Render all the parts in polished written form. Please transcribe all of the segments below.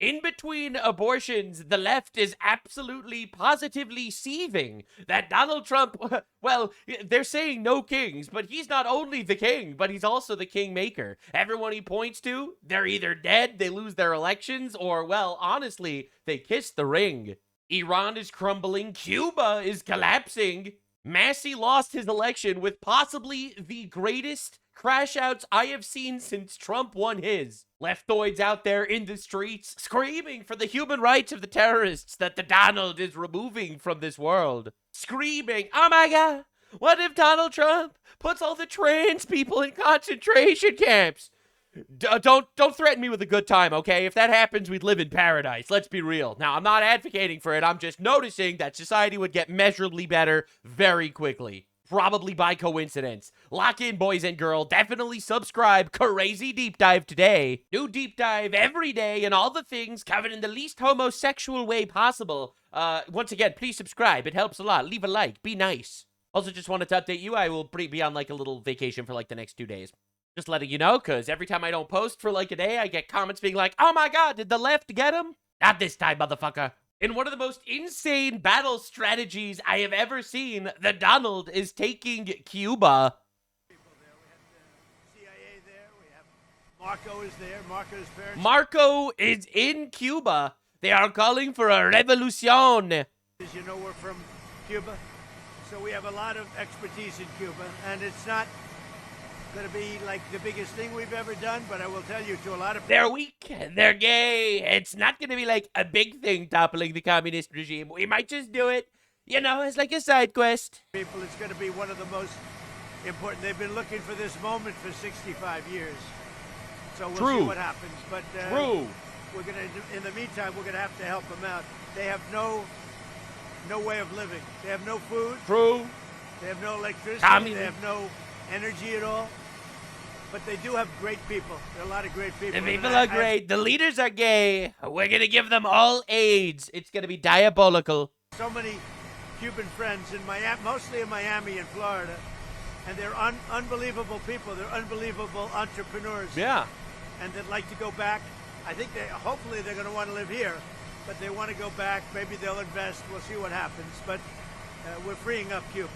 In between abortions, the left is absolutely positively seething that Donald Trump, well, they're saying no kings, but he's not only the king, but he's also the kingmaker. Everyone he points to, they're either dead, they lose their elections, or, well, honestly, they kiss the ring. Iran is crumbling, Cuba is collapsing. Massie lost his election with possibly the greatest crash outs I have seen since Trump won his. Leftoids out there in the streets screaming for the human rights of the terrorists that the Donald is removing from this world. Screaming, oh my god, what if Donald Trump puts all the trans people in concentration camps? Don't threaten me with a good time, okay? If that happens, we'd live in paradise. Let's be real. Now, I'm not advocating for it. I'm just noticing that society would get measurably better very quickly. Probably by coincidence. Lock in, boys and girls. Definitely subscribe. Crazy Deep Dive today. New Deep Dive every day and all the things covered in the least homosexual way possible. Once again, please subscribe. It helps a lot. Leave a like. Be nice. Also, just wanted to update you. I will be on like a little vacation for like the next 2 days. Just letting you know, because every time I don't post for like a day, I get comments being like, oh my god, did the left get him? Not this time, motherfucker. In one of the most insane battle strategies I have ever seen, the Donald is taking Cuba. We have the CIA there. We have Marco is there. Marco's parents. Marco is in Cuba. They are calling for a revolution. As you know, we're from Cuba, so we have a lot of expertise in Cuba, and it's not going to be like the biggest thing we've ever done, but I will tell you, to a lot of they're weak, they're gay. It's not going to be like a big thing toppling the communist regime. We might just do it, you know, as like a side quest. People, it's going to be one of the most important. They've been looking for this moment for 65 years, so we'll see what happens. But we're going to, in the meantime, we're going to have to help them out. They have no way of living. They have no food. They have no electricity. They have no energy at all. But they do have great people. There are a lot of great people. The people are great. The leaders are gay. We're going to give them all AIDS. It's going to be diabolical. So many Cuban friends in Miami, mostly in Miami and Florida. And they're unbelievable people. They're unbelievable entrepreneurs. Yeah. And they'd like to go back. I think hopefully they're going to want to live here. But they want to go back. Maybe they'll invest. We'll see what happens. But we're freeing up Cuba.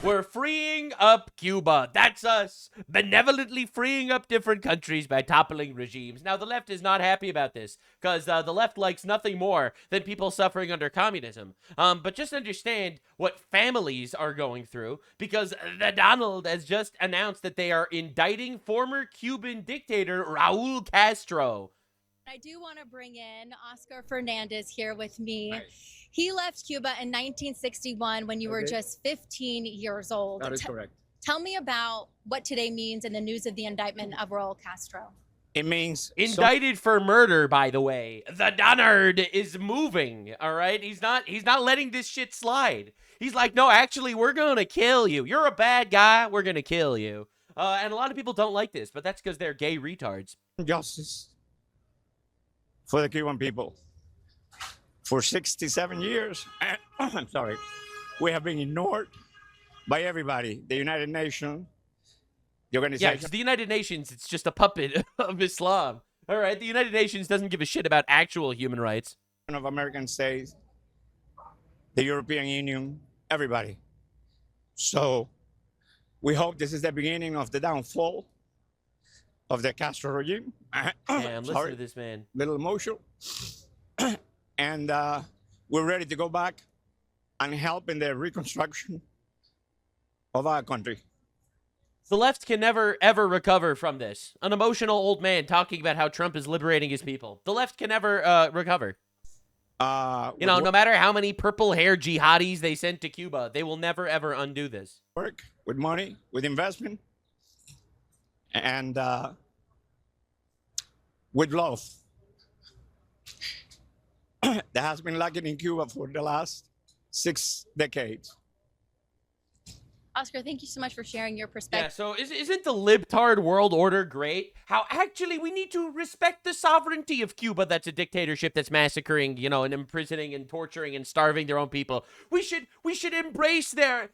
We're freeing up Cuba. That's us. Benevolently freeing up different countries by toppling regimes. Now, the left is not happy about this because the left likes nothing more than people suffering under communism. But just understand what families are going through, because the Donald has just announced that they are indicting former Cuban dictator Raul Castro. I do want to bring in Oscar Fernandez here with me. Nice. He left Cuba in 1961 when you were just 15 years old. That is correct. Tell me about what today means in the news of the indictment of Raul Castro. It means indicted for murder, by the way. The Donald is moving, all right? He's not letting this shit slide. He's like, no, actually, we're going to kill you. You're a bad guy. We're going to kill you. And a lot of people don't like this, but that's because they're gay retards. Justice for the Cuban people. For 67 years, I'm sorry, we have been ignored by everybody. The United Nations, the organization. Yeah, because the United Nations, it's just a puppet of Islam. All right, the United Nations doesn't give a shit about actual human rights. Of American states, the European Union, everybody. So we hope this is the beginning of the downfall of the Castro regime. Damn, listen to this man. Little emotional. And we're ready to go back and help in the reconstruction of our country. The left can never, ever recover from this. An emotional old man talking about how Trump is liberating his people. The left can never recover. You know, no matter how many purple-hair jihadis they sent to Cuba, they will never, ever undo this. Work with money, with investment, and with love. That has been lacking in Cuba for the last 6 decades. Oscar, thank you so much for sharing your perspective. Yeah, so isn't the libtard world order great? How actually we need to respect the sovereignty of Cuba. That's a dictatorship that's massacring, you know, and imprisoning and torturing and starving their own people. We should embrace their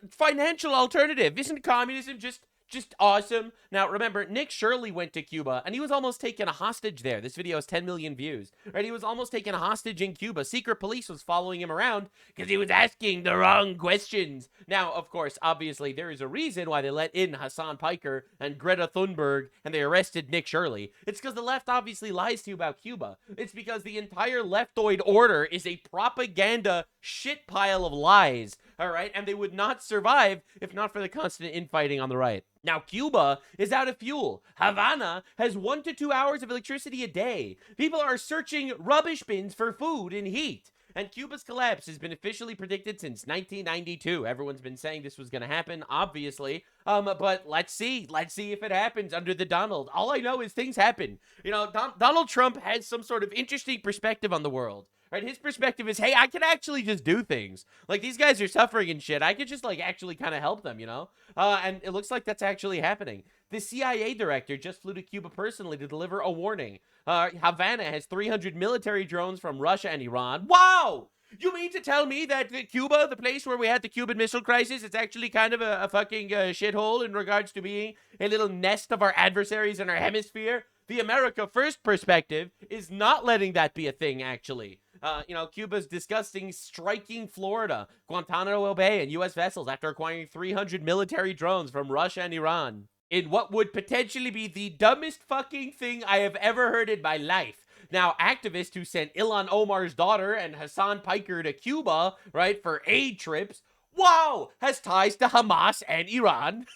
financial alternative. Isn't communism just Just awesome. Now, remember, Nick Shirley went to Cuba, and he was almost taken a hostage there. This video has 10 million views, right? He was almost taken a hostage in Cuba. Secret police was following him around because he was asking the wrong questions. Now, of course, obviously, there is a reason why they let in Hassan Piker and Greta Thunberg, and they arrested Nick Shirley. It's because the left obviously lies to you about Cuba. It's because the entire leftoid order is a propaganda shit pile of lies, all right? And they would not survive if not for the constant infighting on the right. Now, Cuba is out of fuel. Havana has 1 to 2 hours of electricity a day. People are searching rubbish bins for food and heat. And Cuba's collapse has been officially predicted since 1992. Everyone's been saying this was going to happen, obviously. But let's see. Let's see if it happens under the Donald. All I know is things happen. You know, Donald Trump has some sort of interesting perspective on the world. Right, his perspective is, hey, I can actually just do things. Like, these guys are suffering and shit. I could just, like, actually kind of help them, you know? And it looks like that's actually happening. The CIA director just flew to Cuba personally to deliver a warning. Havana has 300 military drones from Russia and Iran. Wow! You mean to tell me that Cuba, the place where we had the Cuban Missile Crisis, is actually kind of a fucking shithole in regards to being a little nest of our adversaries in our hemisphere? The America First perspective is not letting that be a thing, actually. You know, Cuba's disgusting striking Florida, Guantanamo Bay, and U.S. vessels after acquiring 300 military drones from Russia and Iran. In what would potentially be the dumbest fucking thing I have ever heard in my life. Now, activists who sent Ilhan Omar's daughter and Hassan Piker to Cuba, right, for aid trips, wow, has ties to Hamas and Iran.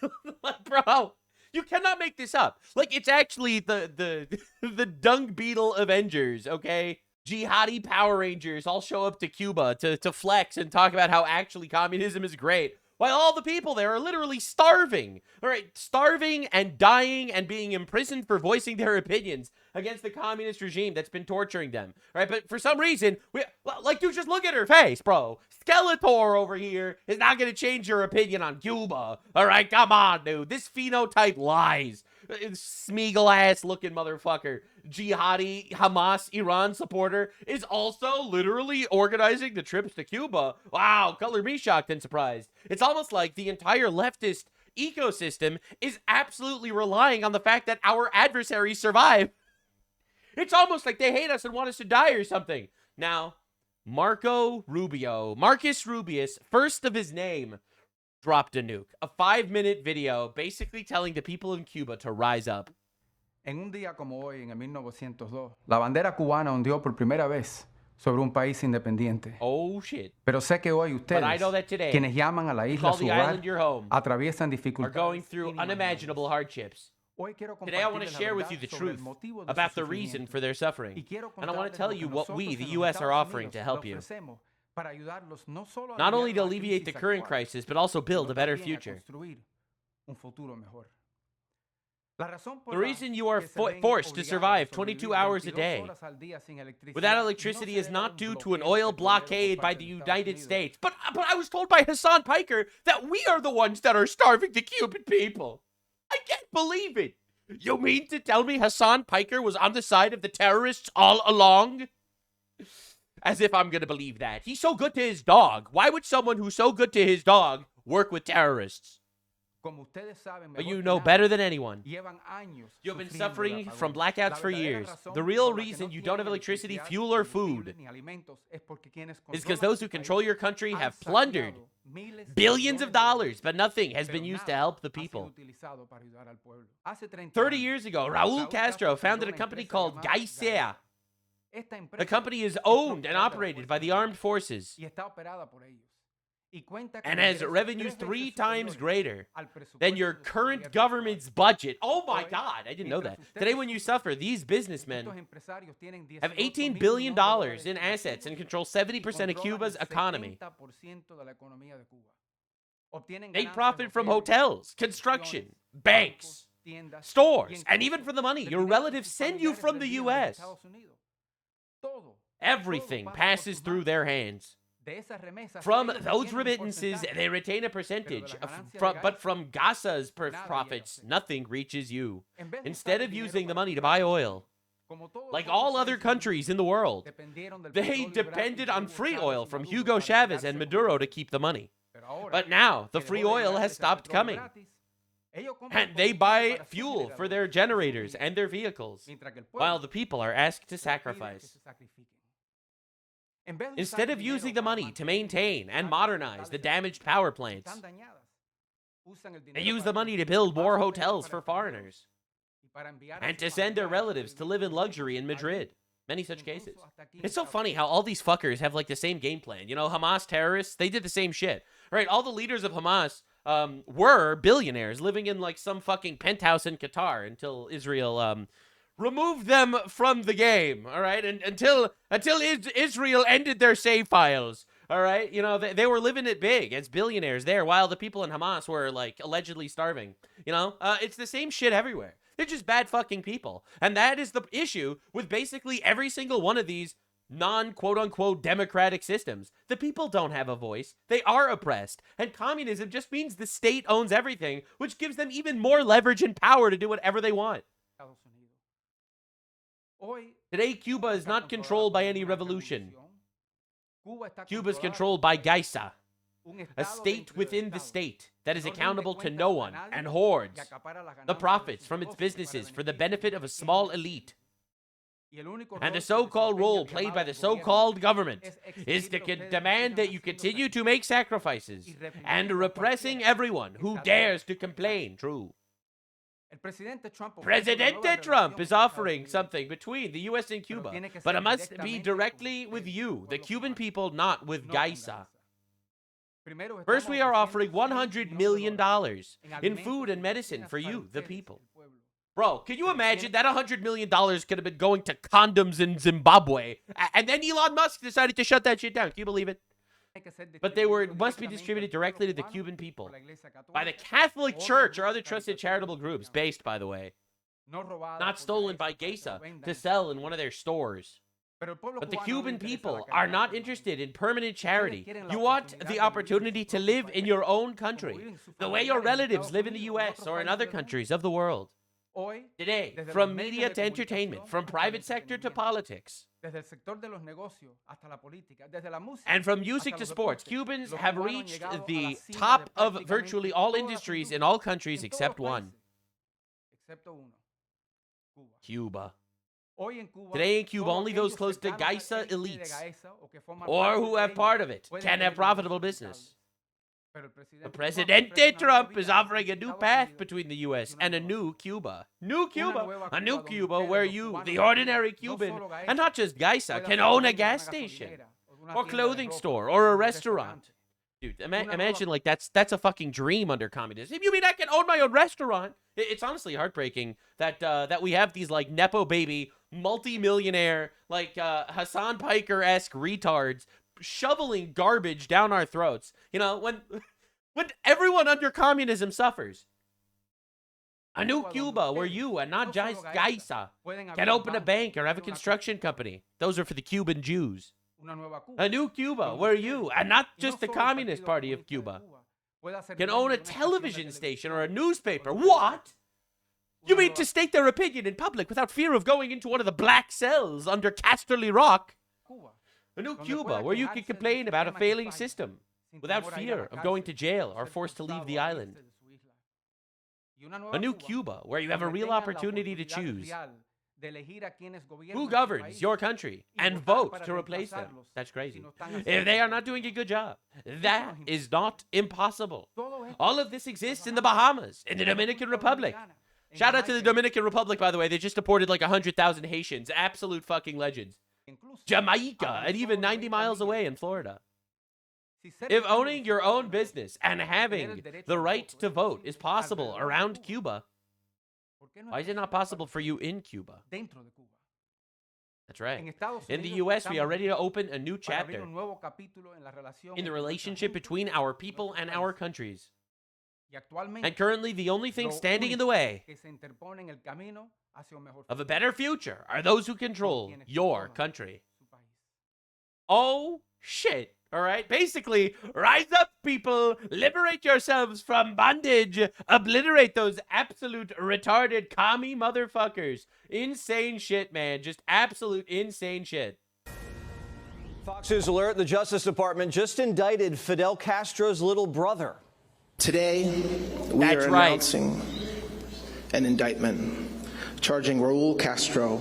Like, bro, you cannot make this up. Like, it's actually the dung beetle Avengers, okay? Jihadi Power Rangers all show up to Cuba to flex and talk about how actually communism is great, while all the people there are literally starving. All right, starving and dying and being imprisoned for voicing their opinions against the communist regime that's been torturing them. All right, but for some reason, like, dude, just look at her face, bro. Skeletor over here is not going to change your opinion on Cuba. All right, come on, dude. This phenotype lies. Smeagol-ass looking motherfucker, jihadi Hamas Iran supporter, is also literally organizing the trips to Cuba. Wow, color me shocked and surprised. It's almost like the entire leftist ecosystem is absolutely relying on the fact that our adversaries survive. It's almost like they hate us and want us to die or something. Now, Marcus Rubius, first of his name, dropped a nuke. A 5-minute video basically telling the people in Cuba to rise up. En un día como hoy, en el 1902, la bandera cubana ondeó por primera vez sobre un país independiente. Oh, shit. Pero sé que hoy ustedes, today, quienes llaman a la isla su hogar, atraviesan dificultades. Are going through unimaginable hardships. Today I want to share with you the truth about the reason for their suffering. And I want to tell you what we, the U.S., are offering to help you. Not only to alleviate the current crisis, but also build a better future. The reason you are forced to survive 22 hours a day without electricity is not due to an oil blockade by the United States. But I was told by Hassan Piker that we are the ones that are starving the Cuban people. I can't believe it. You mean to tell me Hassan Piker was on the side of the terrorists all along? As if I'm gonna believe that. He's so good to his dog. Why would someone who's so good to his dog work with terrorists? But you know better than anyone. You've been suffering from blackouts for years. The real reason you don't have electricity, fuel, or food is because those who control your country have plundered billions of dollars, but nothing has been used to help the people. 30 years ago, Raul Castro founded a company called Gaisea. The company is owned and operated by the armed forces and has revenues 3 times greater than your current government's budget. Oh my God, I didn't know that. Today when you suffer, these businessmen have $18 billion in assets and control 70% of Cuba's economy. They profit from hotels, construction, banks, stores, and even from the money your relatives send you from the U.S. Everything passes through their hands. From those remittances, they retain a percentage, but from Gaza's profits, nothing reaches you. Instead of using the money to buy oil, like all other countries in the world, they depended on free oil from Hugo Chavez and Maduro to keep the money. But now, the free oil has stopped coming. And they buy fuel for their generators and their vehicles, while the people are asked to sacrifice. Instead of using the money to maintain and modernize the damaged power plants, they use the money to build more hotels for foreigners and to send their relatives to live in luxury in Madrid. Many such cases. It's so funny how all these fuckers have like the same game plan. You know, Hamas terrorists, they did the same shit. Right? All the leaders of Hamas were billionaires living in like some fucking penthouse in Qatar until Israel removed them from the game. All right? And until Israel ended their save files. All right? You know, they were living it big as billionaires there while the people in Hamas were like allegedly starving. You know, it's the same shit everywhere. They're just bad fucking people. And that is the issue with basically every single one of these non-quote-unquote democratic systems. The people don't have a voice. They are oppressed. And communism just means the state owns everything, which gives them even more leverage and power to do whatever they want. Today, Cuba is not controlled by any revolution. Cuba is controlled by Gaisa, a state within the state that is accountable to no one and hoards the profits from its businesses for the benefit of a small elite. And the so-called role played by the so-called government is to demand that you continue to make sacrifices and repressing everyone who dares to complain. True. President Trump is offering something between the U.S. and Cuba, but it must be directly with you, the Cuban people, not with Gaisa. First, we are offering $100 million in food and medicine for you, the people. Bro, can you imagine that $100 million could have been going to condoms in Zimbabwe, and then Elon Musk decided to shut that shit down? Can you believe it? But must be distributed directly to the Cuban people by the Catholic Church or other trusted charitable groups, based, by the way, not stolen by Gaisa to sell in one of their stores. But the Cuban people are not interested in permanent charity. You want the opportunity to live in your own country, the way your relatives live in the U.S. or in other countries of the world. Today, from media to entertainment, from private sector to politics, and from music to sports, Cubans have reached the top of virtually all industries in all countries except one. Cuba. Today in Cuba, only those close to Gaisa elites, or who have part of it, can have profitable business. But President Trump is offering a new path between the U.S. and a new Cuba. New Cuba! A new Cuba where you, the ordinary Cuban, and not just Gaisa, can own a gas station, or clothing store, or a restaurant. Dude, imagine like that's a fucking dream under communism. You mean I can own my own restaurant? It's honestly heartbreaking that we have these like Nepo baby, multi-millionaire, like Hassan Piker-esque retards shoveling garbage down our throats. You know, when everyone under communism suffers. A new Cuba where you, and not just Gaisa, can open a bank or have a construction company. Those are for the Cuban Jews. A new Cuba where you, and not just the Communist Party of Cuba, can own a television station or a newspaper. What? You mean to state their opinion in public without fear of going into one of the black cells under Casterly Rock? A new Cuba where you can complain about a failing system without fear of going to jail or forced to leave the island. A new Cuba where you have a real opportunity to choose who governs your country and vote to replace them. That's crazy. If they are not doing a good job, that is not impossible. All of this exists in the Bahamas, in the Dominican Republic. Shout out to the Dominican Republic, by the way. They just deported like 100,000 Haitians. Absolute fucking legends. Jamaica, and even 90 miles away in Florida. If owning your own business and having the right to vote is possible around Cuba, why is it not possible for you in Cuba? That's right. In the U.S., we are ready to open a new chapter in the relationship between our people and our countries. And currently, the only thing standing in the way of a better future are those who control your country. Oh, shit. All right? Basically, rise up, people. Liberate yourselves from bondage. Obliterate those absolute retarded commie motherfuckers. Insane shit, man. Just absolute insane shit. Fox News alert, the Justice Department just indicted Fidel Castro's little brother. Today, we are announcing an indictment charging Raul Castro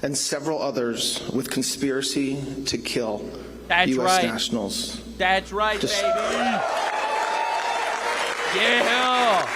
and several others with conspiracy to kill U.S. nationals. That's right, baby. Yeah.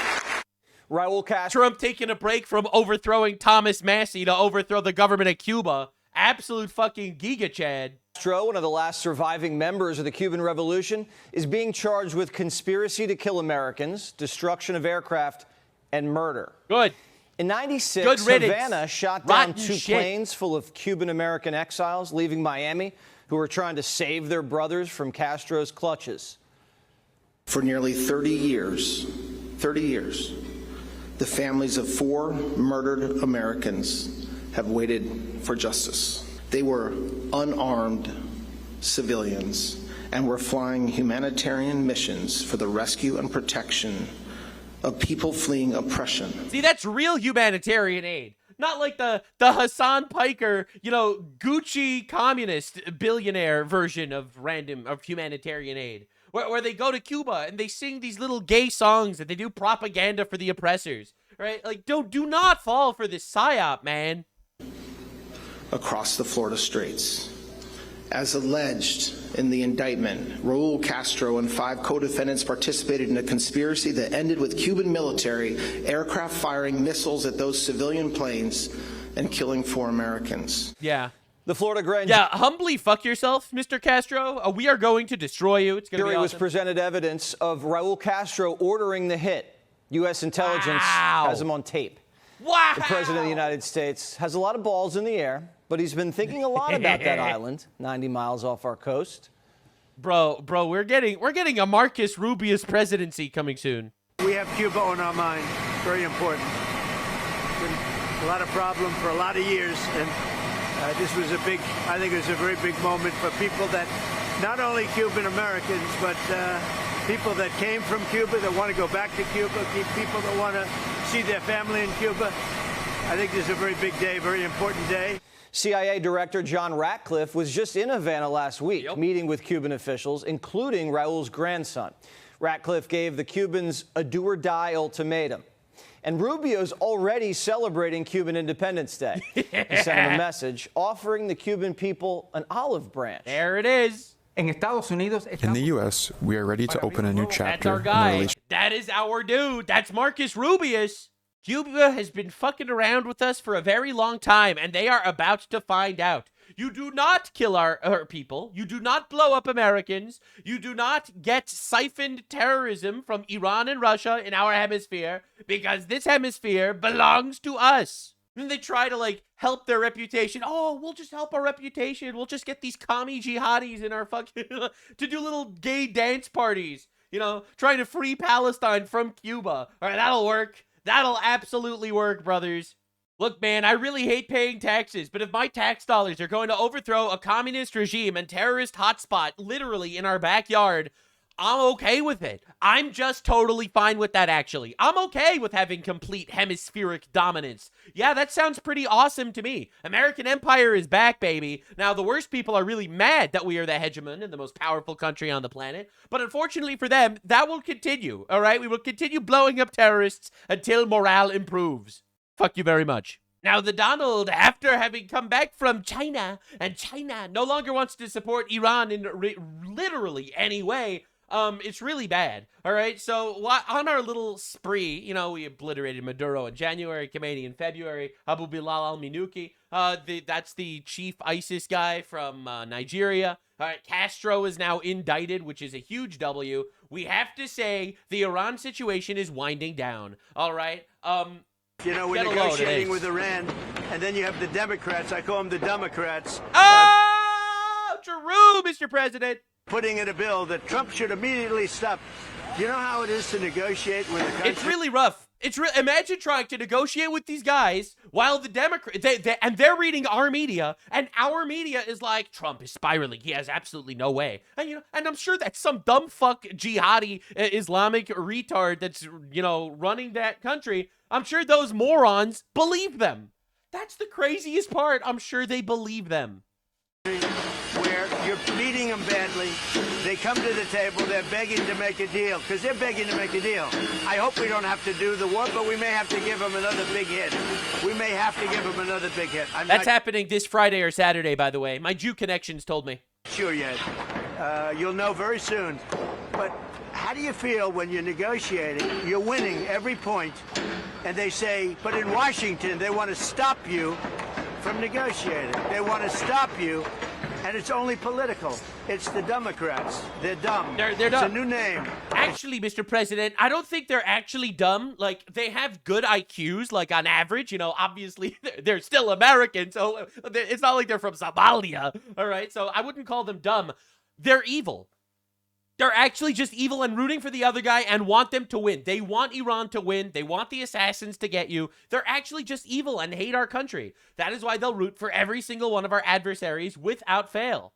Raul Castro. Trump taking a break from overthrowing Thomas Massie to overthrow the government of Cuba. Absolute fucking giga Chad. Castro, one of the last surviving members of the Cuban Revolution, is being charged with conspiracy to kill Americans, destruction of aircraft, and murder. Good. In 96, Havana shot down two planes full of Cuban-American exiles leaving Miami who were trying to save their brothers from Castro's clutches. For nearly 30 years, the families of 4 murdered Americans have waited for justice. They were unarmed civilians and were flying humanitarian missions for the rescue and protection of people fleeing oppression. See, that's real humanitarian aid. Not like the Hassan Piker, Gucci communist billionaire version of humanitarian aid. Where they go to Cuba and they sing these little gay songs and they do propaganda for the oppressors, right? Like, do not fall for this psyop, man. Across the Florida Straits. As alleged in the indictment, Raul Castro and 5 co-defendants participated in a conspiracy that ended with Cuban military aircraft firing missiles at those civilian planes and killing 4 Americans. Yeah. The Florida grand humbly fuck yourself, Mr. Castro. We are going to destroy you. It's going to be awesome. was presented evidence of Raul Castro ordering the hit. U.S. intelligence has him on tape. Wow. The President of the United States has a lot of balls in the air, but he's been thinking a lot about that island, 90 miles off our coast. Bro, we're getting a Marcus Rubio's presidency coming soon. We have Cuba on our mind. Very important. Been a lot of problem for a lot of years, and this was I think it was a very big moment for people that, not only Cuban Americans, but people that came from Cuba that want to go back to Cuba, people that want to see their family in Cuba. I think this is a very big day, very important day. CIA Director John Ratcliffe was just in Havana last week, meeting with Cuban officials, including Raul's grandson. Ratcliffe gave the Cubans a do-or-die ultimatum. And Rubio's already celebrating Cuban Independence Day. He sent him a message offering the Cuban people an olive branch. There it is. In the U.S., we are ready to open a new chapter. That's our guy. That is our dude. That's Marcus Rubius. Cuba has been fucking around with us for a very long time, and they are about to find out. You do not kill our people. You do not blow up Americans. You do not get siphoned terrorism from Iran and Russia in our hemisphere, because this hemisphere belongs to us. And they try to, help their reputation. Oh, we'll just help our reputation. We'll just get these commie jihadis in our fucking... to do little gay dance parties. Trying to free Palestine from Cuba. All right, that'll work. That'll absolutely work, brothers. Look, man, I really hate paying taxes, but if my tax dollars are going to overthrow a communist regime and terrorist hotspot literally in our backyard, I'm okay with it. I'm just totally fine with that, actually. I'm okay with having complete hemispheric dominance. Yeah, that sounds pretty awesome to me. American empire is back, baby. Now, the worst people are really mad that we are the hegemon and the most powerful country on the planet. But unfortunately for them, that will continue, all right? We will continue blowing up terrorists until morale improves. Fuck you very much. Now, the Donald, after having come back from China, and China no longer wants to support Iran in literally any way, it's really bad, all right? So on our little spree, we obliterated Maduro in January, Khomeini in February, Abu Bilal al-Minuki, that's the chief ISIS guy from Nigeria. All right, Castro is now indicted, which is a huge W. We have to say the Iran situation is winding down, all right? We're negotiating with Iran, and then you have the Democrats. I call them the Democrats. Oh, true, Mr. President. Putting in a bill that Trump should immediately stop. You know how it is to negotiate with a country? It's really rough. Imagine trying to negotiate with these guys while the they're reading our media, and our media is like, Trump is spiraling. He has absolutely no way. And I'm sure that some dumb fuck jihadi Islamic retard that's running that country. I'm sure those morons believe them. That's the craziest part. I'm sure they believe them. where you're beating them badly. They come to the table, they're begging to make a deal, because they're begging to make a deal. I hope we don't have to do the war, but we may have to give them another big hit. We may have to give them another big hit. That's happening this Friday or Saturday, by the way. My Jew connections told me. Sure yet. You'll know very soon. But how do you feel when you're negotiating? You're winning every point, and they say, but in Washington, they want to stop you from negotiating. They want to stop you, and it's only political. It's the Democrats. They're dumb. They're It's dumb. a new name. Actually, Mr. President, I don't think they're actually dumb. Like, they have good IQs, like, on average. You know, obviously, they're still American, so it's not like they're from Somalia, all right? So I wouldn't call them dumb. They're evil. They're actually just evil and rooting for the other guy and want them to win. They want Iran to win. They want the assassins to get you. They're actually just evil and hate our country. That is why they'll root for every single one of our adversaries without fail.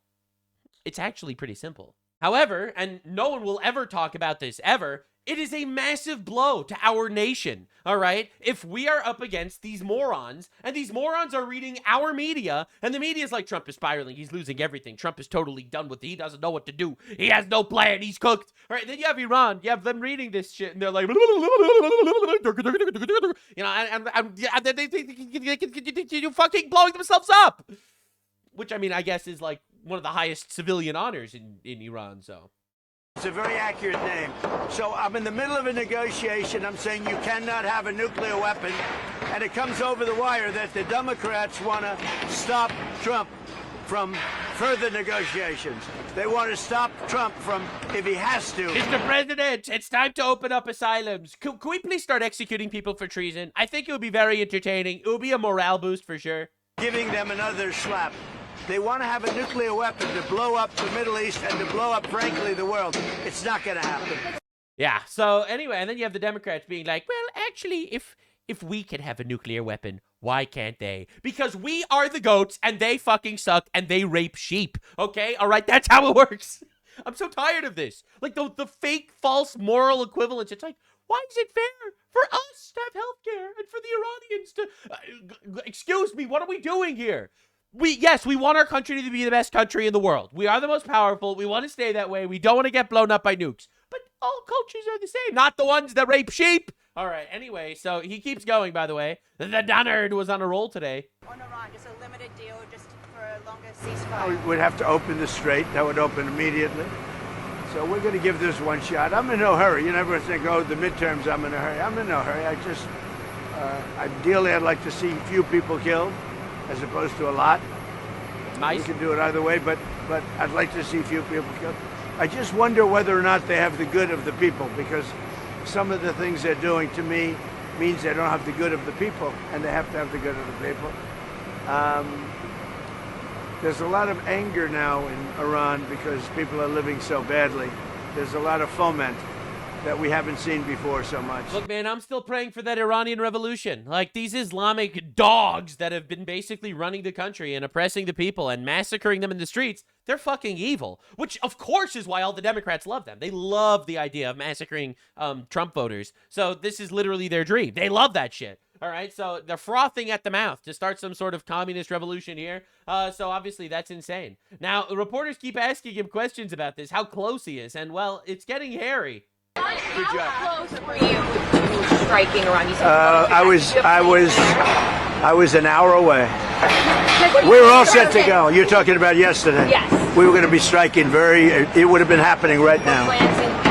It's actually pretty simple. However, and no one will ever talk about this ever, it is a massive blow to our nation, all right? If we are up against these morons, and these morons are reading our media, and the media is like, Trump is spiraling, he's losing everything, Trump is totally done with it, he doesn't know what to do, he has no plan, he's cooked. All right, then you have Iran, you have them reading this shit, and they're like, you know, and they fucking blowing themselves up. Which, I mean, I guess is like one of the highest civilian honors in Iran, so. It's a very accurate name. So I'm in the middle of a negotiation. I'm saying you cannot have a nuclear weapon. And it comes over the wire that the Democrats want to stop Trump from further negotiations. They want to stop Trump from, if he has to. Mr. President, it's time to open up asylums. Could we please start executing people for treason? I think it would be very entertaining. It would be a morale boost for sure. Giving them another slap. They want to have a nuclear weapon to blow up the Middle East and to blow up, frankly, the world. It's not going to happen. Yeah, so anyway, and then you have the Democrats being like, well, actually, if we can have a nuclear weapon, why can't they? Because we are the goats, and they fucking suck, and they rape sheep, okay? All right, that's how it works. I'm so tired of this. Like, the fake, false moral equivalence. It's like, why is it fair for us to have healthcare and for the Iranians to... excuse me, what are we doing here? Yes, we want our country to be the best country in the world. We are the most powerful. We want to stay that way. We don't want to get blown up by nukes. But all cultures are the same, not the ones that rape sheep. All right, anyway, so he keeps going, by the way. The Dunnard was on a roll today. On Iran, just a limited deal, just for a longer ceasefire. We'd have to open the strait. That would open immediately. So we're going to give this one shot. I'm in no hurry. You never think, oh, the midterms, I'm in a hurry. I'm in no hurry. Ideally, I'd like to see few people killed, as opposed to a lot. Nice. We can do it either way, but I'd like to see few people killed. I just wonder whether or not they have the good of the people, because some of the things they're doing to me means they don't have the good of the people, and they have to have the good of the people. There's a lot of anger now in Iran because people are living so badly. There's a lot of foment that we haven't seen before so much. Look, man, I'm still praying for that Iranian revolution. Like, these Islamic dogs that have been basically running the country and oppressing the people and massacring them in the streets, they're fucking evil. Which, of course, is why all the Democrats love them. They love the idea of massacring Trump voters. So this is literally their dream. They love that shit. All right, so they're frothing at the mouth to start some sort of communist revolution here. So obviously that's insane. Now, reporters keep asking him questions about this, how close he is. And, well, it's getting hairy. How close were you striking Iran? I was an hour away. We were all set to go. You're talking about yesterday. Yes. We were going to be striking it would have been happening right now.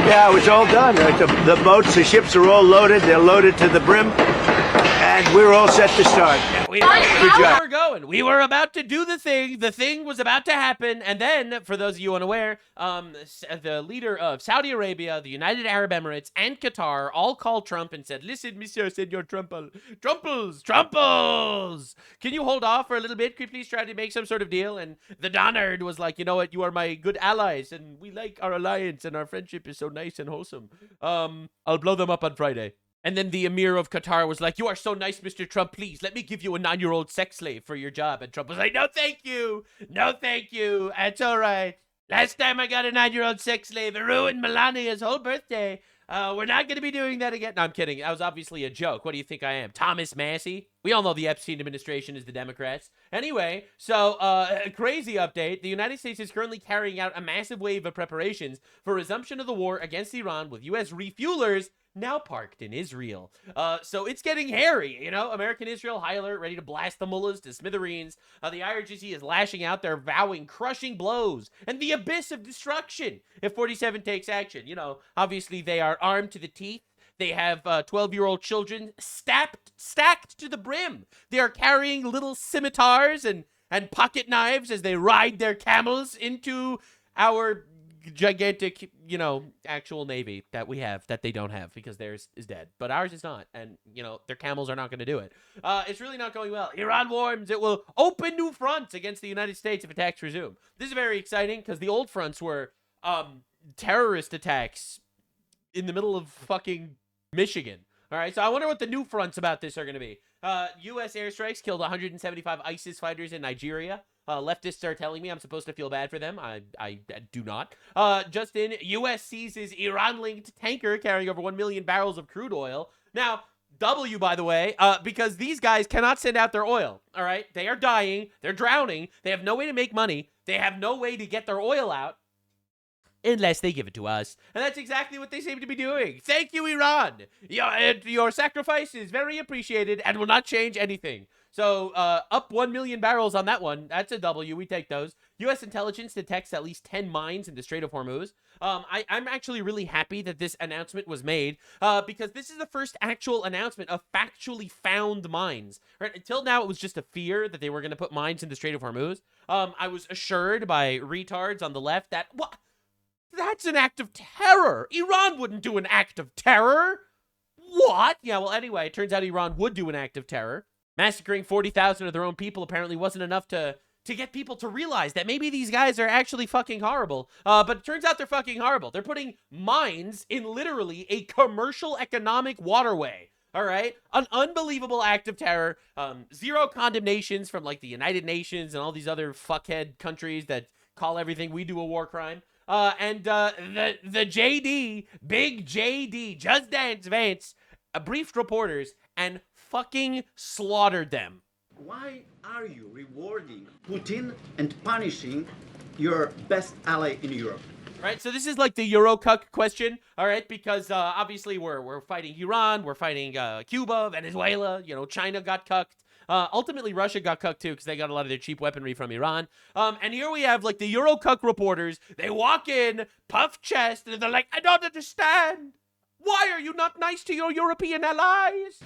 Yeah, it was all done. The boats, the ships are all loaded. They're loaded to the brim. And we were all set to start. We were going. We were about to do the thing. The thing was about to happen. And then, for those of you unaware, the leader of Saudi Arabia, the United Arab Emirates, and Qatar all called Trump and said, listen, Monsieur Senor Trumples. Can you hold off for a little bit? Could you please try to make some sort of deal? And the Dunnard was like, you know what? You are my good allies. And we like our alliance. And our friendship is so nice and wholesome. I'll blow them up on Friday. And then the Emir of Qatar was like, you are so nice, Mr. Trump. Please, let me give you a 9-year-old sex slave for your job. And Trump was like, no, thank you. No, thank you. It's all right. Last time I got a 9-year-old sex slave, it ruined Melania's whole birthday. We're not going to be doing that again. No, I'm kidding. That was obviously a joke. What do you think I am? Thomas Massie? We all know the Epstein administration is the Democrats. Anyway, so a crazy update. The United States is currently carrying out a massive wave of preparations for resumption of the war against Iran, with U.S. refuelers now parked in Israel. So it's getting hairy, you know? American Israel, high alert, ready to blast the mullahs to smithereens. The IRGC is lashing out. They're vowing crushing blows and the abyss of destruction if 47 takes action. You know, obviously they are armed to the teeth. They have 12-year-old children stacked to the brim. They are carrying little scimitars and pocket knives as they ride their camels into our gigantic, you know, actual navy that we have, that they don't have, because theirs is dead. But ours is not. And, you know, their camels are not going to do it. It's really not going well. Iran warns it will open new fronts against the United States if attacks resume. This is very exciting because the old fronts were terrorist attacks in the middle of fucking Michigan. All right, so I wonder what the new fronts about this are going to be. U.S. airstrikes killed 175 ISIS fighters in Nigeria. Leftists are telling me I'm supposed to feel bad for them. I do not. Just in, U.S. seizes Iran-linked tanker carrying over 1 million barrels of crude oil. Now, W, by the way, because these guys cannot send out their oil. All right, they are dying. They're drowning. They have no way to make money. They have no way to get their oil out unless they give it to us. And that's exactly what they seem to be doing. Thank you, Iran. Your sacrifice is very appreciated and will not change anything. So, up 1 million barrels on that one. That's a W. We take those. U.S. intelligence detects at least 10 mines in the Strait of Hormuz. I'm actually really happy that this announcement was made, because this is the first actual announcement of factually found mines. Right? Until now, it was just a fear that they were going to put mines in the Strait of Hormuz. I was assured by retards on the left that, what? That's an act of terror. Iran wouldn't do an act of terror. What? Yeah, well, anyway, it turns out Iran would do an act of terror. Massacring 40,000 of their own people apparently wasn't enough to get people to realize that maybe these guys are actually fucking horrible. But it turns out they're fucking horrible. They're putting mines in literally a commercial economic waterway. All right? An unbelievable act of terror. Zero condemnations from, like, the United Nations and all these other fuckhead countries that call everything we do a war crime. The JD, big JD, Just Dance Vance, briefed reporters and fucking slaughtered them. Why are you rewarding Putin and punishing your best ally in Europe? Right, so this is like the Eurocuck question, all right, because obviously we're fighting Iran, we're fighting Cuba, Venezuela, you know, China got cucked. Ultimately, Russia got cucked too because they got a lot of their cheap weaponry from Iran. And here we have, like, the Eurocuck reporters. They walk in, puff chest, and they're like, I don't understand. Why are you not nice to your European allies?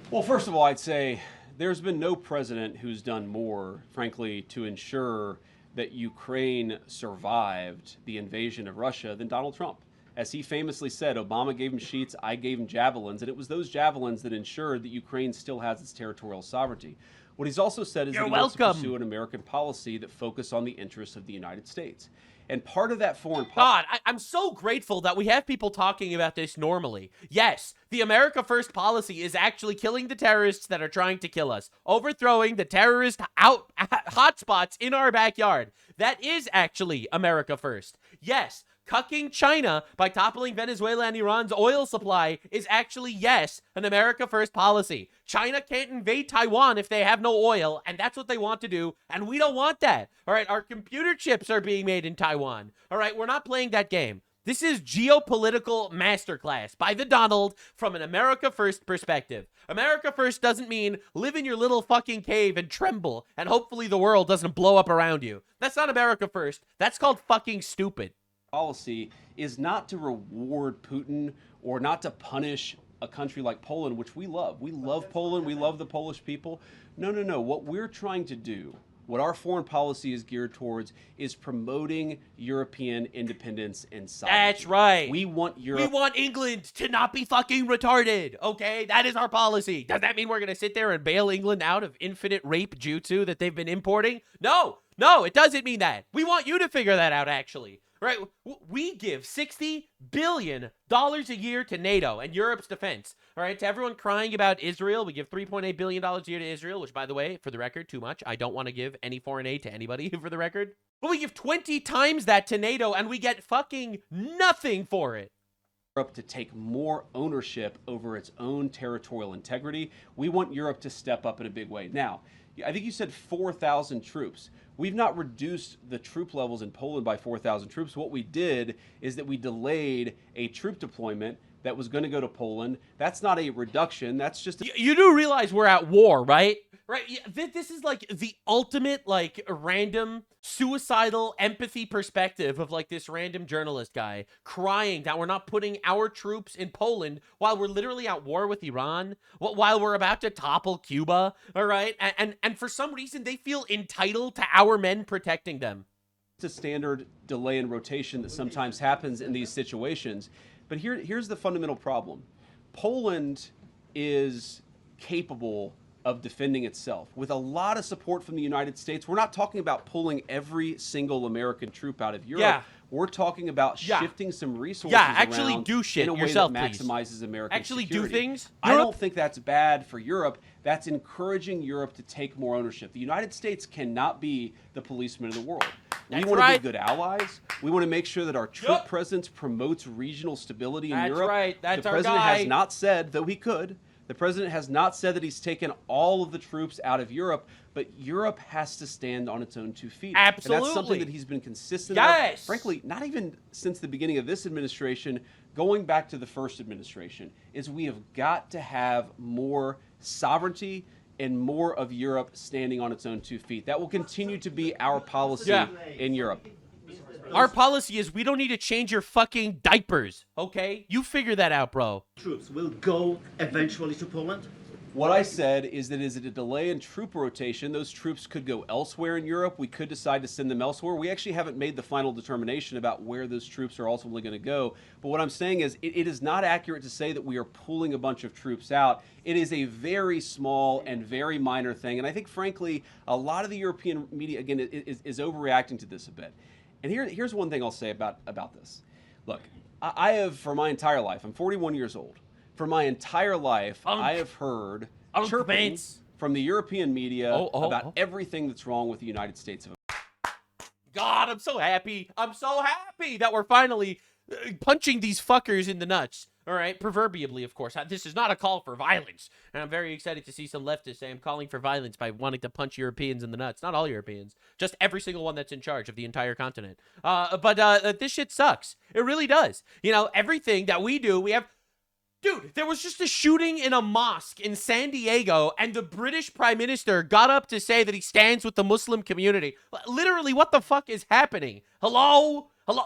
Well, first of all, I'd say there's been no president who's done more, frankly, to ensure that Ukraine survived the invasion of Russia than Donald Trump. As he famously said, Obama gave him sheets, I gave him javelins, and it was those javelins that ensured that Ukraine still has its territorial sovereignty. What he's also said is that he wants to pursue an American policy that focused on the interests of the United States. And part of that foreign policy... God, I'm so grateful that we have people talking about this normally. Yes, the America First policy is actually killing the terrorists that are trying to kill us. Overthrowing the terrorist hotspots in our backyard. That is actually America First. Yes, cucking China by toppling Venezuela and Iran's oil supply is actually, yes, an America First policy. China can't invade Taiwan if they have no oil, and that's what they want to do, and we don't want that. All right, our computer chips are being made in Taiwan. All right, we're not playing that game. This is geopolitical masterclass by the Donald from an America First perspective. America First doesn't mean live in your little fucking cave and tremble, and hopefully the world doesn't blow up around you. That's not America First. That's called fucking stupid. Policy is not to reward Putin or not to punish a country like Poland, which we love. We love Poland. We love the Polish people. No, no, no. What we're trying to do, what our foreign policy is geared towards, is promoting European independence and sovereignty. That's right. We want Europe. We want England to not be fucking retarded, okay? That is our policy. Does that mean we're going to sit there and bail England out of infinite rape jutsu that they've been importing? No, no, it doesn't mean that. We want you to figure that out, actually. Right, we give $60 billion a year to NATO and Europe's defense. All right, to everyone crying about Israel, we give $3.8 billion a year to Israel, which, by the way, for the record, too much. I don't want to give any foreign aid to anybody, for the record. But we give 20 times that to NATO, and we get fucking nothing for it. Europe to take more ownership over its own territorial integrity. We want Europe to step up in a big way. Now, I think you said 4,000 troops. We've not reduced the troop levels in Poland by 4,000 troops. What we did is that we delayed a troop deployment that was going to go to Poland. That's not a reduction. That's just you do realize we're at war, right? Right. This is like the ultimate, like, random suicidal empathy perspective of like this random journalist guy crying that we're not putting our troops in Poland while we're literally at war with Iran, while we're about to topple Cuba. All right. And for some reason, they feel entitled to our men protecting them. It's a standard delay in rotation that sometimes happens in these situations. But here's the fundamental problem. Poland is capable of defending itself with a lot of support from the United States. We're not talking about pulling every single American troop out of Europe. Yeah. We're talking about shifting some resources actually around do shit in a way yourself, that please. maximizes American Actually security. do things. I don't think that's bad for Europe. That's encouraging Europe to take more ownership. The United States cannot be the policeman of the world. We want to be good allies. We want to make sure that our troop presence promotes regional stability in Europe. That's right. That's the our president guy. has not said, though he could, the president has not said that he's taken all of the troops out of Europe, but Europe has to stand on its own 2 feet. Absolutely. And that's something that he's been consistent Yes. of. Frankly, not even since the beginning of this administration, going back to the first administration, is we have got to have more sovereignty and more of Europe standing on its own 2 feet. That will continue to be our policy in Europe. Our policy is we don't need to change your fucking diapers, okay? You figure that out, bro. Troops will go eventually to Poland? What I said is that is it a delay in troop rotation? Those troops could go elsewhere in Europe. We could decide to send them elsewhere. We actually haven't made the final determination about where those troops are ultimately going to go. But what I'm saying is it is not accurate to say that we are pulling a bunch of troops out. It is a very small and very minor thing. And I think, frankly, a lot of the European media, again, is overreacting to this a bit. And here's one thing I'll say about this. Look, I have, for my entire life, I'm 41 years old. For my entire life, I have heard chirping from the European media about everything that's wrong with the United States of America. God, I'm so happy. I'm so happy that we're finally punching these fuckers in the nuts. All right, proverbially, of course. This is not a call for violence. And I'm very excited to see some leftists say I'm calling for violence by wanting to punch Europeans in the nuts. Not all Europeans, just every single one that's in charge of the entire continent. But this shit sucks. It really does. You know, everything that we do, we have... Dude, there was just a shooting in a mosque in San Diego, and the British Prime Minister got up to say that he stands with the Muslim community. Literally, what the fuck is happening? Hello? Hello?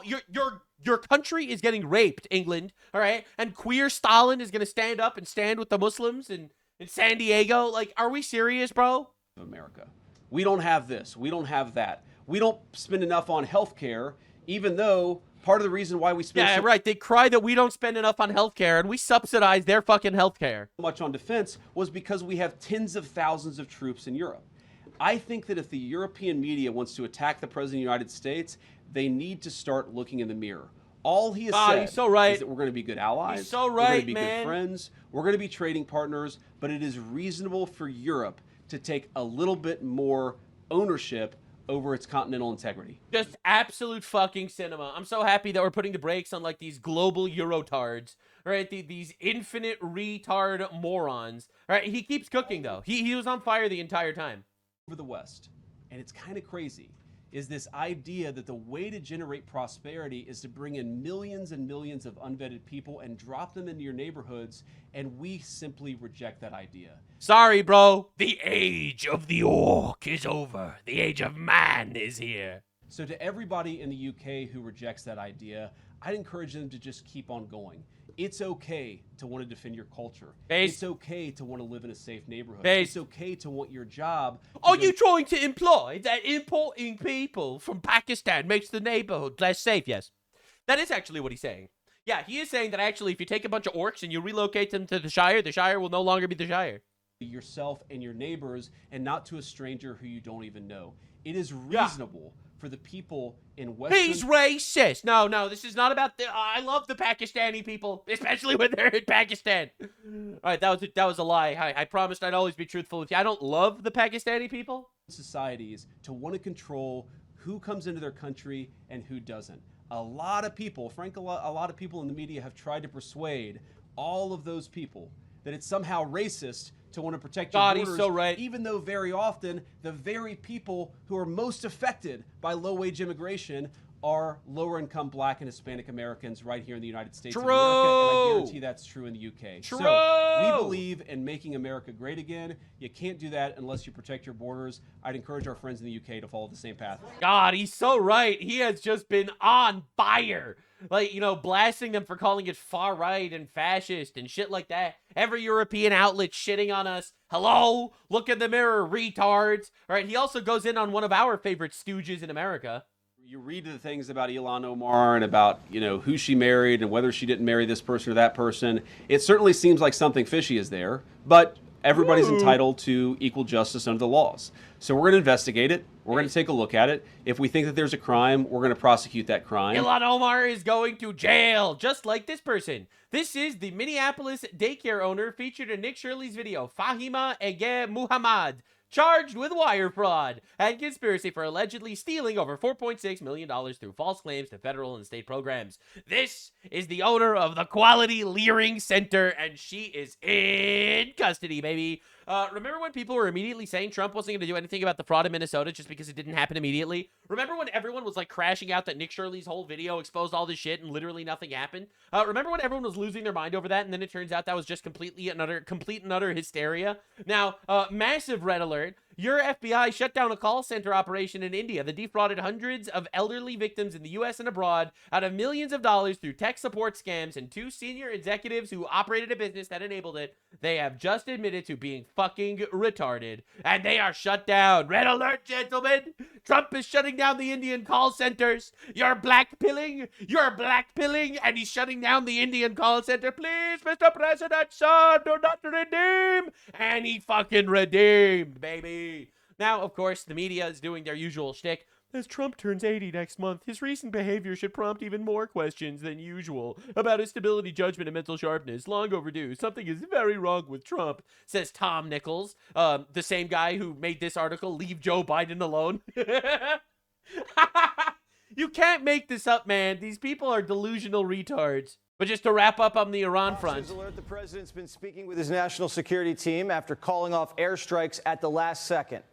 Your country is getting raped, England, all right? And queer Stalin is going to stand up and stand with the Muslims in San Diego? Like, are we serious, bro? America. We don't have this. We don't have that. We don't spend enough on healthcare, even though... part of the reason why we spend right. They cry that we don't spend enough on healthcare, and we subsidize their fucking healthcare. So much on defense was because we have tens of thousands of troops in Europe. I think that if the European media wants to attack the President of the United States, they need to start looking in the mirror. All he has said he's so right. is that we're going to be good allies. He's so we're right, going to be man. good friends. We're going to be trading partners. But it is reasonable for Europe to take a little bit more ownership over its continental integrity. Just absolute fucking cinema. I'm so happy that we're putting the brakes on like these global Eurotards, right? These infinite retard morons. All right, he keeps cooking though. He was on fire the entire time. Over the West, and it's kind of crazy, is this idea that the way to generate prosperity is to bring in millions and millions of unvetted people and drop them into your neighborhoods, and we simply reject that idea. Sorry, bro. The age of the orc is over. The age of man is here. So to everybody in the UK who rejects that idea, I'd encourage them to just keep on going. It's okay to want to defend your culture. It's okay to want to live in a safe neighborhood. It's okay to want your job. Are you trying to imply that importing people from Pakistan makes the neighborhood less safe? Yes. That is actually what he's saying. Yeah, he is saying that actually if you take a bunch of orcs and you relocate them to the Shire will no longer be the Shire. Yourself and your neighbors and not to a stranger who you don't even know. It is reasonable for the people in Western... He's racist. No, this is not about... I love the Pakistani people, especially when they're in Pakistan. All right, that was a lie. I promised I'd always be truthful with you. I don't love the Pakistani people. Societies to want to control who comes into their country and who doesn't. a lot of people, frankly, a lot of people in the media have tried to persuade all of those people that it's somehow racist to want to protect your borders, he's so right. even though very often the very people who are most affected by low-wage immigration are lower-income Black and Hispanic Americans right here in the United States of America, and I guarantee that's true in the UK. True. So we believe in making America great again. You can't do that unless you protect your borders. I'd encourage our friends in the UK to follow the same path. God, he's so right. He has just been on fire. Like, you know, blasting them for calling it far right and fascist and shit like that. Every European outlet shitting on us. Hello? Look in the mirror, retards. All right, he also goes in on one of our favorite stooges in America. You read the things about Ilhan Omar and about, you know, who she married and whether she didn't marry this person or that person. It certainly seems like something fishy is there, but everybody's entitled to equal justice under the laws. So we're going to investigate it. We're going to take a look at it. If we think that there's a crime, we're going to prosecute that crime. Ilhan Omar is going to jail, just like this person. This is the Minneapolis daycare owner featured in Nick Shirley's video, Fahima Ege Muhammad, charged with wire fraud and conspiracy for allegedly stealing over $4.6 million through false claims to federal and state programs. This is the owner of the Quality Leering Center, and she is in custody, baby. Remember when people were immediately saying Trump wasn't going to do anything about the fraud in Minnesota just because it didn't happen immediately? Remember when everyone was like crashing out that Nick Shirley's whole video exposed all this shit and literally nothing happened? Remember when everyone was losing their mind over that, and then it turns out that was just complete and utter hysteria? Now, massive red alert. Your FBI shut down a call center operation in India that defrauded hundreds of elderly victims in the U.S. and abroad out of millions of dollars through tech support scams, and 2 senior executives who operated a business that enabled it. They have just admitted to being fucking retarded, and they are shut down. Red alert, gentlemen. Trump is shutting down the Indian call centers. You're blackpilling, and he's shutting down the Indian call center. Please, Mr. President, sir, do not redeem. And he fucking redeemed, baby. Now, of course, the media is doing their usual shtick. As Trump turns 80 next month, his recent behavior should prompt even more questions than usual about his stability, judgment, and mental sharpness. Long overdue. Something is very wrong with Trump, says Tom Nichols, the same guy who made this article, Leave Joe Biden Alone. You can't make this up, man. These people are delusional retards. But just to wrap up on the Iran front. Alert, the president's been speaking with his national security team after calling off airstrikes at the last second.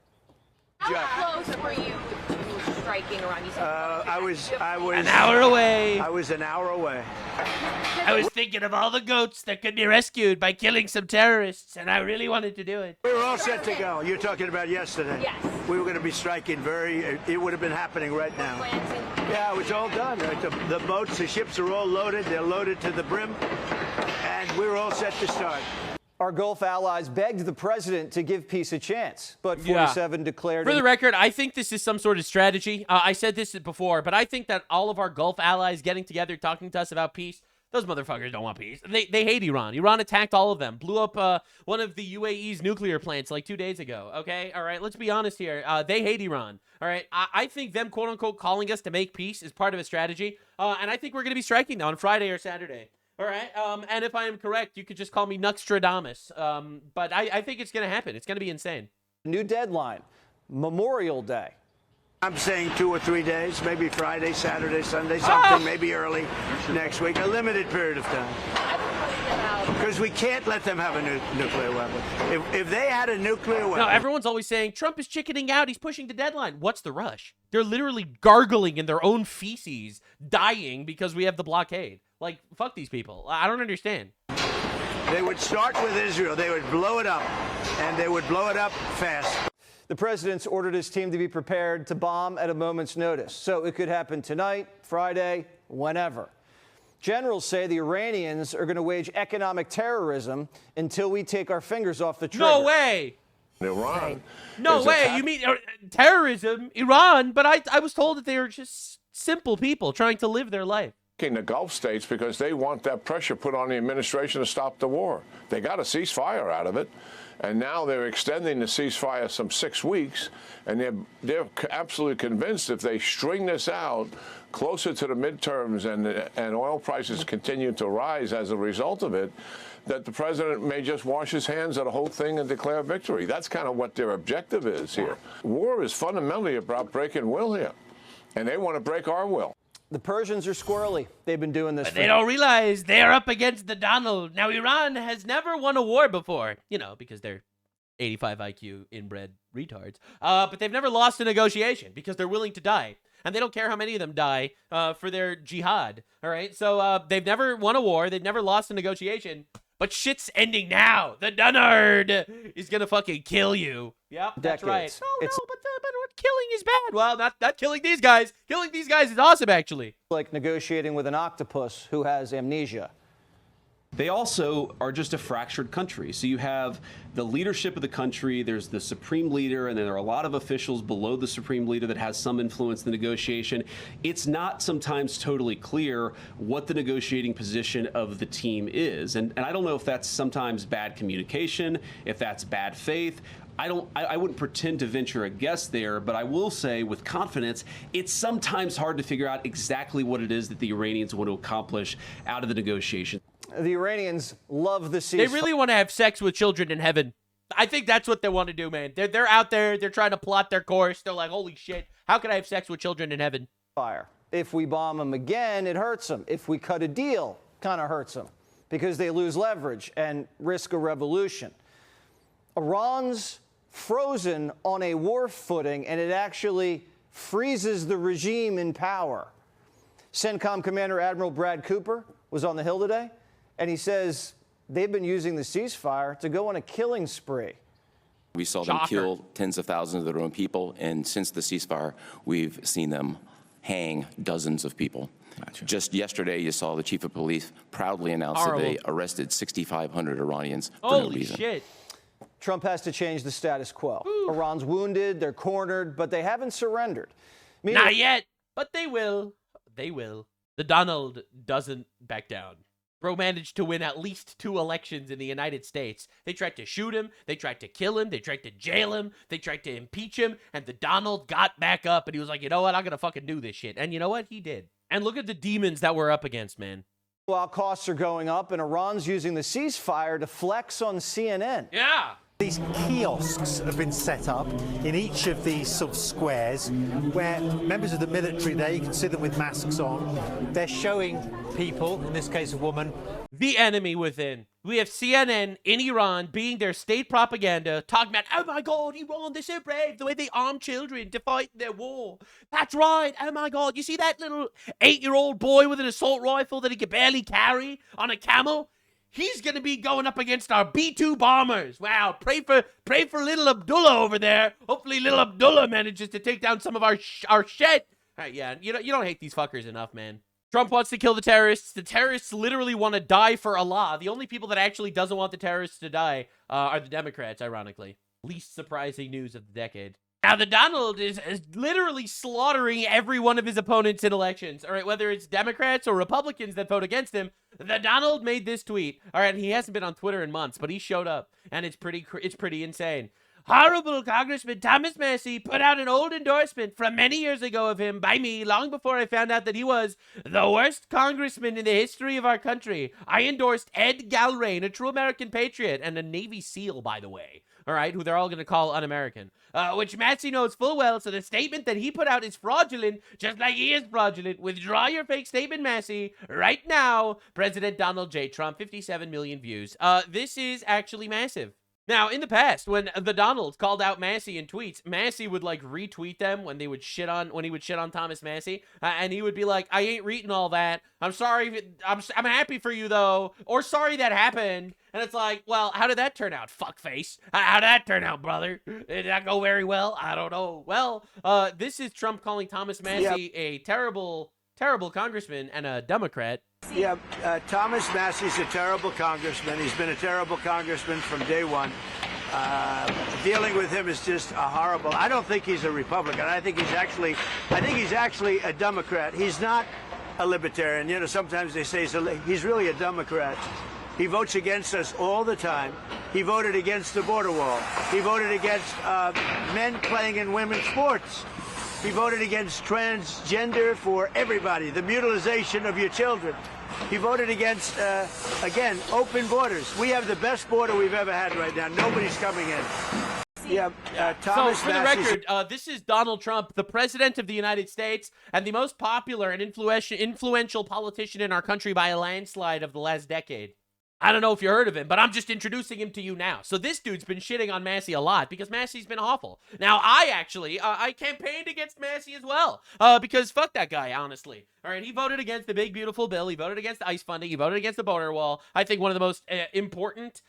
How close were you to striking Iran? You said I was an hour away. I was an hour away. I was thinking of all the goats that could be rescued by killing some terrorists, and I really wanted to do it. We were all set to go. You're talking about yesterday. Yes. We were going to be striking it would have been happening right now. Yeah, it was all done. The boats, the ships are all loaded. They're loaded to the brim, and we were all set to start. Our Gulf allies begged the president to give peace a chance, but 47 declared... For the record, I think this is some sort of strategy. I said this before, but I think that all of our Gulf allies getting together, talking to us about peace, those motherfuckers don't want peace. They hate Iran. Iran attacked all of them, blew up one of the UAE's nuclear plants like 2 days ago, okay? All right, let's be honest here. They hate Iran, all right? I think them, quote-unquote, calling us to make peace is part of a strategy, and I think we're going to be striking on Friday or Saturday. All right, and if I am correct, you could just call me Nuxtradamus, but I think it's going to happen. It's going to be insane. New deadline, Memorial Day. I'm saying 2 or 3 days, maybe Friday, Saturday, Sunday, something, maybe early next week, a limited period of time. Because we can't let them have a nuclear weapon. If they had a nuclear weapon... No, everyone's always saying, Trump is chickening out, he's pushing the deadline. What's the rush? They're literally gargling in their own feces, dying because we have the blockade. Like, fuck these people. I don't understand. They would start with Israel. They would blow it up, and they would blow it up fast. The president's ordered his team to be prepared to bomb at a moment's notice. So it could happen tonight, Friday, whenever. Generals say the Iranians are going to wage economic terrorism until we take our fingers off the trigger. No way! Iran. No way! You mean terrorism? Iran? But I was told that they were just simple people trying to live their life. The Gulf states because they want that pressure put on the administration to stop the war. They got a ceasefire out of it, and now they're extending the ceasefire some 6 weeks, and they're absolutely convinced if they string this out closer to the midterms and oil prices continue to rise as a result of it, that the president may just wash his hands of the whole thing and declare victory. That's kind of what their objective is here. War is fundamentally about breaking will here, and they want to break our will. The Persians are squirrely. They've been doing this. But they don't realize they're up against the Donald. Now, Iran has never won a war before, you know, because they're 85 IQ inbred retards. But they've never lost a negotiation because they're willing to die. And they don't care how many of them die for their jihad. All right. So they've never won a war. They've never lost a negotiation. But shit's ending now. The Dunnard is going to fucking kill you. Yep, that's right. Oh, no, but killing is bad. Well, not killing these guys. Killing these guys is awesome, actually. Like negotiating with an octopus who has amnesia. They also are just a fractured country. So you have the leadership of the country, there's the supreme leader, and then there are a lot of officials below the supreme leader that has some influence in the negotiation. It's not sometimes totally clear what the negotiating position of the team is. And I don't know if that's sometimes bad communication, if that's bad faith. I wouldn't pretend to venture a guess there, but I will say with confidence, it's sometimes hard to figure out exactly what it is that the Iranians want to accomplish out of the negotiation. The Iranians love the ceasefire. They really want to have sex with children in heaven. I think that's what they want to do, man. They're out there. They're trying to plot their course. They're like, holy shit, how can I have sex with children in heaven? If we bomb them again, it hurts them. If we cut a deal, kind of hurts them because they lose leverage and risk a revolution. Iran's frozen on a war footing, and it actually freezes the regime in power. CENTCOM Commander Admiral Brad Cooper was on the Hill today, and he says they've been using the ceasefire to go on a killing spree. We saw them kill tens of thousands of their own people, and since the ceasefire, we've seen them hang dozens of people. Gotcha. Just yesterday, you saw the chief of police proudly announce that they arrested 6,500 Iranians for no reason. Holy shit. Trump has to change the status quo. Ooh. Iran's wounded, they're cornered, but they haven't surrendered. Not yet, but they will. They will. The Donald doesn't back down. Bro managed to win at least 2 elections in the United States. They tried to shoot him, they tried to kill him, they tried to jail him, they tried to impeach him, and the Donald got back up, and he was like, you know what, I'm gonna fucking do this shit. And you know what? He did. And look at the demons that we're up against, man. While costs are going up, and Iran's using the ceasefire to flex on CNN. Yeah. These kiosks have been set up in each of these sort of squares where members of the military there, you can see them with masks on. They're showing people, in this case a woman, the enemy within. We have CNN in Iran being their state propaganda, talking about, oh my God, Iran, they're so brave, the way they arm children to fight their war. That's right, oh my God. You see that little 8-year-old boy with an assault rifle that he could barely carry on a camel? He's going to be going up against our B-2 bombers. Wow, pray for little Abdullah over there. Hopefully little Abdullah manages to take down some of our shit. Yeah, you don't hate these fuckers enough, man. Trump wants to kill the terrorists. The terrorists literally want to die for Allah. The only people that actually doesn't want the terrorists to die are the Democrats, ironically. Least surprising news of the decade. Now, the Donald is literally slaughtering every one of his opponents in elections. All right, whether it's Democrats or Republicans that vote against him, the Donald made this tweet. All right, he hasn't been on Twitter in months, but he showed up, and it's pretty insane. Horrible Congressman Thomas Massie put out an old endorsement from many years ago of him by me, long before I found out that he was the worst congressman in the history of our country. I endorsed Ed Galrain, a true American patriot, and a Navy SEAL, by the way. All right, who they're all going to call un-American, which Massie knows full well, so the statement that he put out is fraudulent, just like he is fraudulent. Withdraw your fake statement, Massie, right now. President Donald J. Trump, 57 million views. This is actually massive. Now, in the past, when the Donald called out Massie in tweets, Massie would like retweet them when he would shit on Thomas Massie, and he would be like, "I ain't reading all that. I'm sorry. I'm happy for you though, or sorry that happened." And it's like, well, how did that turn out, fuckface? How did that turn out, brother? Did that go very well? I don't know. Well, this is Trump calling Thomas Massie a terrible congressman and a Democrat. Yeah, Thomas Massie's a terrible congressman. He's been a terrible congressman from day one. Dealing with him is just horrible. I don't think he's a Republican. I think he's actually a Democrat. He's not a libertarian. You know, sometimes they say he's really a Democrat. He votes against us all the time. He voted against the border wall. He voted against men playing in women's sports. He voted against transgender for everybody, the mutilization of your children. He voted against, again, open borders. We have the best border we've ever had right now. Nobody's coming in. Yeah, So, Thomas for the Massie's- record, this is Donald Trump, the president of the United States, and the most popular and influential politician in our country by a landslide of the last decade. I don't know if you heard of him, but I'm just introducing him to you now. So this dude's been shitting on Massie a lot because Massie's been awful. Now, I actually, I campaigned against Massie as well because fuck that guy, honestly. All right, he voted against the big, beautiful bill. He voted against the ICE funding. He voted against the border wall. I think one of the most important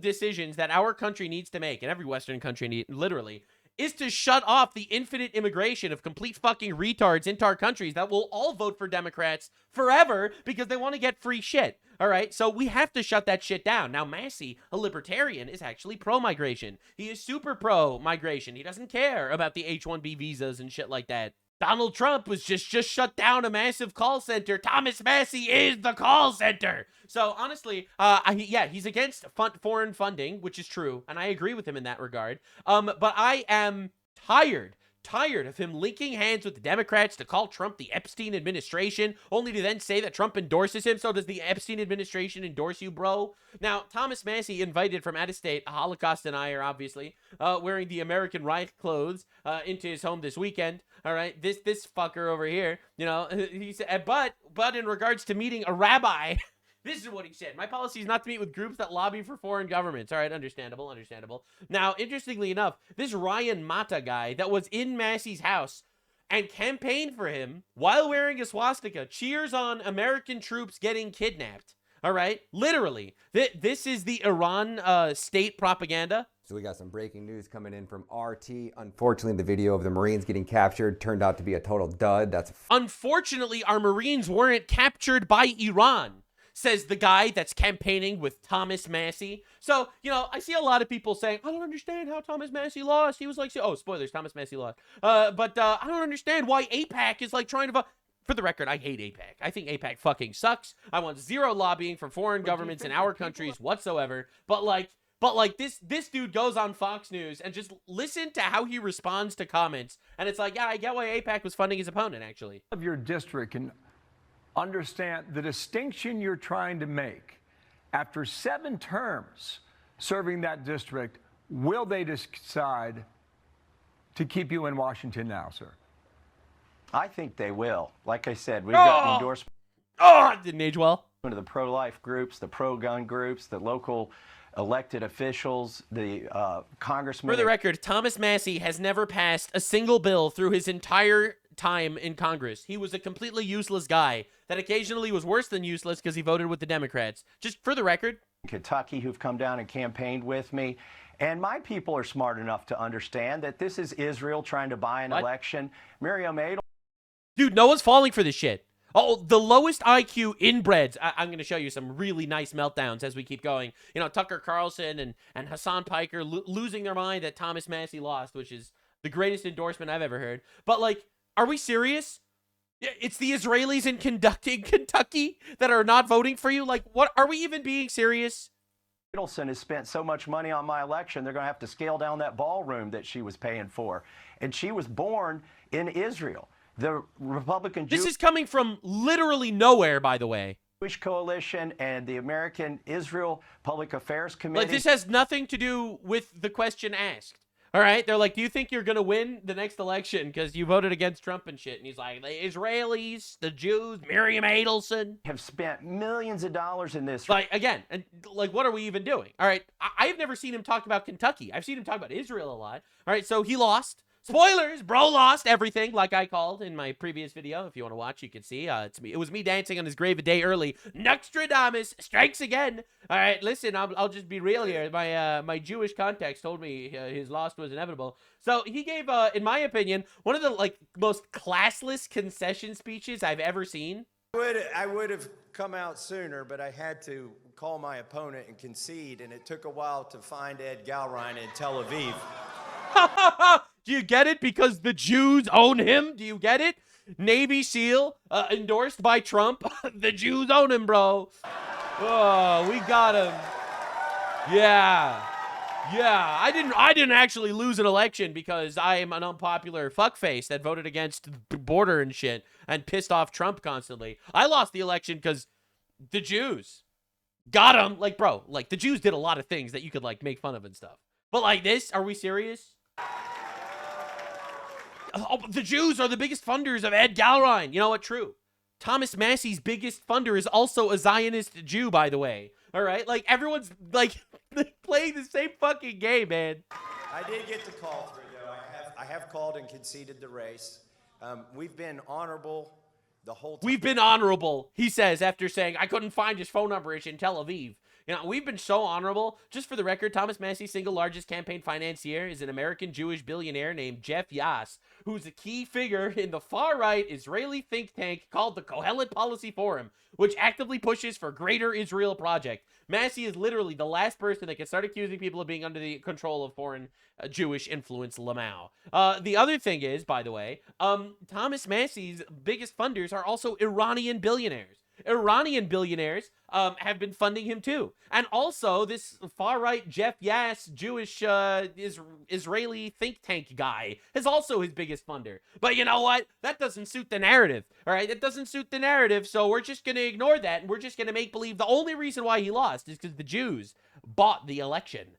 decisions that our country needs to make, and every Western country literally, is to shut off the infinite immigration of complete fucking retards into our countries that will all vote for Democrats forever because they want to get free shit. All right, so we have to shut that shit down. Now, Massie, a libertarian, is actually pro-migration. He is super pro-migration. He doesn't care about the H-1B visas and shit like that. Donald Trump was just shut down a massive call center. Thomas Massie is the call center. So honestly, yeah, he's against foreign funding, which is true, and I agree with him in that regard. But I am tired of him linking hands with the Democrats to call Trump the Epstein administration, only to then say that Trump endorses him. So does the Epstein administration endorse you, bro? Now, Thomas Massie invited from out of state, a Holocaust denier, obviously, wearing the American Reich clothes into his home this weekend. All right, this fucker over here, you know, he said, but in regards to meeting a rabbi, this is what he said. My policy is not to meet with groups that lobby for foreign governments. All right, understandable. Now, interestingly enough, this Ryan Mata guy that was in Massie's house and campaigned for him while wearing a swastika cheers on American troops getting kidnapped. All right, literally. This is the Iran state propaganda. So we got some breaking news coming in from RT. Unfortunately, the video of the Marines getting captured turned out to be a total dud. Unfortunately, our Marines weren't captured by Iran, says the guy that's campaigning with Thomas Massie. So, you know, I see a lot of people saying, I don't understand how Thomas Massie lost. He was like, oh, spoilers, Thomas Massie lost. But I don't understand why AIPAC is like trying to... For the record, I hate AIPAC. I think AIPAC fucking sucks. I want zero lobbying from foreign governments in our countries whatsoever. But like this dude goes on Fox News and just listen to how he responds to comments. And it's like, yeah, I get why AIPAC was funding his opponent, actually. Of your district can understand the distinction you're trying to make. After 7 terms serving that district, will they decide to keep you in Washington now, sir? I think they will. Like I said, we've got an endorsement. Oh, it didn't age well. Of the pro-life groups, the pro-gun groups, the local elected officials, the congressmen. For the record, Thomas Massie has never passed a single bill through his entire time in Congress. He was a completely useless guy that occasionally was worse than useless because he voted with the Democrats. Just for the record. Kentucky, who've come down and campaigned with me. And my people are smart enough to understand that this is Israel trying to buy an election. Miriam Adel. Dude, no one's falling for this shit. Oh, the lowest IQ inbreds. I'm going to show you some really nice meltdowns as we keep going. You know, Tucker Carlson and Hassan Piker losing their mind that Thomas Massie lost, which is the greatest endorsement I've ever heard. But, like, are we serious? It's the Israelis in Kentucky that are not voting for you? Like, what? Are we even being serious? Adelson has spent so much money on my election, they're going to have to scale down that ballroom that she was paying for. And she was born in Israel. The Republican This is coming from literally nowhere, by the way. Jewish Coalition and the American Israel Public Affairs Committee. Like, this has nothing to do with the question asked. All right? They're like, do you think you're going to win the next election because you voted against Trump and shit? And he's like, the Israelis, the Jews, Miriam Adelson have spent millions of dollars in this. Like, again, and like, what are we even doing? All right? I've never seen him talk about Kentucky. I've seen him talk about Israel a lot. All right? So he lost. Spoilers, bro lost everything, like I called in my previous video. If you want to watch, you can see. It's me. It was me dancing on his grave a day early. Nostradamus strikes again. All right, listen, I'll just be real here. My Jewish context told me his loss was inevitable. So he gave, in my opinion, one of the most classless concession speeches I've ever seen. I would have come out sooner, but I had to call my opponent and concede, and it took a while to find Ed Galrein in Tel Aviv. Do you get it? Because the Jews own him? Do you get it? Navy SEAL, endorsed by Trump. The Jews own him, bro. Oh, we got him. Yeah. I didn't actually lose an election because I am an unpopular fuckface that voted against the border and shit and pissed off Trump constantly. I lost the election because the Jews got him. Like, bro, like, the Jews did a lot of things that you could, like, make fun of and stuff. But like this, are we serious? Oh, the Jews are the biggest funders of Ed Galrein. You know what? True. Thomas Massie's biggest funder is also a Zionist Jew, by the way. All right? Like, everyone's, like, playing the same fucking game, man. I did get the call through, though. I have called and conceded the race. We've been honorable the whole time. We've been honorable, he says, after saying, I couldn't find his phone number. It's in Tel Aviv. You know, we've been so honorable. Just for the record, Thomas Massie's single largest campaign financier is an American Jewish billionaire named Jeff Yass, who's a key figure in the far-right Israeli think tank called the Kohelet Policy Forum, which actively pushes for Greater Israel Project. Massie is literally the last person that can start accusing people of being under the control of foreign Jewish influence, Lamau. The other thing is, by the way, Thomas Massie's biggest funders are also Iranian billionaires. Iranian billionaires have been funding him too. And also, this far-right Jeff Yass, Jewish Israeli think tank guy, is also his biggest funder. But you know what? That doesn't suit the narrative, all right? That doesn't suit the narrative, so we're just going to ignore that, and we're just going to make believe the only reason why he lost is because the Jews bought the election.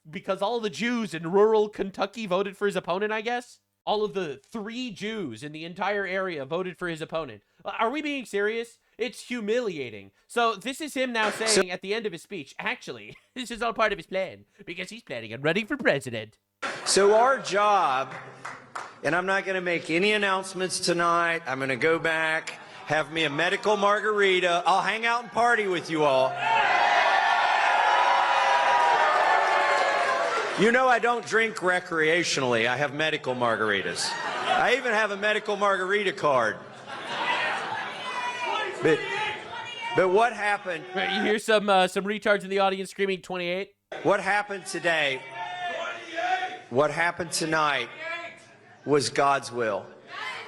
Because all the Jews in rural Kentucky voted for his opponent, I guess? All of the 3 Jews in the entire area voted for his opponent. Are we being serious? It's humiliating. So this is him now saying at the end of his speech, actually, this is all part of his plan, because he's planning on running for president. So our job, and I'm not going to make any announcements tonight. I'm going to go back, have me a medical margarita. I'll hang out and party with you all. You know I don't drink recreationally. I have medical margaritas. I even have a medical margarita card. But what happened? Right, you hear some retards in the audience screaming 28? What happened today? What happened tonight was God's will.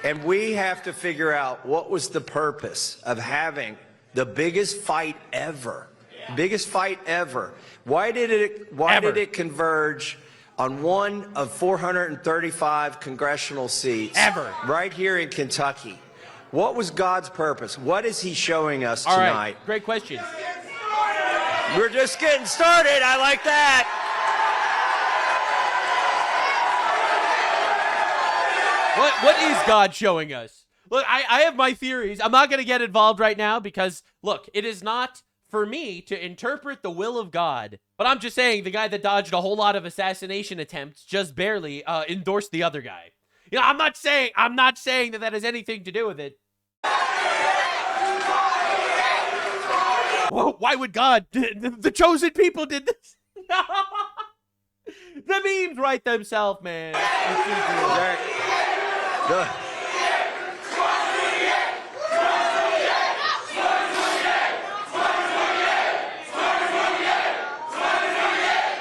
And we have to figure out what was the purpose of having the biggest fight ever. Biggest fight ever. Why did it converge on one of 435 congressional seats? Ever. Right here in Kentucky. What was God's purpose? What is he showing us tonight? All right, great question. We're just getting started. I like that. What is God showing us? Look, I have my theories. I'm not going to get involved right now because, look, it is not for me to interpret the will of God. But I'm just saying the guy that dodged a whole lot of assassination attempts just barely endorsed the other guy. You know, I'm not saying that has anything to do with it. Well, why would God? The chosen people did this. The memes write themselves, man.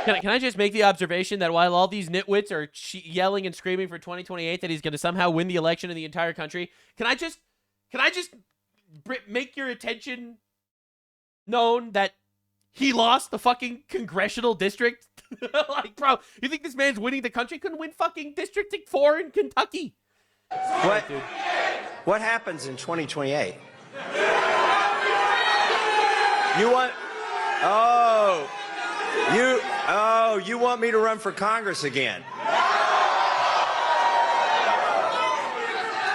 Can I just make the observation that while all these nitwits are yelling and screaming for 2028 that he's going to somehow win the election in the entire country, can I just make your attention known that he lost the fucking congressional district? Like, bro, you think this man's winning the country? Couldn't win fucking District 4 in Kentucky. What happens in 2028? You want? You want me to run for Congress again?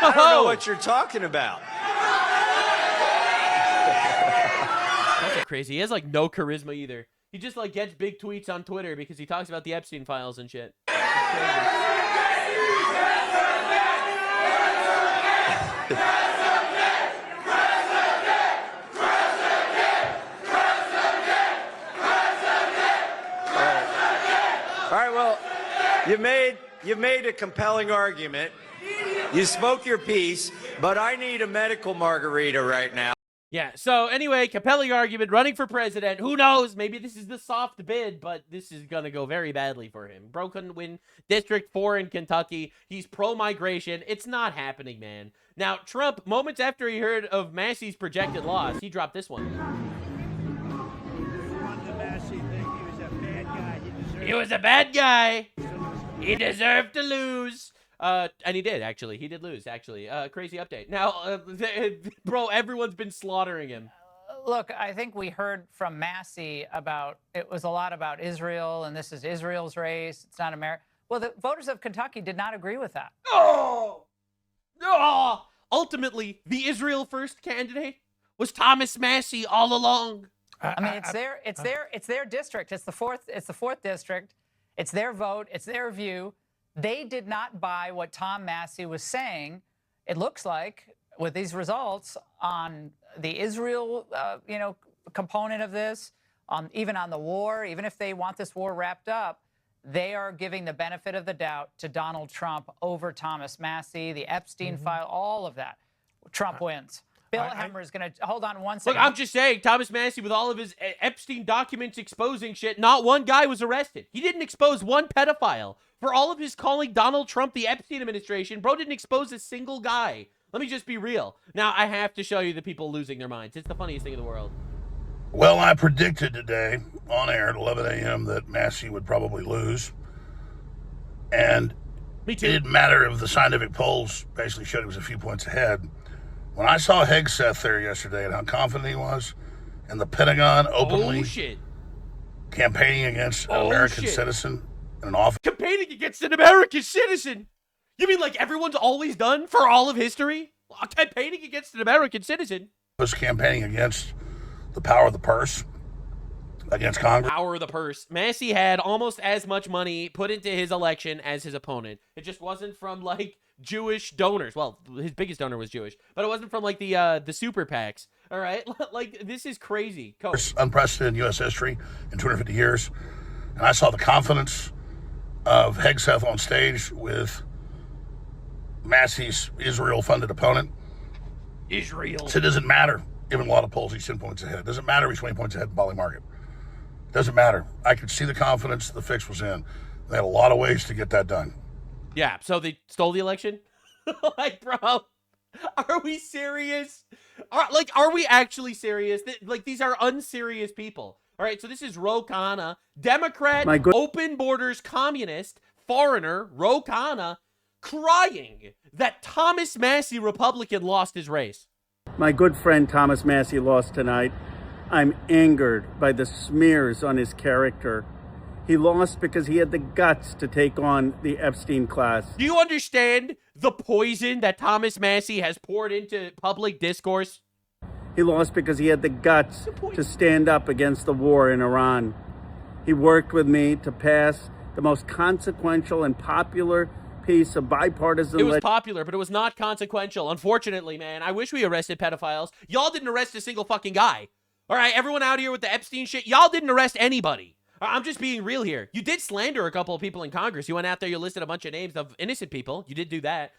I don't know what you're talking about. That's crazy. He has like no charisma either. He just like gets big tweets on Twitter because he talks about the Epstein files and shit. All right, well, you made a compelling argument. You spoke your piece, but I need a medical margarita right now. Yeah, so anyway, compelling argument, running for president. Who knows? Maybe this is the soft bid, but this is going to go very badly for him. Bro couldn't win District 4 in Kentucky. He's pro-migration. It's not happening, man. Now, Trump, moments after he heard of Massie's projected loss, he dropped this one. He was a bad guy. He deserved to lose. And he did, actually. He did lose, actually. Crazy update. Now, bro, everyone's been slaughtering him. look, I think we heard from Massie about, it was a lot about Israel, and this is Israel's race. It's not America. Well, the voters of Kentucky did not agree with that. Oh! Oh! Ultimately, the Israel first candidate was Thomas Massie all along. I mean, it's their district. It's the fourth district. It's their vote. It's their view. They did not buy what Tom Massie was saying. It looks like with these results on the Israel, component of this, even on the war, even if they want this war wrapped up, they are giving the benefit of the doubt to Donald Trump over Thomas Massie, the Epstein file, all of that. Trump wins. Bill Hemmer is going to hold on one second. Look, I'm just saying, Thomas Massie, with all of his Epstein documents exposing shit, not one guy was arrested. He didn't expose one pedophile. For all of his calling Donald Trump the Epstein administration, bro didn't expose a single guy. Let me just be real. Now, I have to show you the people losing their minds. It's the funniest thing in the world. Well, I predicted today on air at 11 a.m. that Massie would probably lose. And Me too. It didn't matter if the scientific polls basically showed he was a few points ahead. When I saw Hegseth there yesterday and how confident he was, and the Pentagon openly campaigning against an American citizen in an office. Campaigning against an American citizen? You mean like everyone's always done for all of history? Campaigning against an American citizen? Was campaigning against the power of the purse, against Congress. Power of the purse. Massie had almost as much money put into his election as his opponent. It just wasn't from like Jewish donors. Well, his biggest donor was Jewish, but it wasn't from like the super PACs. All right, like this is crazy. Unprecedented in U.S. history in 250 years, and I saw the confidence of Hegseth on stage with Massie's Israel-funded opponent. Israel. So it doesn't matter. Even a lot of polls, he's 10 points ahead. It doesn't matter he's 20 points ahead in Bali Market. It doesn't matter. I could see the confidence the fix was in. They had a lot of ways to get that done. Yeah, so they stole the election? Like, bro, are we serious? Are we actually serious? Like, these are unserious people. All right, so this is Ro Khanna, Democrat, open borders communist, foreigner, Ro Khanna, crying that Thomas Massie, Republican, lost his race. My good friend Thomas Massie lost tonight. I'm angered by the smears on his character. He lost because he had the guts to take on the Epstein class. Do you understand the poison that Thomas Massie has poured into public discourse? He lost because he had the guts to stand up against the war in Iran. He worked with me to pass the most consequential and popular piece of bipartisan. It was popular, but it was not consequential. Unfortunately, man, I wish we arrested pedophiles. Y'all didn't arrest a single fucking guy. All right, everyone out here with the Epstein shit, y'all didn't arrest anybody. I'm just being real here. You did slander a couple of people in Congress. You went out there, you listed a bunch of names of innocent people. You did do that.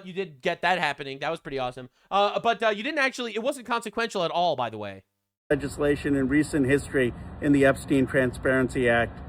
You did get that happening. That was pretty awesome. But you didn't actually, it wasn't consequential at all, by the way. Legislation in recent history in the Epstein Transparency Act.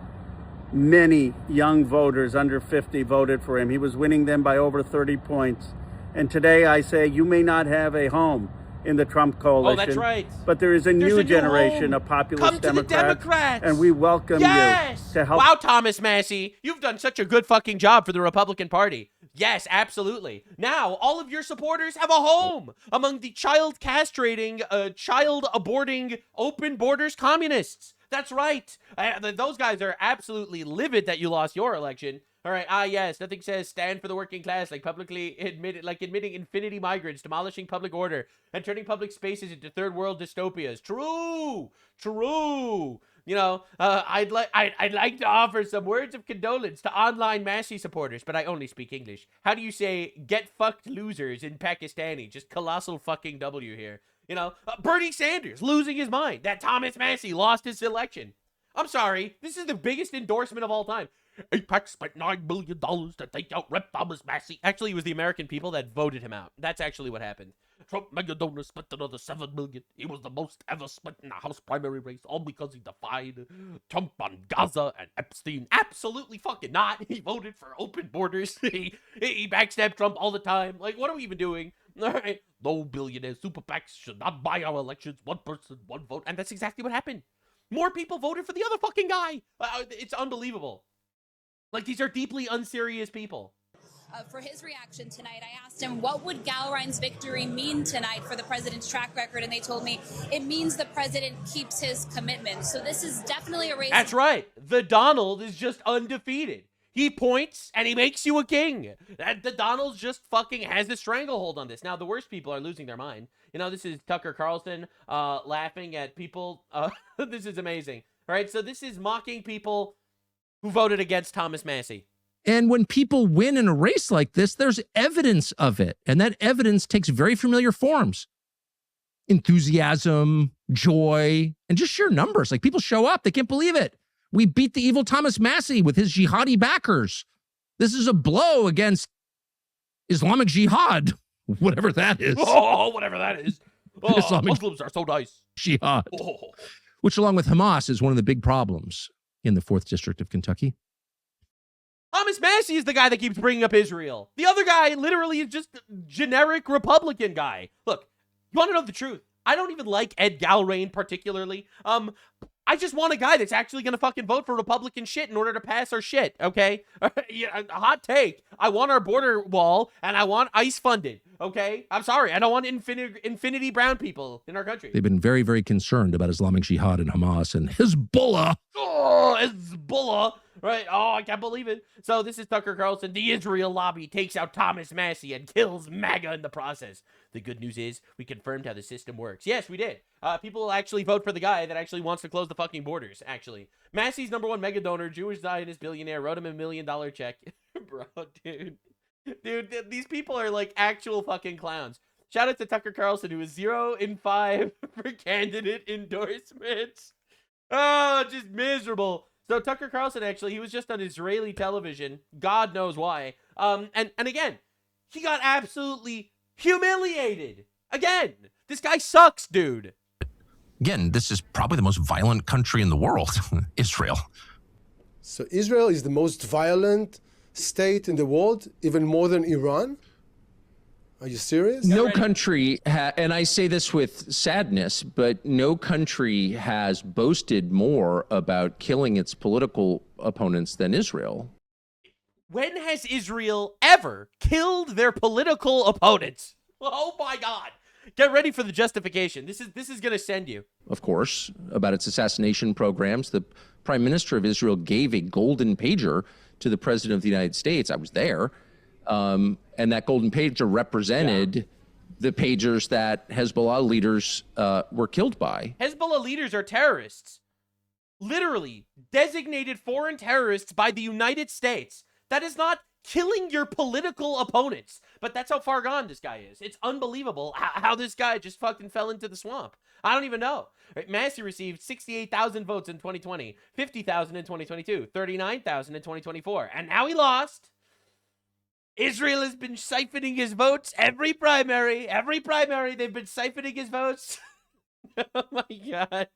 Many young voters under 50 voted for him. He was winning them by over 30 points. And today I say you may not have a home in the Trump coalition. Oh, that's right. But there is a new generation of populist Democrats, and we welcome you to help. Wow, Thomas Massie, you've done such a good fucking job for the Republican Party. Yes, absolutely. Now, all of your supporters have a home among the child castrating, child aborting, open borders communists. That's right. Those guys are absolutely livid that you lost your election. All right. Yes. Nothing says stand for the working class like admitting infinity migrants, demolishing public order, and turning public spaces into third world dystopias. True. True. You know, I'd like to offer some words of condolence to online Massie supporters, but I only speak English. How do you say get fucked losers in Pakistani? Just colossal fucking W here. You know, Bernie Sanders losing his mind that Thomas Massie lost his election. I'm sorry. This is the biggest endorsement of all time. AIPAC spent $9 billion to take out Rep. Thomas Massie. Actually, it was the American people that voted him out. That's actually what happened. Trump mega donor spent another $7 million. He was the most ever spent in a House primary race, all because he defied Trump on Gaza and Epstein. Absolutely fucking not. He voted for open borders. He backstabbed Trump all the time. Like, what are we even doing? All right. No billionaire super PACs should not buy our elections. One person, one vote. And that's exactly what happened. More people voted for the other fucking guy. It's unbelievable. Like, these are deeply unserious people. for his reaction tonight. I asked him, what would Gallrein's victory mean tonight for the president's track record? And they told me it means the president keeps his commitment. So this is definitely a race. That's right. The Donald is just undefeated. He points and he makes you a king. The Donald just fucking has a stranglehold on this. Now, the worst people are losing their mind. You know, this is Tucker Carlson laughing at people. This is amazing. All right, so this is mocking people who voted against Thomas Massie. And when people win in a race like this, there's evidence of it. And that evidence takes very familiar forms. Enthusiasm, joy, and just sheer numbers. Like, people show up. They can't believe it. We beat the evil Thomas Massie with his jihadi backers. This is a blow against Islamic Jihad, whatever that is. Oh, whatever that is. Oh, Islamic Muslims are so nice. Jihad, Oh. which along with Hamas is one of the big problems in the 4th District of Kentucky. Thomas Massie is the guy that keeps bringing up Israel. The other guy literally is just a generic Republican guy. Look, you want to know the truth? I don't even like Ed Gallrein particularly. I just want a guy that's actually going to fucking vote for Republican shit in order to pass our shit, okay? Yeah, a hot take. I want our border wall, and I want ICE funded, okay? I'm sorry. I don't want infinity brown people in our country. They've been very, very concerned about Islamic Jihad and Hamas and Hezbollah. Oh, Hezbollah. Right? Oh, I can't believe it. So this is Tucker Carlson. The Israel lobby takes out Thomas Massie and kills MAGA in the process. The good news is we confirmed how the system works. Yes, we did. People will actually vote for the guy that actually wants to close the fucking borders, actually. Massie's #1 mega donor, Jewish Zionist billionaire, wrote him $1 million check. Bro, dude. Dude, these people are like actual fucking clowns. Shout out to Tucker Carlson, who is 0 in 5 for candidate endorsements. Oh, just miserable. So Tucker Carlson, actually, he was just on Israeli television. God knows why. And again, he got absolutely humiliated. Again, this guy sucks, dude. Again, this is probably the most violent country in the world, Israel. So Israel is the most violent state in the world, even more than Iran? Are you serious? No country, and I say this with sadness, but no country has boasted more about killing its political opponents than Israel. When has Israel ever killed their political opponents? Oh my God. Get ready for the justification. This is going to send you. Of course, about its assassination programs. The Prime Minister of Israel gave a golden pager to the President of the United States. I was there. And that golden pager represented the pagers that Hezbollah leaders were killed by. Hezbollah leaders are terrorists. Literally designated foreign terrorists by the United States. That is not killing your political opponents. But that's how far gone this guy is. It's unbelievable how this guy just fucking fell into the swamp. I don't even know. Massie received 68,000 votes in 2020, 50,000 in 2022, 39,000 in 2024. And now he lost. Israel has been siphoning his votes every primary. Every primary, they've been siphoning his votes. Oh my God.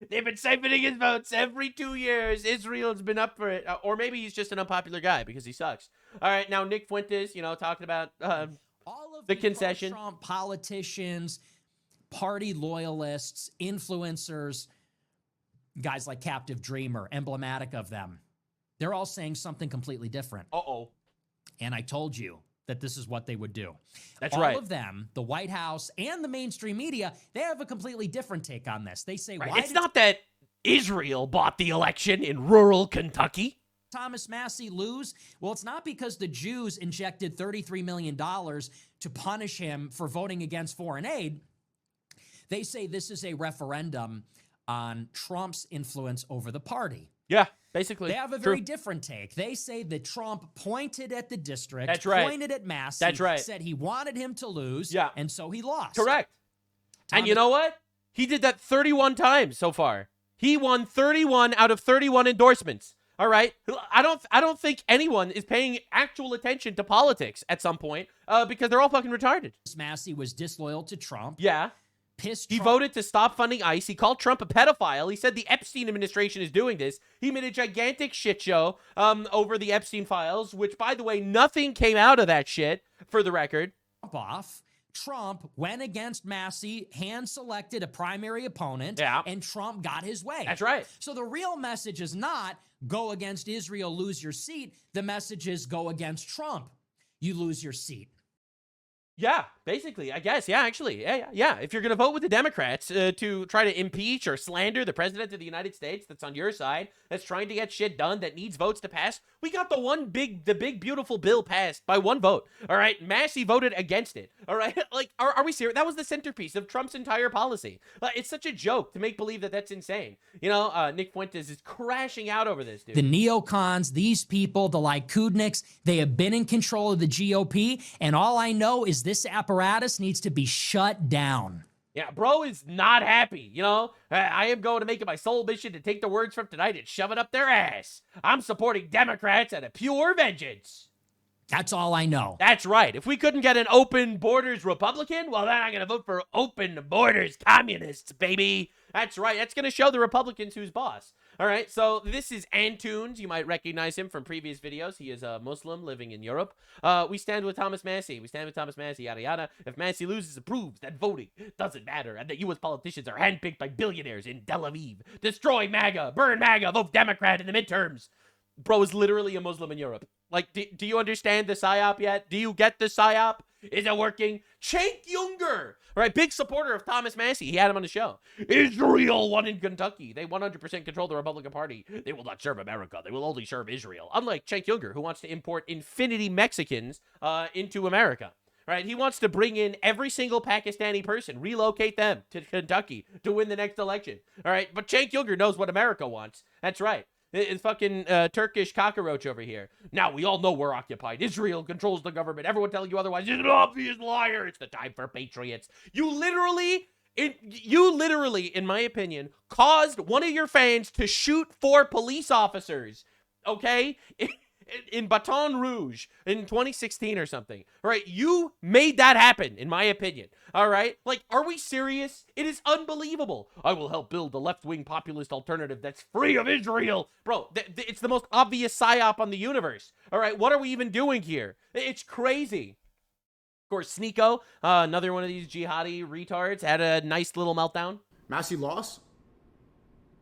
They've been siphoning his votes every 2 years. Israel's been up for it. Or maybe he's just an unpopular guy because he sucks. All right, now Nick Fuentes, you know, talking about all of the concession. Trump politicians, party loyalists, influencers, guys like Captive Dreamer, emblematic of them. They're all saying something completely different. Uh-oh. And I told you that this is what they would do. That's right. All of them, the White House and the mainstream media, they have a completely different take on this. They say, right. why It's not that Israel bought the election in rural Kentucky. Thomas Massie lose? Well, it's not because the Jews injected $33 million to punish him for voting against foreign aid. They say this is a referendum on Trump's influence over the party. Yeah, basically. They have a very different take. They say that Trump pointed at the district, That's right. pointed at Massie, That's right. said he wanted him to lose, and so he lost. Correct. And you know what? He did that 31 times so far. He won 31 out of 31 endorsements. All right? I don't think anyone is paying actual attention to politics at some point because they're all fucking retarded. Massie was disloyal to Trump. Yeah. He voted to stop funding ICE. He called Trump a pedophile. He said the Epstein administration is doing this. He made a gigantic shit show over the Epstein files, which, by the way, nothing came out of that shit, for the record. Trump went against Massie, hand-selected a primary opponent, and Trump got his way. That's right. So the real message is not go against Israel, lose your seat. The message is go against Trump, you lose your seat. Yeah, basically, I guess. Yeah, actually. Yeah. If you're going to vote with the Democrats to try to impeach or slander the president of the United States that's on your side, that's trying to get shit done, that needs votes to pass, we got the big, beautiful bill passed by one vote. All right. Massie voted against it. All right. Like, are we serious? That was the centerpiece of Trump's entire policy. It's such a joke to make believe that that's insane. You know, Nick Fuentes is crashing out over this, dude. The neocons, these people, the Likudniks, they have been in control of the GOP, and all I know is this apparatus needs to be shut down. Yeah, bro is not happy, you know? I am going to make it my sole mission to take the words from tonight and shove it up their ass. I'm supporting Democrats at a pure vengeance. That's all I know. That's right. If we couldn't get an open borders Republican, well, then I'm going to vote for open borders communists, baby. That's right. That's going to show the Republicans who's boss. All right, so this is Antunes. You might recognize him from previous videos. He is a Muslim living in Europe. We stand with Thomas Massie. We stand with Thomas Massie, yada, yada. If Massie loses, it proves that voting doesn't matter and that U.S. politicians are handpicked by billionaires in Tel Aviv. Destroy MAGA. Burn MAGA. Vote Democrat in the midterms. Bro is literally a Muslim in Europe. Like, do you understand the PSYOP yet? Do you get the PSYOP? Is it working? Cenk Uygur, right? Big supporter of Thomas Massie. He had him on the show. Israel won in Kentucky. They 100% control the Republican Party. They will not serve America. They will only serve Israel. Unlike Cenk Uygur, who wants to import infinity Mexicans into America. Right? He wants to bring in every single Pakistani person, relocate them to Kentucky to win the next election. All right? But Cenk Uygur knows what America wants. That's right. It's fucking Turkish cockroach over here. Now, we all know we're occupied. Israel controls the government. Everyone telling you otherwise is an obvious liar. It's the time for patriots. You literally, in my opinion, caused one of your fans to shoot 4 police officers, okay? In Baton Rouge in 2016 or something. All right, you made that happen, in my opinion. All right, like, are we serious? It is unbelievable. I will help build a left-wing populist alternative that's free of Israel. Bro, it's the most obvious psyop on the universe. All right, what are we even doing here? It's crazy. Of course, Sneeko, another one of these jihadi retards, had a nice little meltdown. Massie lost?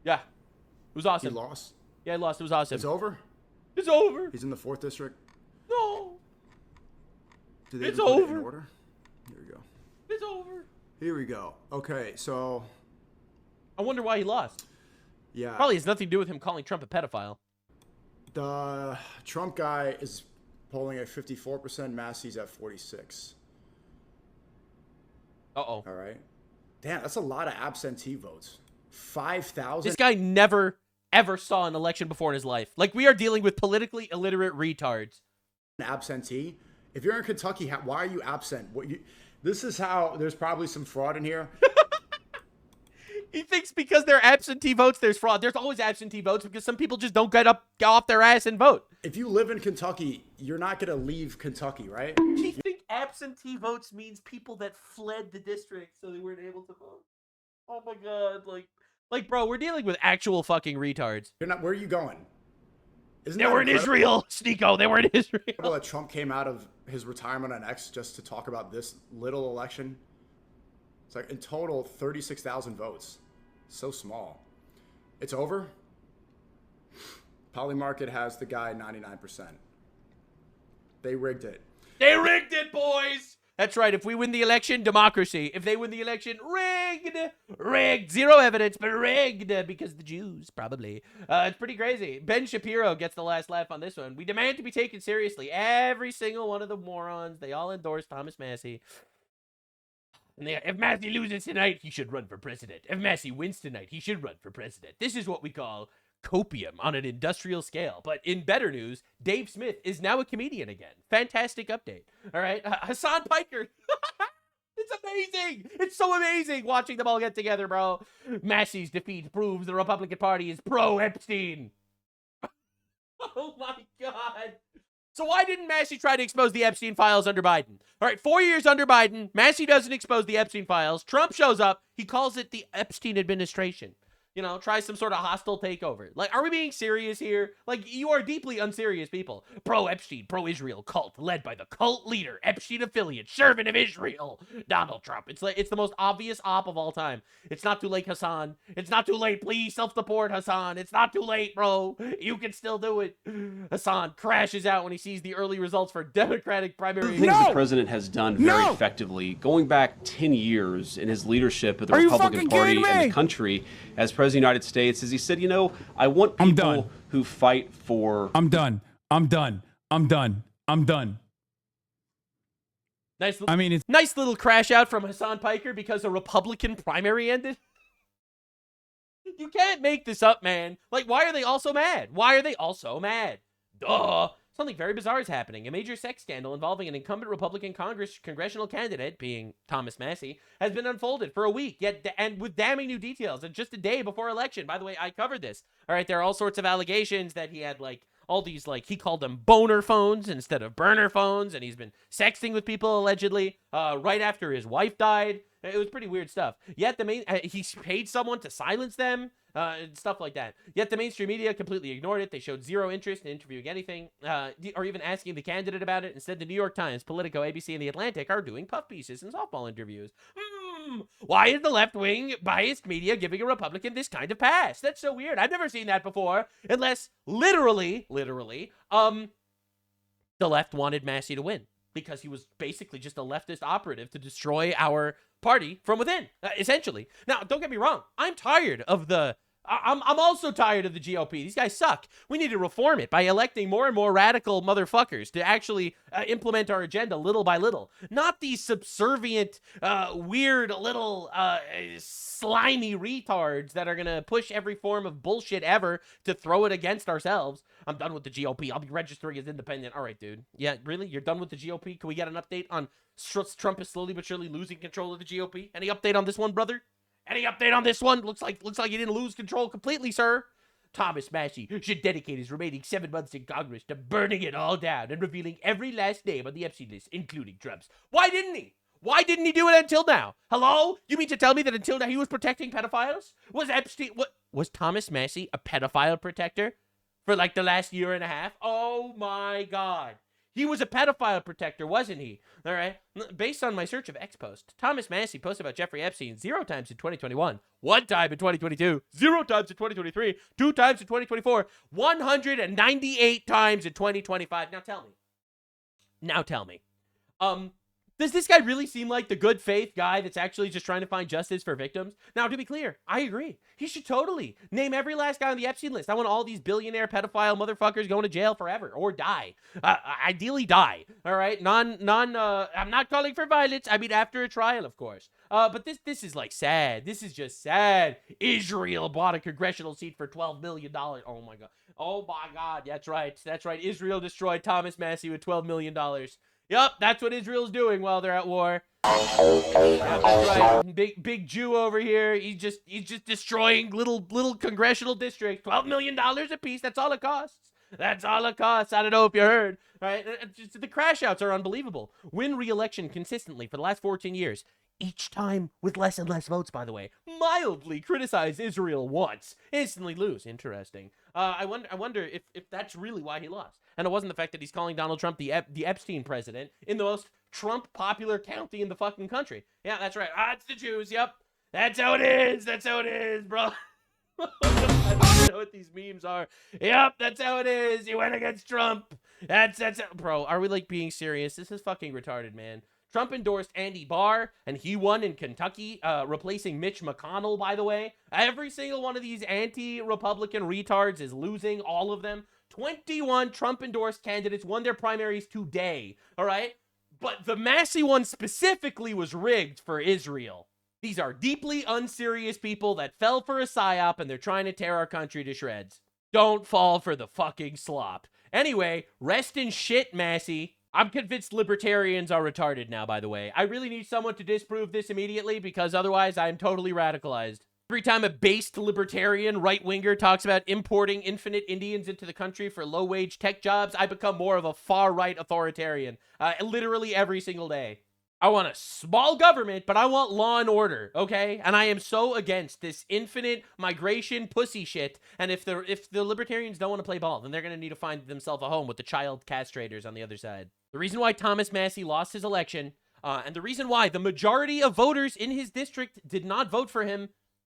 Yeah, it was awesome. He lost? Yeah, he lost. It was awesome. It's over? It's over. He's in the 4th district? No. It's over. In order? Here we go. It's over. Here we go. Okay, so... I wonder why he lost. Yeah. Probably has nothing to do with him calling Trump a pedophile. The Trump guy is polling at 54%. Massie's at 46%. Uh-oh. All right. Damn, that's a lot of absentee votes. 5,000? This guy never... ever saw an election before in his life. Like, we are dealing with politically illiterate retards. An absentee? If you're in Kentucky, why are you absent? This is how there's probably some fraud in here. He thinks because they're absentee votes, there's fraud. There's always absentee votes because some people just don't get off their ass and vote. If you live in Kentucky, you're not going to leave Kentucky, right? Do you think absentee votes means people that fled the district so they weren't able to vote? Oh my God, like, bro, we're dealing with actual fucking retards. You're not. Where are you going? They were in Israel, Sneeko. They were in Israel. That Trump came out of his retirement on X just to talk about this little election. It's like in total 36,000 votes. So small. It's over. Polymarket has the guy 99%. They rigged it. They rigged it, boys. That's right. If we win the election, democracy. If they win the election, rigged. Rigged. Zero evidence, but rigged because the Jews, probably. It's pretty crazy. Ben Shapiro gets the last laugh on this one. We demand to be taken seriously. Every single one of the morons. They all endorse Thomas Massie. And if Massie loses tonight, he should run for president. If Massie wins tonight, he should run for president. This is what we call copium on an industrial scale. But in better news, Dave Smith is now a comedian again. Fantastic update. All right. Hassan Piker. It's amazing. It's so amazing watching them all get together, bro. Massie's defeat proves the Republican Party is pro-Epstein. Oh, my God. So why didn't Massie try to expose the Epstein files under Biden? All right, 4 years under Biden, Massie doesn't expose the Epstein files. Trump shows up. He calls it the Epstein administration. You know, try some sort of hostile takeover. Like, are we being serious here? Like, you are deeply unserious people. Pro-Epstein, pro-Israel cult, led by the cult leader, Epstein affiliate, servant of Israel, Donald Trump. It's like, it's the most obvious op of all time. It's not too late, Hassan. It's not too late. Please self-deport, Hassan. It's not too late, bro. You can still do it. Hassan crashes out when he sees the early results for Democratic primary. Things the president has done very effectively, going back 10 years in his leadership of the Republican Party and the country as president of the United States, is he said, you know, I want people who fight for... I'm done. Nice. I mean, it's nice little crash out from Hassan Piker because a Republican primary ended. You can't make this up, man. Like, why are they all so mad? Why are they all so mad? Duh. Something very bizarre is happening. A major sex scandal involving an incumbent Republican congressional candidate, being Thomas Massie, has been unfolded for a week, and with damning new details, and just a day before election. By the way, I covered this. All right, there are all sorts of allegations that he had, like, all these, like, he called them boner phones instead of burner phones, and he's been sexting with people, allegedly, right after his wife died. It was pretty weird stuff. Yet he paid someone to silence them, and stuff like that. Yet the mainstream media completely ignored it. They showed zero interest in interviewing anything, or even asking the candidate about it. Instead, the New York Times, Politico, ABC, and The Atlantic are doing puff pieces and softball interviews. Why is the left-wing biased media giving a Republican this kind of pass? That's so weird. I've never seen that before, unless literally, the left wanted Massie to win because he was basically just a leftist operative to destroy our party from within, essentially. Now, don't get me wrong. I'm tired of I'm also tired of the GOP. These guys suck. We need to reform it by electing more and more radical motherfuckers to actually implement our agenda little by little. Not these subservient, weird little slimy retards that are going to push every form of bullshit ever to throw it against ourselves. I'm done with the GOP. I'll be registering as independent. All right, dude. Yeah, really? You're done with the GOP? Can we get an update on Trump is slowly but surely losing control of the GOP? Any update on this one, brother? Any update on this one? Looks like he didn't lose control completely, sir. Thomas Massie should dedicate his remaining 7 months in Congress to burning it all down and revealing every last name on the Epstein list, including Trump's. Why didn't he? Why didn't he do it until now? Hello? You mean to tell me that until now he was protecting pedophiles? Was Thomas Massie a pedophile protector for like the last year and a half? Oh my God. He was a pedophile protector, wasn't he? All right. Based on my search of X-Post, Thomas Massie posted about Jeffrey Epstein 0 times in 2021, 1 time in 2022, 0 times in 2023, 2 times in 2024, 198 times in 2025. Now tell me. Does this guy really seem like the good faith guy that's actually just trying to find justice for victims? Now, to be clear, I agree. He should totally name every last guy on the Epstein list. I want all these billionaire pedophile motherfuckers going to jail forever or die. Ideally die. All right. I'm not calling for violence. I mean, after a trial, of course. But this is like sad. This is just sad. Israel bought a congressional seat for $12 million. Oh my God. Oh my God. That's right. Israel destroyed Thomas Massie with $12 million. Yup, that's what Israel's doing while they're at war. Yeah, that's right. Big Jew over here. He's just destroying little congressional districts. $12 million a piece. That's all it costs. I don't know if you heard. Right? The crash outs are unbelievable. Win re-election consistently for the last 14 years. Each time with less and less votes, by the way. Mildly criticize Israel once. Instantly lose. Interesting. I wonder if that's really why he lost. And it wasn't the fact that he's calling Donald Trump the Epstein president in the most Trump popular county in the fucking country. Yeah, that's right. It's the Jews. Yep. That's how it is, bro. I don't know what these memes are. Yep, that's how it is. You went against Trump. That's bro, are we like being serious? This is fucking retarded, man. Trump endorsed Andy Barr, and he won in Kentucky, replacing Mitch McConnell, by the way. Every single one of these anti-Republican retards is losing, all of them. 21 Trump-endorsed candidates won their primaries today, all right? But the Massie one specifically was rigged for Israel. These are deeply unserious people that fell for a psyop, and they're trying to tear our country to shreds. Don't fall for the fucking slop. Anyway, rest in shit, Massie. I'm convinced libertarians are retarded now, by the way. I really need someone to disprove this immediately because otherwise I'm totally radicalized. Every time a based libertarian right-winger talks about importing infinite Indians into the country for low-wage tech jobs, I become more of a far-right authoritarian. Literally every single day. I want a small government, but I want law and order, okay? And I am so against this infinite migration pussy shit. And if the libertarians don't want to play ball, then they're going to need to find themselves a home with the child castrators on the other side. The reason why Thomas Massie lost his election, and the reason why the majority of voters in his district did not vote for him,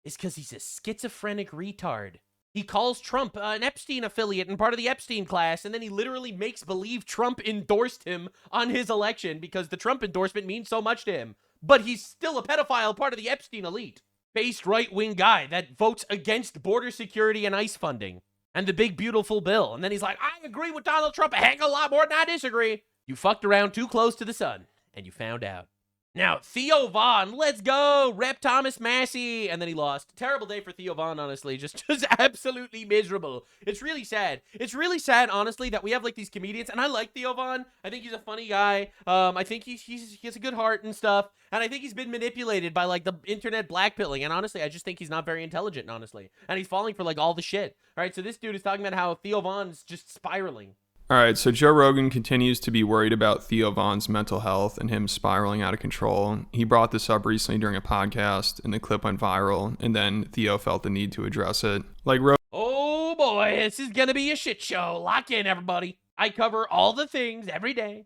is because he's a schizophrenic retard. He calls Trump an Epstein affiliate and part of the Epstein class, and then he literally makes believe Trump endorsed him on his election because the Trump endorsement means so much to him. But he's still a pedophile, part of the Epstein elite. Based right-wing guy that votes against border security and ICE funding and the big beautiful bill. And then he's like, I agree with Donald Trump a heck of a lot more than I disagree. You fucked around too close to the sun, and you found out. Now, Theo Von, let's go. Rep Thomas Massie. And then he lost. Terrible day for Theo Von, honestly. Just absolutely miserable. It's really sad. It's really sad, honestly, that we have, like, these comedians. And I like Theo Von. I think he's a funny guy. I think he has a good heart and stuff. And I think he's been manipulated by, like, the internet blackpilling. And honestly, I just think he's not very intelligent, honestly. And he's falling for, like, all the shit. All right, so this dude is talking about how Theo Von's just spiraling. All right, so Joe Rogan continues to be worried about Theo Von's mental health and him spiraling out of control. He brought this up recently during a podcast, and the clip went viral, and then Theo felt the need to address it. Like, oh boy, this is gonna be a shit show. Lock in, everybody. I cover all the things every day.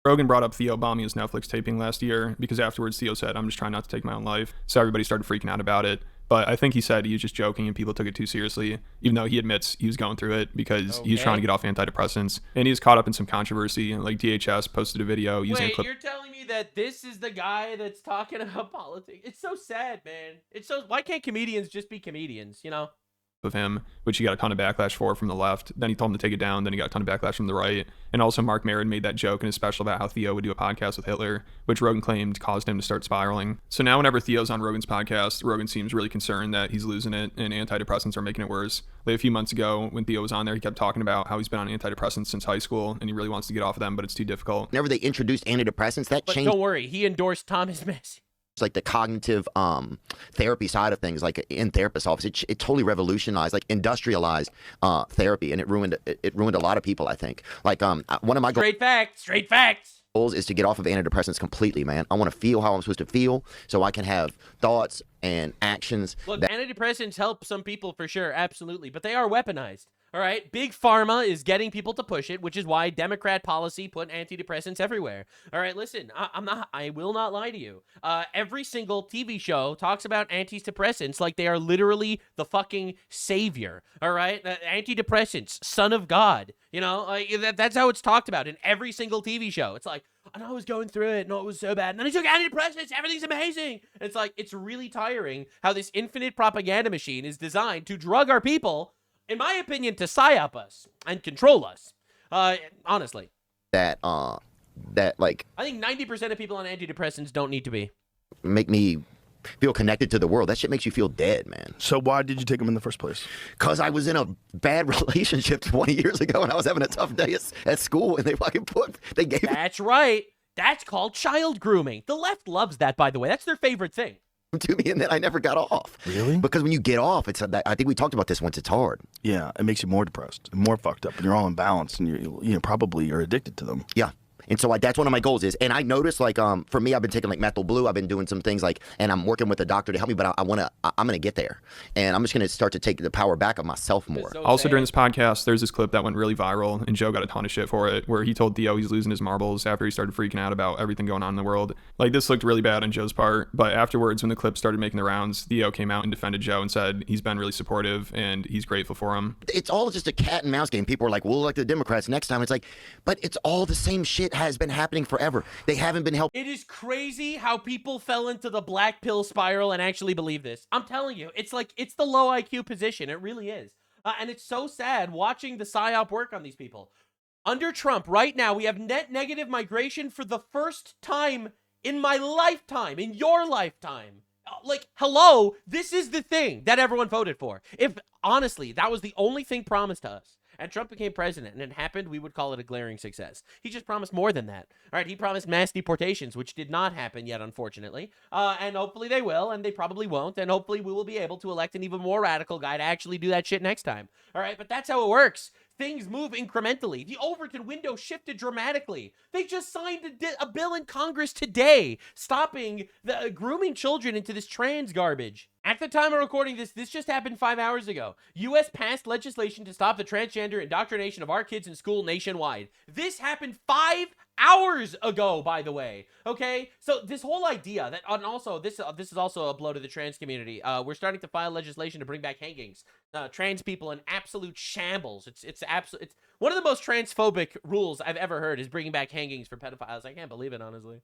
Rogan brought up Theo bombing his Netflix taping last year because afterwards Theo said, I'm just trying not to take my own life. So everybody started freaking out about it. But I think he said he was just joking and people took it too seriously, even though he admits he was going through it because he was trying to get off antidepressants. And he was caught up in some controversy. Like DHS posted a video using a clip. You're telling me that this is the guy that's talking about politics? It's so sad, man. Why can't comedians just be comedians, you know? Of him, which he got a ton of backlash for from the left. Then he told him to take it down. Then he got a ton of backlash from the right. And also Mark Maron made that joke in his special about how Theo would do a podcast with Hitler, which Rogan claimed caused him to start spiraling. So now whenever Theo's on Rogan's podcast, Rogan seems really concerned that he's losing it and antidepressants are making it worse. Like a few months ago when Theo was on there, he kept talking about how he's been on antidepressants since high school and he really wants to get off of them, but it's too difficult. Whenever they introduced antidepressants, that changed. Don't worry, he endorsed Thomas Massie. It's like the cognitive therapy side of things, like in therapist's office, it totally revolutionized, like industrialized therapy, and it ruined a lot of people. I think. Like one of my straight facts goals is to get off of antidepressants completely, man. I want to feel how I'm supposed to feel, so I can have thoughts and actions. Look, antidepressants help some people for sure, absolutely, but they are weaponized. All right, big pharma is getting people to push it, which is why Democrat policy put antidepressants everywhere. All right, listen, I will not lie to you. Every single TV show talks about antidepressants like they are literally the fucking savior. All right, antidepressants, son of God. You know, like, that's how it's talked about in every single TV show. It's like, and I was going through it, no, it was so bad. And then I took antidepressants, everything's amazing. And it's like, it's really tiring how this infinite propaganda machine is designed to drug our people, in my opinion, to psyop us and control us. Honestly. That like, I think 90% of people on antidepressants don't need to be. Make me feel connected to the world. That shit makes you feel dead, man. So why did you take them in the first place? Because I was in a bad relationship 20 years ago and I was having a tough day at school and they gave That's right. That's called child grooming. The left loves that, by the way. That's their favorite thing. To me, and then I never got off. Really? Because when you get off, I think we talked about this once. It's hard. Yeah, it makes you more depressed, and more fucked up, and you're all imbalanced, and you probably are addicted to them. Yeah. And so that's one of my goals is, and I noticed like, for me, I've been taking like methyl blue. I've been doing some things like, and I'm working with a doctor to help me, but I'm going to get there. And I'm just going to start to take the power back of myself more. Also during this podcast, there's this clip that went really viral and Joe got a ton of shit for it, where he told Theo he's losing his marbles after he started freaking out about everything going on in the world. Like this looked really bad on Joe's part, but afterwards when the clip started making the rounds, Theo came out and defended Joe and said he's been really supportive and he's grateful for him. It's all just a cat and mouse game. People are like, we'll elect the Democrats next time. It's like, but it's all the same shit has been happening forever. They haven't been helped. It is crazy how people fell into the black pill spiral and actually believe this. I'm telling you, it's like, it's the low IQ position. It really is. And it's so sad watching the PSYOP work on these people. Under Trump, right now, we have net negative migration for the first time in my lifetime, in your lifetime. Like, hello, this is the thing that everyone voted for. If, honestly, that was the only thing promised to us, and Trump became president, and it happened, we would call it a glaring success. He just promised more than that. All right, he promised mass deportations, which did not happen yet, unfortunately. And hopefully they will, and they probably won't, and hopefully we will be able to elect an even more radical guy to actually do that shit next time. All right, but that's how it works. things move incrementally. The Overton window shifted dramatically. They just signed a bill in Congress today stopping the grooming children into this trans garbage. At the time of recording this just happened 5 hours ago. U.S. passed legislation to stop the transgender indoctrination of our kids in school nationwide. This happened 5 hours ago, by the way. Okay, so this whole idea that, and also this is also a blow to the trans community. We're starting to file legislation to bring back hangings. Trans people in absolute shambles. It's one of the most transphobic rules I've ever heard is bringing back hangings for pedophiles. I can't believe it, honestly.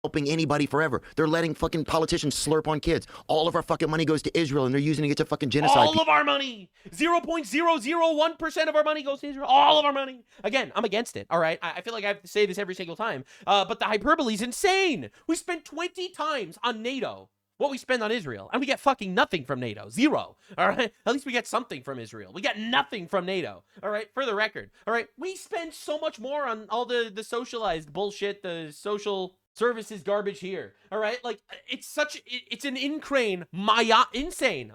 Helping anybody forever. They're letting fucking politicians slurp on kids. All of our fucking money goes to Israel, and they're using it to fucking genocide. All of our money. 0.001% of our money goes to Israel. All of our money. Again, I'm against it. All right. I feel like I have to say this every single time. But the hyperbole is insane. We spend 20 times on NATO what we spend on Israel, and we get fucking nothing from NATO. Zero. All right. At least we get something from Israel. We get nothing from NATO. All right. For the record. All right. We spend so much more on all the socialized bullshit, the social services garbage here. All right. Like, it's an insane,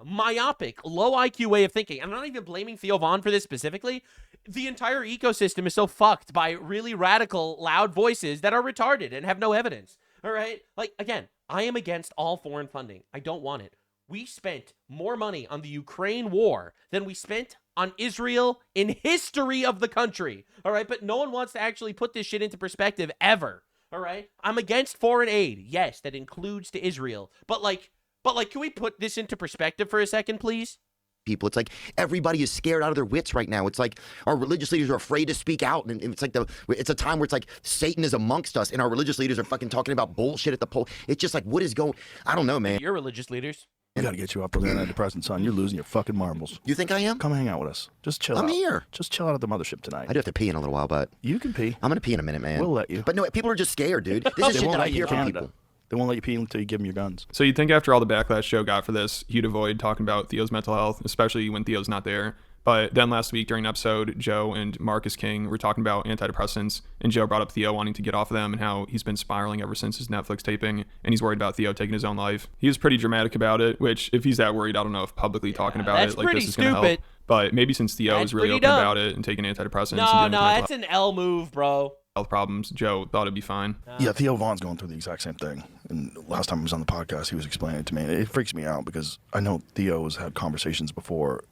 myopic, low IQ way of thinking. I'm not even blaming Theo Von for this specifically. The entire ecosystem is so fucked by really radical, loud voices that are retarded and have no evidence. All right. Like, again, I am against all foreign funding. I don't want it. We spent more money on the Ukraine war than we spent on Israel in history of the country. All right. But no one wants to actually put this shit into perspective ever. All right. I'm against foreign aid. Yes, that includes to Israel. But like, can we put this into perspective for a second, please? People, it's like everybody is scared out of their wits right now. It's like our religious leaders are afraid to speak out, and it's like it's a time where it's like Satan is amongst us, and our religious leaders are fucking talking about bullshit at the poll. It's just like, what is going? I don't know, man. Your religious leaders. We gotta get you off those antidepressants, son. You're losing your fucking marbles. You think I am? Come hang out with us. Just chill out. I'm here. Just chill out at the mothership tonight. I do have to pee in a little while, but you can pee. I'm gonna pee in a minute, man. We'll let you. But no, people are just scared, dude. This is shit that I hear from people. They won't let you pee until you give them your guns. So you'd think after all the backlash Joe got for this, he'd avoid talking about Theo's mental health, especially when Theo's not there. But then last week during an episode, Joe and Marcus King were talking about antidepressants, and Joe brought up Theo wanting to get off of them and how he's been spiraling ever since his Netflix taping, and he's worried about Theo taking his own life. He was pretty dramatic about it, which if he's that worried, I don't know if publicly talking about it like this is going to help. But maybe since Theo is really open about it and taking antidepressants. No, that's an L move, bro. Health problems, Joe thought it'd be fine. Yeah, Theo Von's going through the exact same thing. And last time I was on the podcast, he was explaining it to me. And it freaks me out because I know Theo has had conversations before,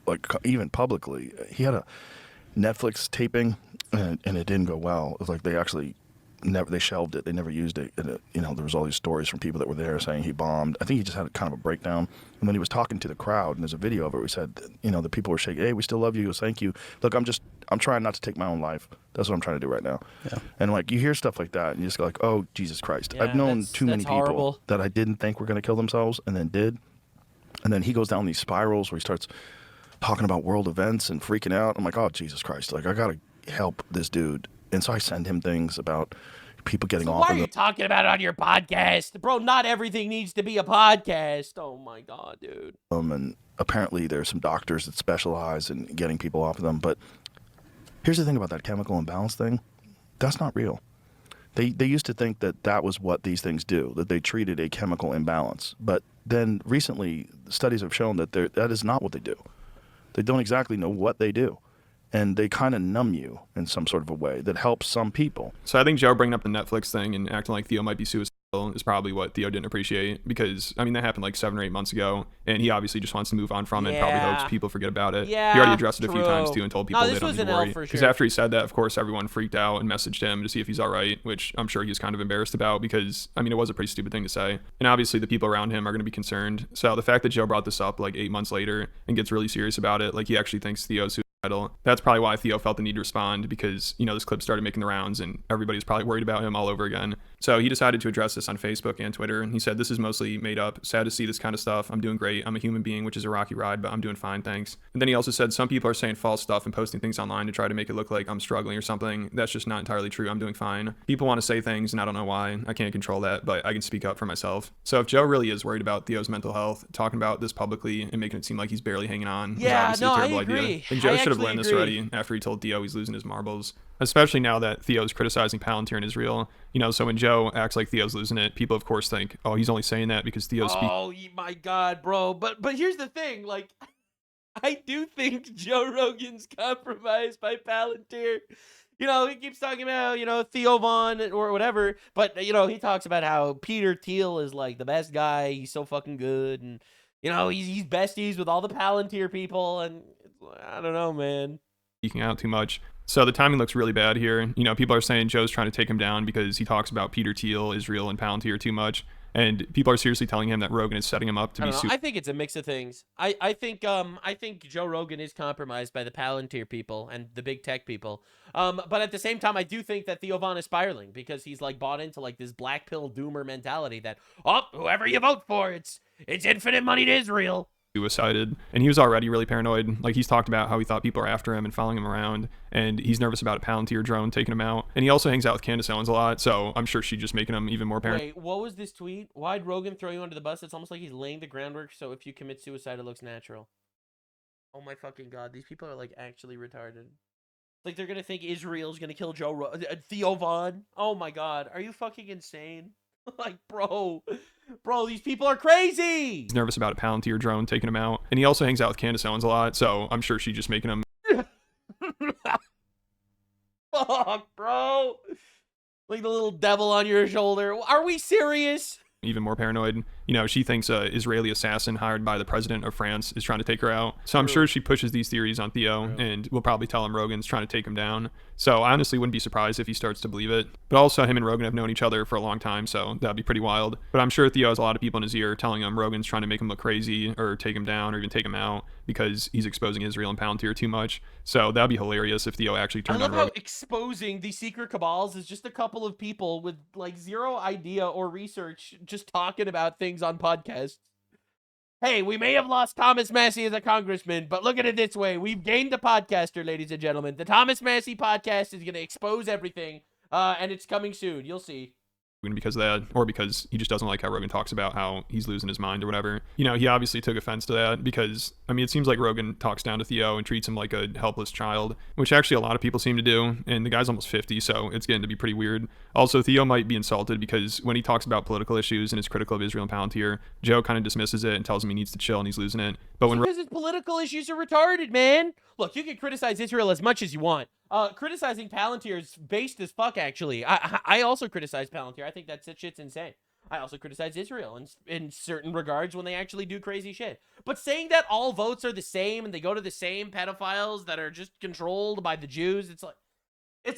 like even publicly. He had a Netflix taping, and it didn't go well. It was like they shelved it. They never used it. And there was all these stories from people that were there saying he bombed. I think he just had kind of a breakdown. And when he was talking to the crowd, and there's a video of it, we said, the people were shaking, hey, we still love you. He goes, thank you. Look, I'm trying not to take my own life. That's what I'm trying to do right now. Yeah. And like, you hear stuff like that, and you just go like, oh, Jesus Christ. Yeah, I've known too many people that I didn't think were going to kill themselves and then did. And then he goes down these spirals where he starts talking about world events and freaking out. I'm like, oh, Jesus Christ. Like, I got to help this dude. And so I send him things about people getting off. Why are you talking about it on your podcast? Bro, not everything needs to be a podcast. Oh, my God, dude. And apparently there's some doctors that specialize in getting people off of them. But here's the thing about that chemical imbalance thing. That's not real. They used to think that was what these things do, that they treated a chemical imbalance. But then recently, studies have shown that that is not what they do. They don't exactly know what they do. And they kind of numb you in some sort of a way that helps some people. So I think Joe bringing up the Netflix thing and acting like Theo might be suicidal is probably what Theo didn't appreciate, because, I mean, that happened like 7 or 8 months ago, and he obviously just wants to move on from it, probably hopes people forget about it. Yeah, he already addressed it a few times, too, and told people they don't need to worry. Because after he said that, of course, everyone freaked out and messaged him to see if he's all right, which I'm sure he was kind of embarrassed about because, I mean, it was a pretty stupid thing to say. And obviously the people around him are going to be concerned. So the fact that Joe brought this up like 8 months later and gets really serious about it, like he actually thinks Theo's suicidal, that's probably why Theo felt the need to respond, because, this clip started making the rounds and everybody's probably worried about him all over again. So he decided to address this on Facebook and Twitter, and he said, this is mostly made up. Sad to see this kind of stuff. I'm doing great. I'm a human being, which is a rocky ride, but I'm doing fine, thanks. And then he also said, some people are saying false stuff and posting things online to try to make it look like I'm struggling or something. That's just not entirely true. I'm doing fine. People want to say things, and I don't know why. I can't control that, but I can speak up for myself. So if Joe really is worried about Theo's mental health, talking about this publicly and making it seem like he's barely hanging on is obviously a terrible idea. And Joe should have learned this already after he told Theo he's losing his marbles, especially now that Theo's criticizing Palantir in Israel. So when Joe acts like Theo's losing it, people of course think, oh, he's only saying that because Theo's my God, bro. But here's the thing, like, I do think Joe Rogan's compromised by Palantir. You know, he keeps talking about, you know, Theo Von or whatever, but, you know, he talks about how Peter Thiel is, like, the best guy. He's so fucking good. And, you know, he's besties with all the Palantir people. And I don't know, man. Speaking out too much. So the timing looks really bad here. You know, people are saying Joe's trying to take him down because he talks about Peter Thiel, Israel, and Palantir too much. And people are seriously telling him that Rogan is setting him up to be I think it's a mix of things. I think Joe Rogan is compromised by the Palantir people and the big tech people. But at the same time, I do think that Theo Von is spiraling because he's like bought into like this black pill doomer mentality that, oh, whoever you vote for, it's infinite money to Israel. Suicided, and he was already really paranoid. Like, he's talked about how he thought people are after him and following him around, and he's nervous about a Palantir drone taking him out. And he also hangs out with Candace Owens a lot, so I'm sure she's just making him even more paranoid. Wait, what was this tweet? Why'd Rogan throw you under the bus? It's almost like he's laying the groundwork, so if you commit suicide, it looks natural. Oh my fucking god, these people are like actually retarded. Like, they're gonna think Israel's gonna kill Theo Von. Oh my god, are you fucking insane? Like, bro, these people are crazy. He's nervous about a Palantir drone taking him out, and he also hangs out with Candace Owens a lot, so I'm sure she's just making him. Fuck, bro. Like the little devil on your shoulder. Are we serious? Even more paranoid. You know, she thinks a Israeli assassin hired by the president of France is trying to take her out. So I'm sure she pushes these theories on Theo, and will probably tell him Rogan's trying to take him down. So I honestly wouldn't be surprised if he starts to believe it. But also, him and Rogan have known each other for a long time, so that'd be pretty wild. But I'm sure Theo has a lot of people in his ear telling him Rogan's trying to make him look crazy, or take him down, or even take him out, because he's exposing Israel and Palantir too much. So that'd be hilarious if Theo actually turned on Rogan. I love how exposing the secret cabals is just a couple of people with like zero idea or research just talking about things on podcasts. Hey, we may have lost Thomas Massie as a congressman, but look at it this way. We've gained a podcaster, ladies and gentlemen. The Thomas Massie podcast is going to expose everything, and it's coming soon. You'll see. Because of that, or because he just doesn't like how Rogan talks about how he's losing his mind or whatever. You know, he obviously took offense to that because, I mean, it seems like Rogan talks down to Theo and treats him like a helpless child, which actually a lot of people seem to do, and the guy's almost 50, so it's getting to be pretty weird. Also, Theo might be insulted because when he talks about political issues and is critical of Israel and Palantir, Joe kind of dismisses it and tells him he needs to chill and he's losing it. But when because his political issues are retarded, man. Look, you can criticize Israel as much as you want. Criticizing Palantir is based as fuck, actually. I also criticize Palantir. I think that shit's insane. I also criticize Israel in certain regards when they actually do crazy shit. But saying that all votes are the same and they go to the same pedophiles that are just controlled by the Jews, it's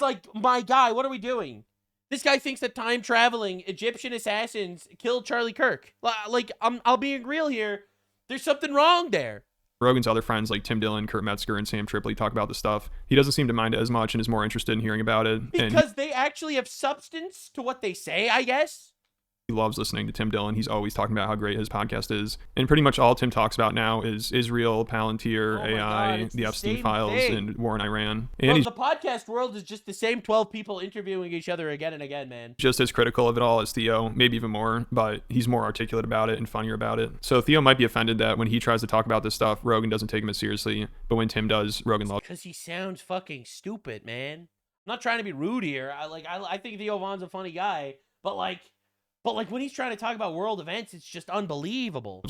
like, my guy, what are we doing? This guy thinks that time-traveling Egyptian assassins killed Charlie Kirk. Like, I'll be real here. There's something wrong there. Rogan's other friends like Tim Dillon, Kurt Metzger, and Sam Tripoli talk about this stuff, he doesn't seem to mind it as much and is more interested in hearing about it. Because they actually have substance to what they say, I guess. He loves listening to Tim Dillon. He's always talking about how great his podcast is. And pretty much all Tim talks about now is Israel, Palantir, AI, the Epstein files, and war in Iran. And well, the podcast world is just the same 12 people interviewing each other again and again, man. Just as critical of it all as Theo, maybe even more, but he's more articulate about it and funnier about it. So Theo might be offended that when he tries to talk about this stuff, Rogan doesn't take him as seriously. But when Tim does, Rogan loves it. Because he sounds fucking stupid, man. I'm not trying to be rude here. I think Theo Von's a funny guy, but like when he's trying to talk about world events, it's just unbelievable.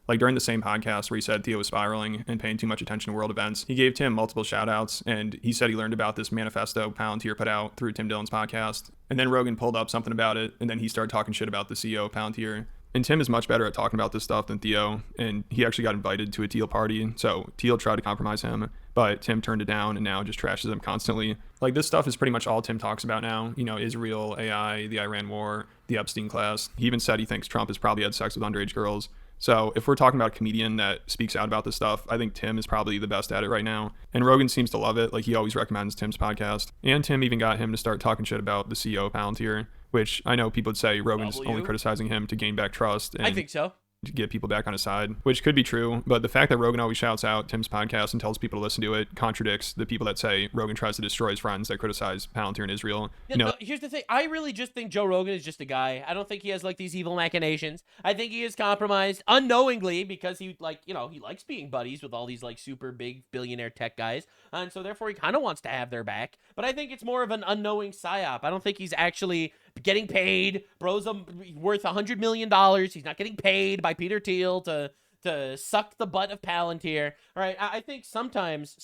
Like during the same podcast where he said Theo was spiraling and paying too much attention to world events, he gave Tim multiple shout outs, and he said he learned about this manifesto Palantir put out through Tim Dillon's podcast. And then Rogan pulled up something about it, and then he started talking shit about the CEO of Palantir. And Tim is much better at talking about this stuff than Theo, and he actually got invited to a Thiel party, so Thiel tried to compromise him, but Tim turned it down and now just trashes him constantly. Like, this stuff is pretty much all Tim talks about now. You know, Israel, AI, the Iran war, the Epstein class. He even said he thinks Trump has probably had sex with underage girls. So if we're talking about a comedian that speaks out about this stuff, I think Tim is probably the best at it right now. And Rogan seems to love it. Like, he always recommends Tim's podcast. And Tim even got him to start talking shit about the CEO of Palantir, which I know people would say Rogan's only criticizing him to gain back trust. And I think so. To get people back on his side, which could be true, but the fact that Rogan always shouts out Tim's podcast and tells people to listen to it contradicts the people that say Rogan tries to destroy his friends that criticize Palantir and Israel. No, here's the thing. I really just think Joe Rogan is just a guy. I don't think he has like these evil machinations. I think he is compromised unknowingly because he he likes being buddies with all these like super big billionaire tech guys, and so therefore he kind of wants to have their back. But I think it's more of an unknowing psyop. I don't think he's actually getting paid. Bro's worth $100 million. He's not getting paid by Peter Thiel to to suck the butt of Palantir. All right, I think sometimes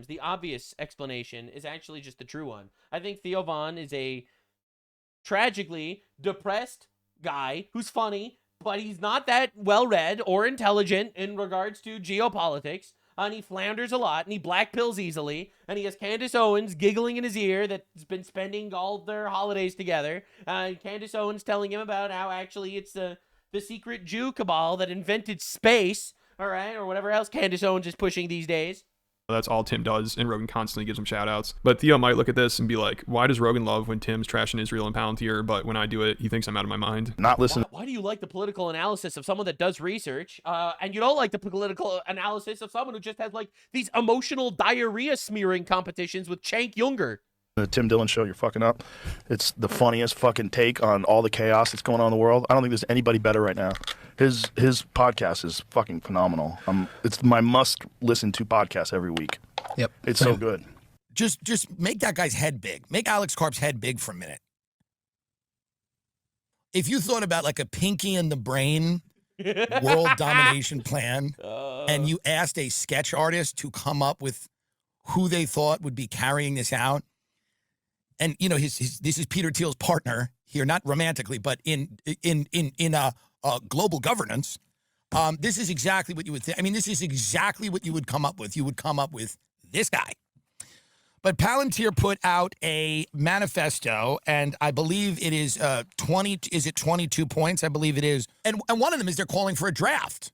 the obvious explanation is actually just the true one. I think Theo Von is a tragically depressed guy who's funny, but he's not that well-read or intelligent in regards to geopolitics. And he flounders a lot, and he black pills easily, and he has Candace Owens giggling in his ear that's been spending all their holidays together. Candace Owens telling him about how actually it's the secret Jew cabal that invented space, all right, or whatever else Candace Owens is pushing these days. That's all Tim does, and Rogan constantly gives him shout-outs. But Theo might look at this and be like, why does Rogan love when Tim's trashing Israel and Palantir, but when I do it, he thinks I'm out of my mind? Not listen. Why do you like the political analysis of someone that does research, and you don't like the political analysis of someone who just has, like, these emotional diarrhea smearing competitions with Cenk Uygur? The Tim Dillon Show, you're fucking up. It's the funniest fucking take on all the chaos that's going on in the world. I don't think there's anybody better right now. His podcast is fucking phenomenal. It's my must listen to podcast every week. Yep. It's so good. Just make that guy's head big. Make Alex Karp's head big for a minute. If you thought about like a Pinky and the Brain world domination plan, and you asked a sketch artist to come up with who they thought would be carrying this out, and you know this is Peter Thiel's partner here, not romantically, but in global governance. This is exactly what you would think. I mean, this is exactly what you would come up with. You would come up with this guy. But Palantir put out a manifesto, and I believe it is 22 points? I believe it is. And one of them is they're calling for a draft.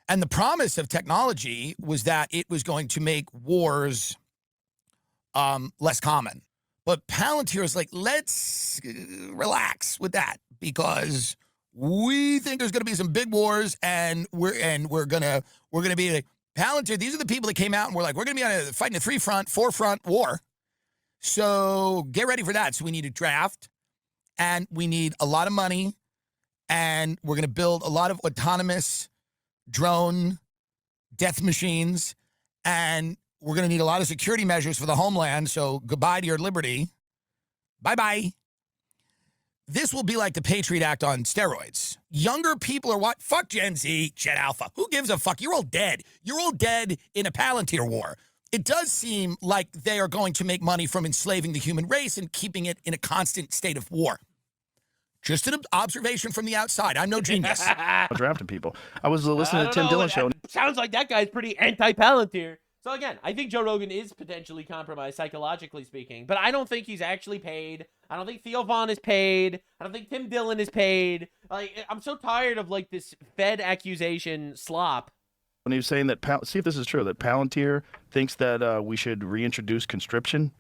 And the promise of technology was that it was going to make wars less common. But Palantir is like, let's relax with that, because we think there's going to be some big wars, and we're gonna be like, Palantir. These are the people that came out and were like, we're going to be fighting a 4-front war. So get ready for that. So we need a draft, and we need a lot of money, and we're going to build a lot of autonomous drone death machines, and we're going to need a lot of security measures for the homeland. So goodbye to your liberty. Bye-bye. This will be like the Patriot Act on steroids. Younger people are what? Fuck Gen Z, Gen Alpha. Who gives a fuck? You're all dead. You're all dead in a Palantir war. It does seem like they are going to make money from enslaving the human race and keeping it in a constant state of war. Just an observation from the outside. I'm no genius. Drafting people. I was listening to Tim Dillon Show. Sounds like that guy's pretty anti-Palantir. So again, I think Joe Rogan is potentially compromised, psychologically speaking, but I don't think he's actually paid. I don't think Theo Von is paid. I don't think Tim Dillon is paid. Like, I'm so tired of like this Fed accusation slop. When he was saying that, see if this is true, that Palantir thinks that we should reintroduce conscription,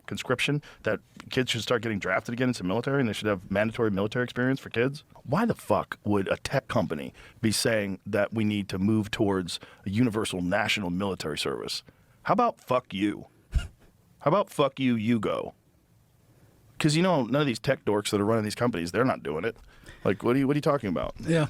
that kids should start getting drafted again into the military, and they should have mandatory military experience for kids. Why the fuck would a tech company be saying that we need to move towards a universal national military service? How about fuck you? How about fuck you, you go? Because, you know, none of these tech dorks that are running these companies, they're not doing it. Like, what are you talking about? Yeah.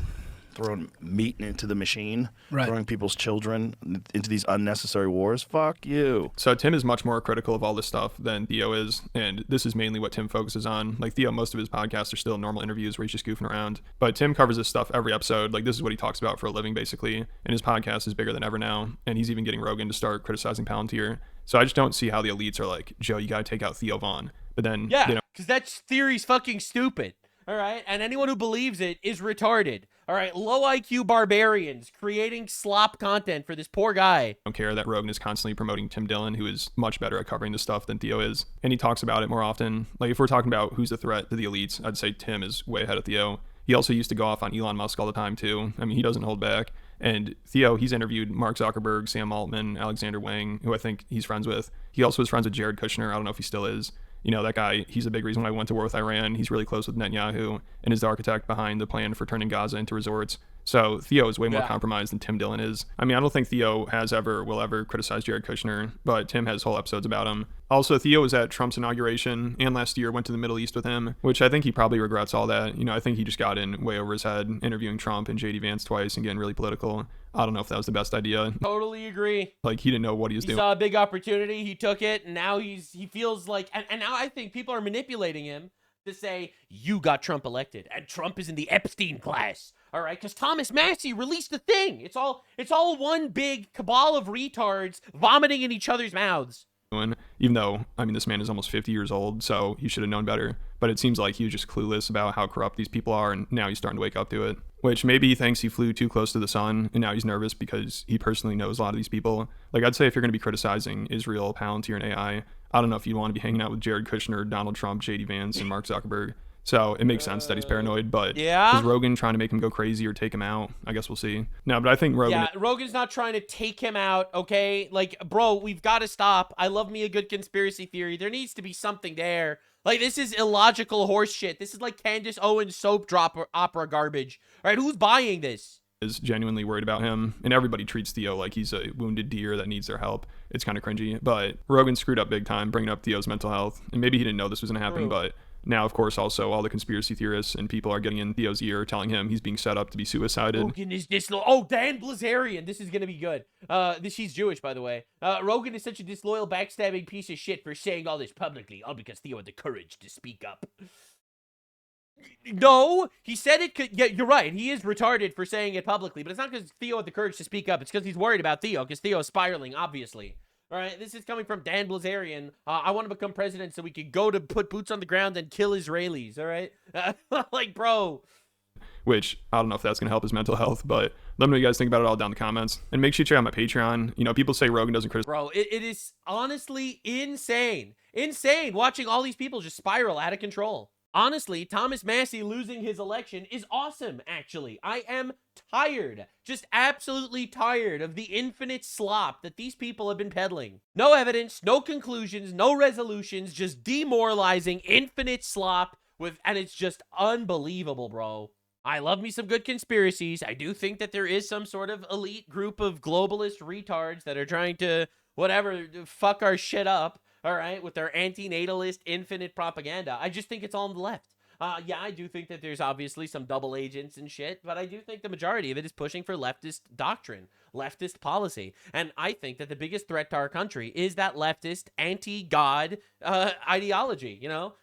Throwing meat into the machine, right. Throwing people's children into these unnecessary wars. Fuck you. So Tim is much more critical of all this stuff than Theo is, and this is mainly what Tim focuses on. Like Theo, most of his podcasts are still normal interviews where he's just goofing around, but Tim covers this stuff every episode. Like, this is what he talks about for a living, basically, and his podcast is bigger than ever now, and he's even getting Rogan to start criticizing Palantir. So I just don't see how the elites are like, Joe, you gotta take out Theo Von. But then, yeah, you know, because that theory's fucking stupid. All right, and anyone who believes it is retarded. All right, low IQ barbarians creating slop content for this poor guy. I don't care that Rogan is constantly promoting Tim Dillon, who is much better at covering this stuff than Theo is, and he talks about it more often. Like, if we're talking about who's the threat to the elites, I'd say Tim is way ahead of Theo. He also used to go off on Elon Musk all the time too. I mean, he doesn't hold back. And Theo, he's interviewed Mark Zuckerberg, Sam Altman, Alexander Wang, who I think he's friends with. He also was friends with Jared Kushner. I don't know if he still is. You know, that guy, he's a big reason why I went to war with Iran. He's really close with Netanyahu and is the architect behind the plan for turning Gaza into resorts. So Theo is way more compromised than Tim Dillon is. I mean, I don't think Theo will ever criticize Jared Kushner, but Tim has whole episodes about him. Also, Theo was at Trump's inauguration and last year went to the Middle East with him, which I think he probably regrets all that. You know, I think he just got in way over his head, interviewing Trump and JD Vance twice and getting really political. I don't know if that was the best idea. Totally agree. Like, he didn't know what he was doing. He saw a big opportunity, he took it, and now he feels like, and now I think people are manipulating him to say, you got Trump elected, and Trump is in the Epstein class. all right? Because Thomas Massie released the thing. It's all one big cabal of retards vomiting in each other's mouths. Even though, I mean, this man is almost 50 years old, so he should have known better. But it seems like he was just clueless about how corrupt these people are, and now he's starting to wake up to it. Which maybe he thinks he flew too close to the sun, and now he's nervous because he personally knows a lot of these people. Like, I'd say if you're going to be criticizing Israel, Palantir, and AI, I don't know if you'd want to be hanging out with Jared Kushner, Donald Trump, JD Vance, and Mark Zuckerberg. So it makes sense that he's paranoid, but is Rogan trying to make him go crazy or take him out? I guess we'll see. No, but I think Rogan... Yeah, Rogan's not trying to take him out, okay? Like, bro, we've got to stop. I love me a good conspiracy theory. There needs to be something there. Like, this is illogical horse shit. This is like Candace Owens soap opera garbage. All right, who's buying this? Is genuinely worried about him, and everybody treats Theo like he's a wounded deer that needs their help. It's kind of cringy, but Rogan screwed up big time bringing up Theo's mental health, and maybe he didn't know this was going to happen, but... Now, of course, also all the conspiracy theorists and people are getting in Theo's ear, telling him he's being set up to be suicided. Rogan is disloyal. Oh, Dan Blazarian. This is going to be good. She's Jewish, by the way. Rogan is such a disloyal, backstabbing piece of shit for saying all this publicly, all because Theo had the courage to speak up. No, he said it could. Yeah, you're right. He is retarded for saying it publicly, but it's not because Theo had the courage to speak up. It's because he's worried about Theo, because Theo is spiraling, obviously. All right, this is coming from Dan Blazarian. I want to become president so we could go to put boots on the ground and kill Israelis, all right? Like, bro. Which, I don't know if that's going to help his mental health, but let me know what you guys think about it all down in the comments. And make sure you check out my Patreon. You know, people say Rogan doesn't criticize. Bro, it is honestly insane. Insane watching all these people just spiral out of control. Honestly, Thomas Massie losing his election is awesome, actually. I am tired, just absolutely tired of the infinite slop that these people have been peddling. No evidence, no conclusions, no resolutions, just demoralizing infinite slop and it's just unbelievable, bro. I love me some good conspiracies. I do think that there is some sort of elite group of globalist retards that are trying to, whatever, fuck our shit up. All right, with their anti-natalist infinite propaganda. I just think it's all on the left. Yeah, I do think that there's obviously some double agents and shit, but I do think the majority of it is pushing for leftist doctrine, leftist policy. And I think that the biggest threat to our country is that leftist anti-God ideology, you know?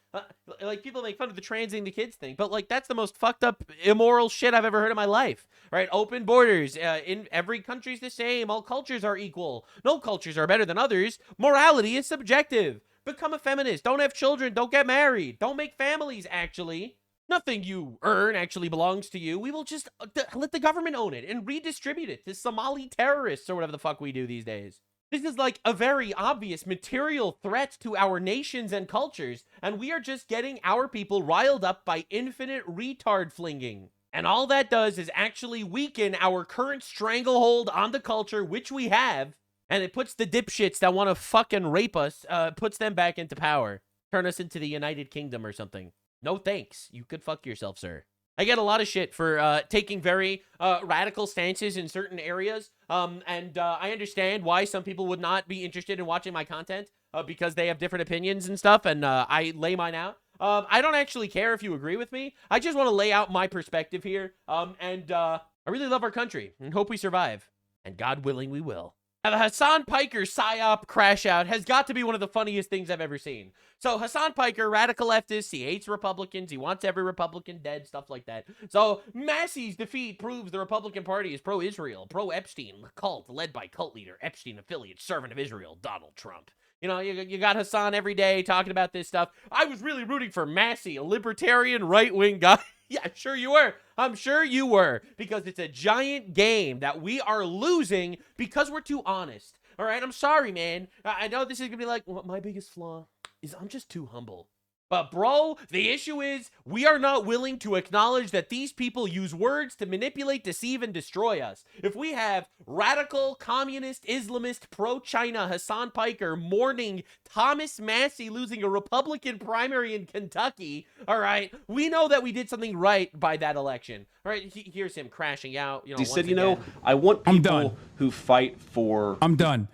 Like, people make fun of the transing the kids thing, but like, that's the most fucked up immoral shit I've ever heard in my life, right? Open borders, in every country's the same, all cultures are equal, no cultures are better than others, morality is subjective, become a feminist, don't have children, don't get married, don't make families, actually. Nothing you earn actually belongs to you. We will just let the government own it and redistribute it to Somali terrorists or whatever the fuck we do these days. This is like a very obvious material threat to our nations and cultures, and we are just getting our people riled up by infinite retard flinging. And all that does is actually weaken our current stranglehold on the culture, which we have, and it puts the dipshits that want to fucking rape us, puts them back into power. Turn us into the United Kingdom or something. No thanks. You could fuck yourself, sir. I get a lot of shit for taking very radical stances in certain areas, and I understand why some people would not be interested in watching my content because they have different opinions and stuff, and I lay mine out. I don't actually care if you agree with me. I just want to lay out my perspective here, and I really love our country and hope we survive, and God willing, we will. Now, the Hassan Piker PSYOP crash out has got to be one of the funniest things I've ever seen. So Hassan Piker, radical leftist, he hates Republicans, he wants every Republican dead, stuff like that. So Massie's defeat proves the Republican Party is pro-Israel, pro-Epstein, cult led by cult leader, Epstein affiliate, servant of Israel, Donald Trump. You know, you got Hassan every day talking about this stuff. I was really rooting for Massie, a libertarian right-wing guy. Yeah, sure you were. I'm sure you were. Because it's a giant game that we are losing because we're too honest. All right, I'm sorry, man. I know this is going to be like, well, my biggest flaw is I'm just too humble. But bro, the issue is we are not willing to acknowledge that these people use words to manipulate, deceive, and destroy us. If we have radical, communist, Islamist, pro-China Hassan Piker mourning Thomas Massie losing a Republican primary in Kentucky, all right, we know that we did something right by that election. All right, here's him crashing out. You know, he said, you know, I want people who fight for... I'm done.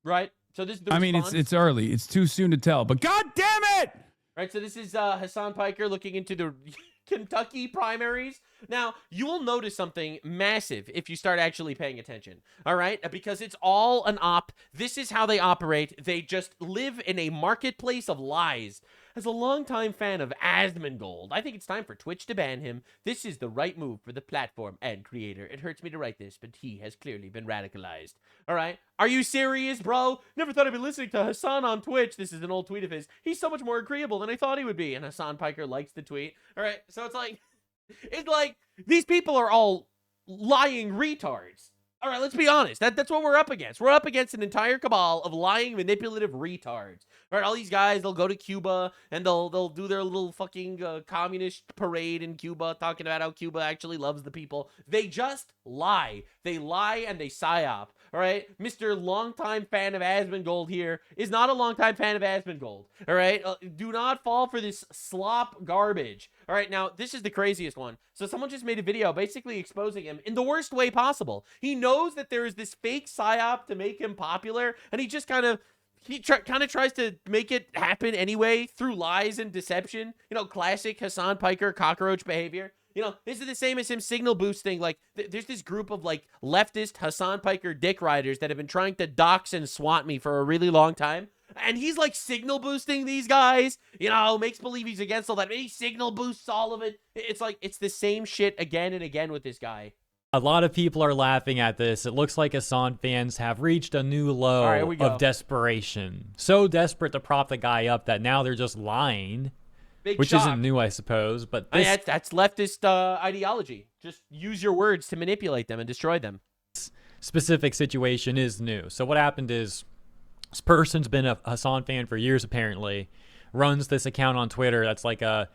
Right? So this is the I mean, it's early. It's too soon to tell, but God damn it! Right, so this is Hassan Piker looking into the Kentucky primaries. Now, you will notice something massive if you start actually paying attention, all right? Because it's all an op. This is how they operate. They just live in a marketplace of lies. As a longtime fan of Asmongold, I think it's time for Twitch to ban him. This is the right move for the platform and creator. It hurts me to write this, but he has clearly been radicalized. All right? Are you serious, bro? Never thought I'd be listening to Hassan on Twitch. This is an old tweet of his. He's so much more agreeable than I thought he would be. And Hassan Piker likes the tweet. All right? So it's like these people are all lying retards. All right, let's be honest. That's what we're up against. We're up against an entire cabal of lying, manipulative retards. All right, all these guys, they'll go to Cuba and they'll do their little fucking communist parade in Cuba, talking about how Cuba actually loves the people. They just lie. They lie and they psyop. All right, Mr. Longtime fan of Asmongold here is not a longtime fan of Asmongold. All right, do not fall for this slop garbage. All right, now this is the craziest one. So someone just made a video basically exposing him in the worst way possible. He knows that there is this fake psyop to make him popular, and he just kind of tries to make it happen anyway through lies and deception. You know, classic Hassan Piker cockroach behavior. You know, this is the same as him signal boosting. Like, there's this group of, like, leftist Hassan Piker dick riders that have been trying to dox and swat me for a really long time. And he's, like, signal boosting these guys. You know, makes believe he's against all that. He signal boosts all of it. It's like, it's the same shit again and again with this guy. A lot of people are laughing at this. It looks like Hassan fans have reached a new low of desperation. So desperate to prop the guy up that now they're just lying. Which isn't new, I suppose, but this... that's leftist ideology. Just use your words to manipulate them and destroy them. This specific situation is new. So what happened is, this person's been a Hassan fan for years, apparently, runs this account on Twitter that's like a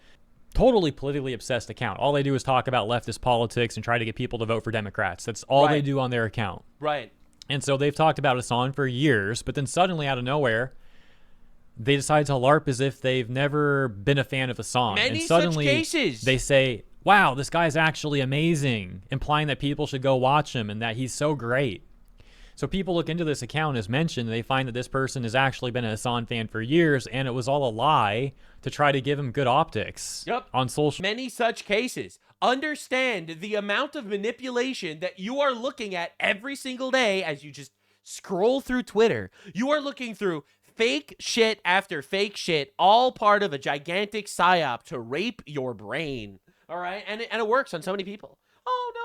totally politically obsessed account. All they do is talk about leftist politics and try to get people to vote for Democrats. That's all they do on their account. Right. And so they've talked about Hassan for years, but then suddenly, out of nowhere, they decide to LARP as if they've never been a fan of Hassan. Many and suddenly such cases. They say, wow, this guy's actually amazing, implying that people should go watch him and that he's so great. So people look into this account as mentioned, and they find that this person has actually been a Hassan fan for years, and it was all a lie to try to give him good optics on social. Many such cases. Understand the amount of manipulation that you are looking at every single day as you just scroll through Twitter. You are looking through fake shit after fake shit, all part of a gigantic psyop to rape your brain. All right, and it works on so many people. Oh no,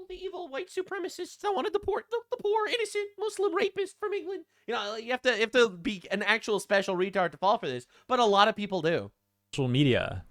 the evil white supremacists that want to deport the poor innocent Muslim rapist from England. You know, you have to be an actual special retard to fall for this, but a lot of people do. Social media,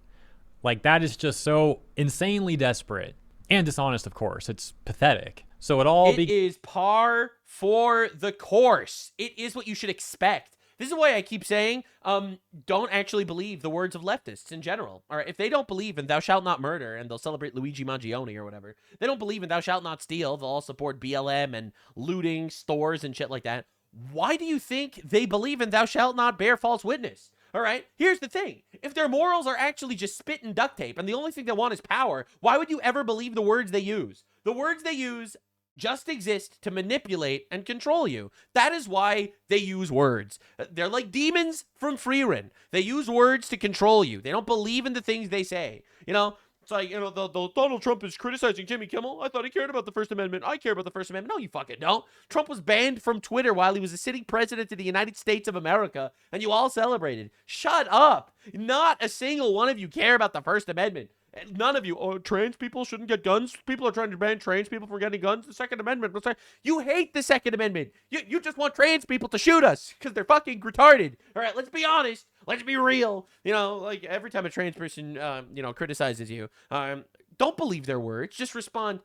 like, that is just so insanely desperate and dishonest. Of course, it's pathetic. So it is par for the course. It is what you should expect. This is why I keep saying, don't actually believe the words of leftists in general. All right, if they don't believe in thou shalt not murder, and they'll celebrate Luigi Mangione or whatever, they don't believe in thou shalt not steal, they'll all support BLM and looting stores and shit like that. Why do you think they believe in thou shalt not bear false witness? All right, here's the thing. If their morals are actually just spit and duct tape, and the only thing they want is power, why would you ever believe the words they use? The words they use just exist to manipulate and control you. That is why they use words. They're like demons from Freerin. They use words to control you. They don't believe in the things they say. You know, it's like, you know, the Donald Trump is criticizing Jimmy Kimmel. I thought he cared about the First Amendment. I care about the First Amendment. No, you fucking don't. Trump was banned from Twitter while he was a sitting president of the United States of America, and you all celebrated. Shut up. Not a single one of you care about the First Amendment. None of you, trans people shouldn't get guns. People are trying to ban trans people from getting guns. The Second Amendment. You hate the Second Amendment. You just want trans people to shoot us because they're fucking retarded. All right, let's be honest. Let's be real. You know, like every time a trans person, you know, criticizes you, don't believe their words. Just respond,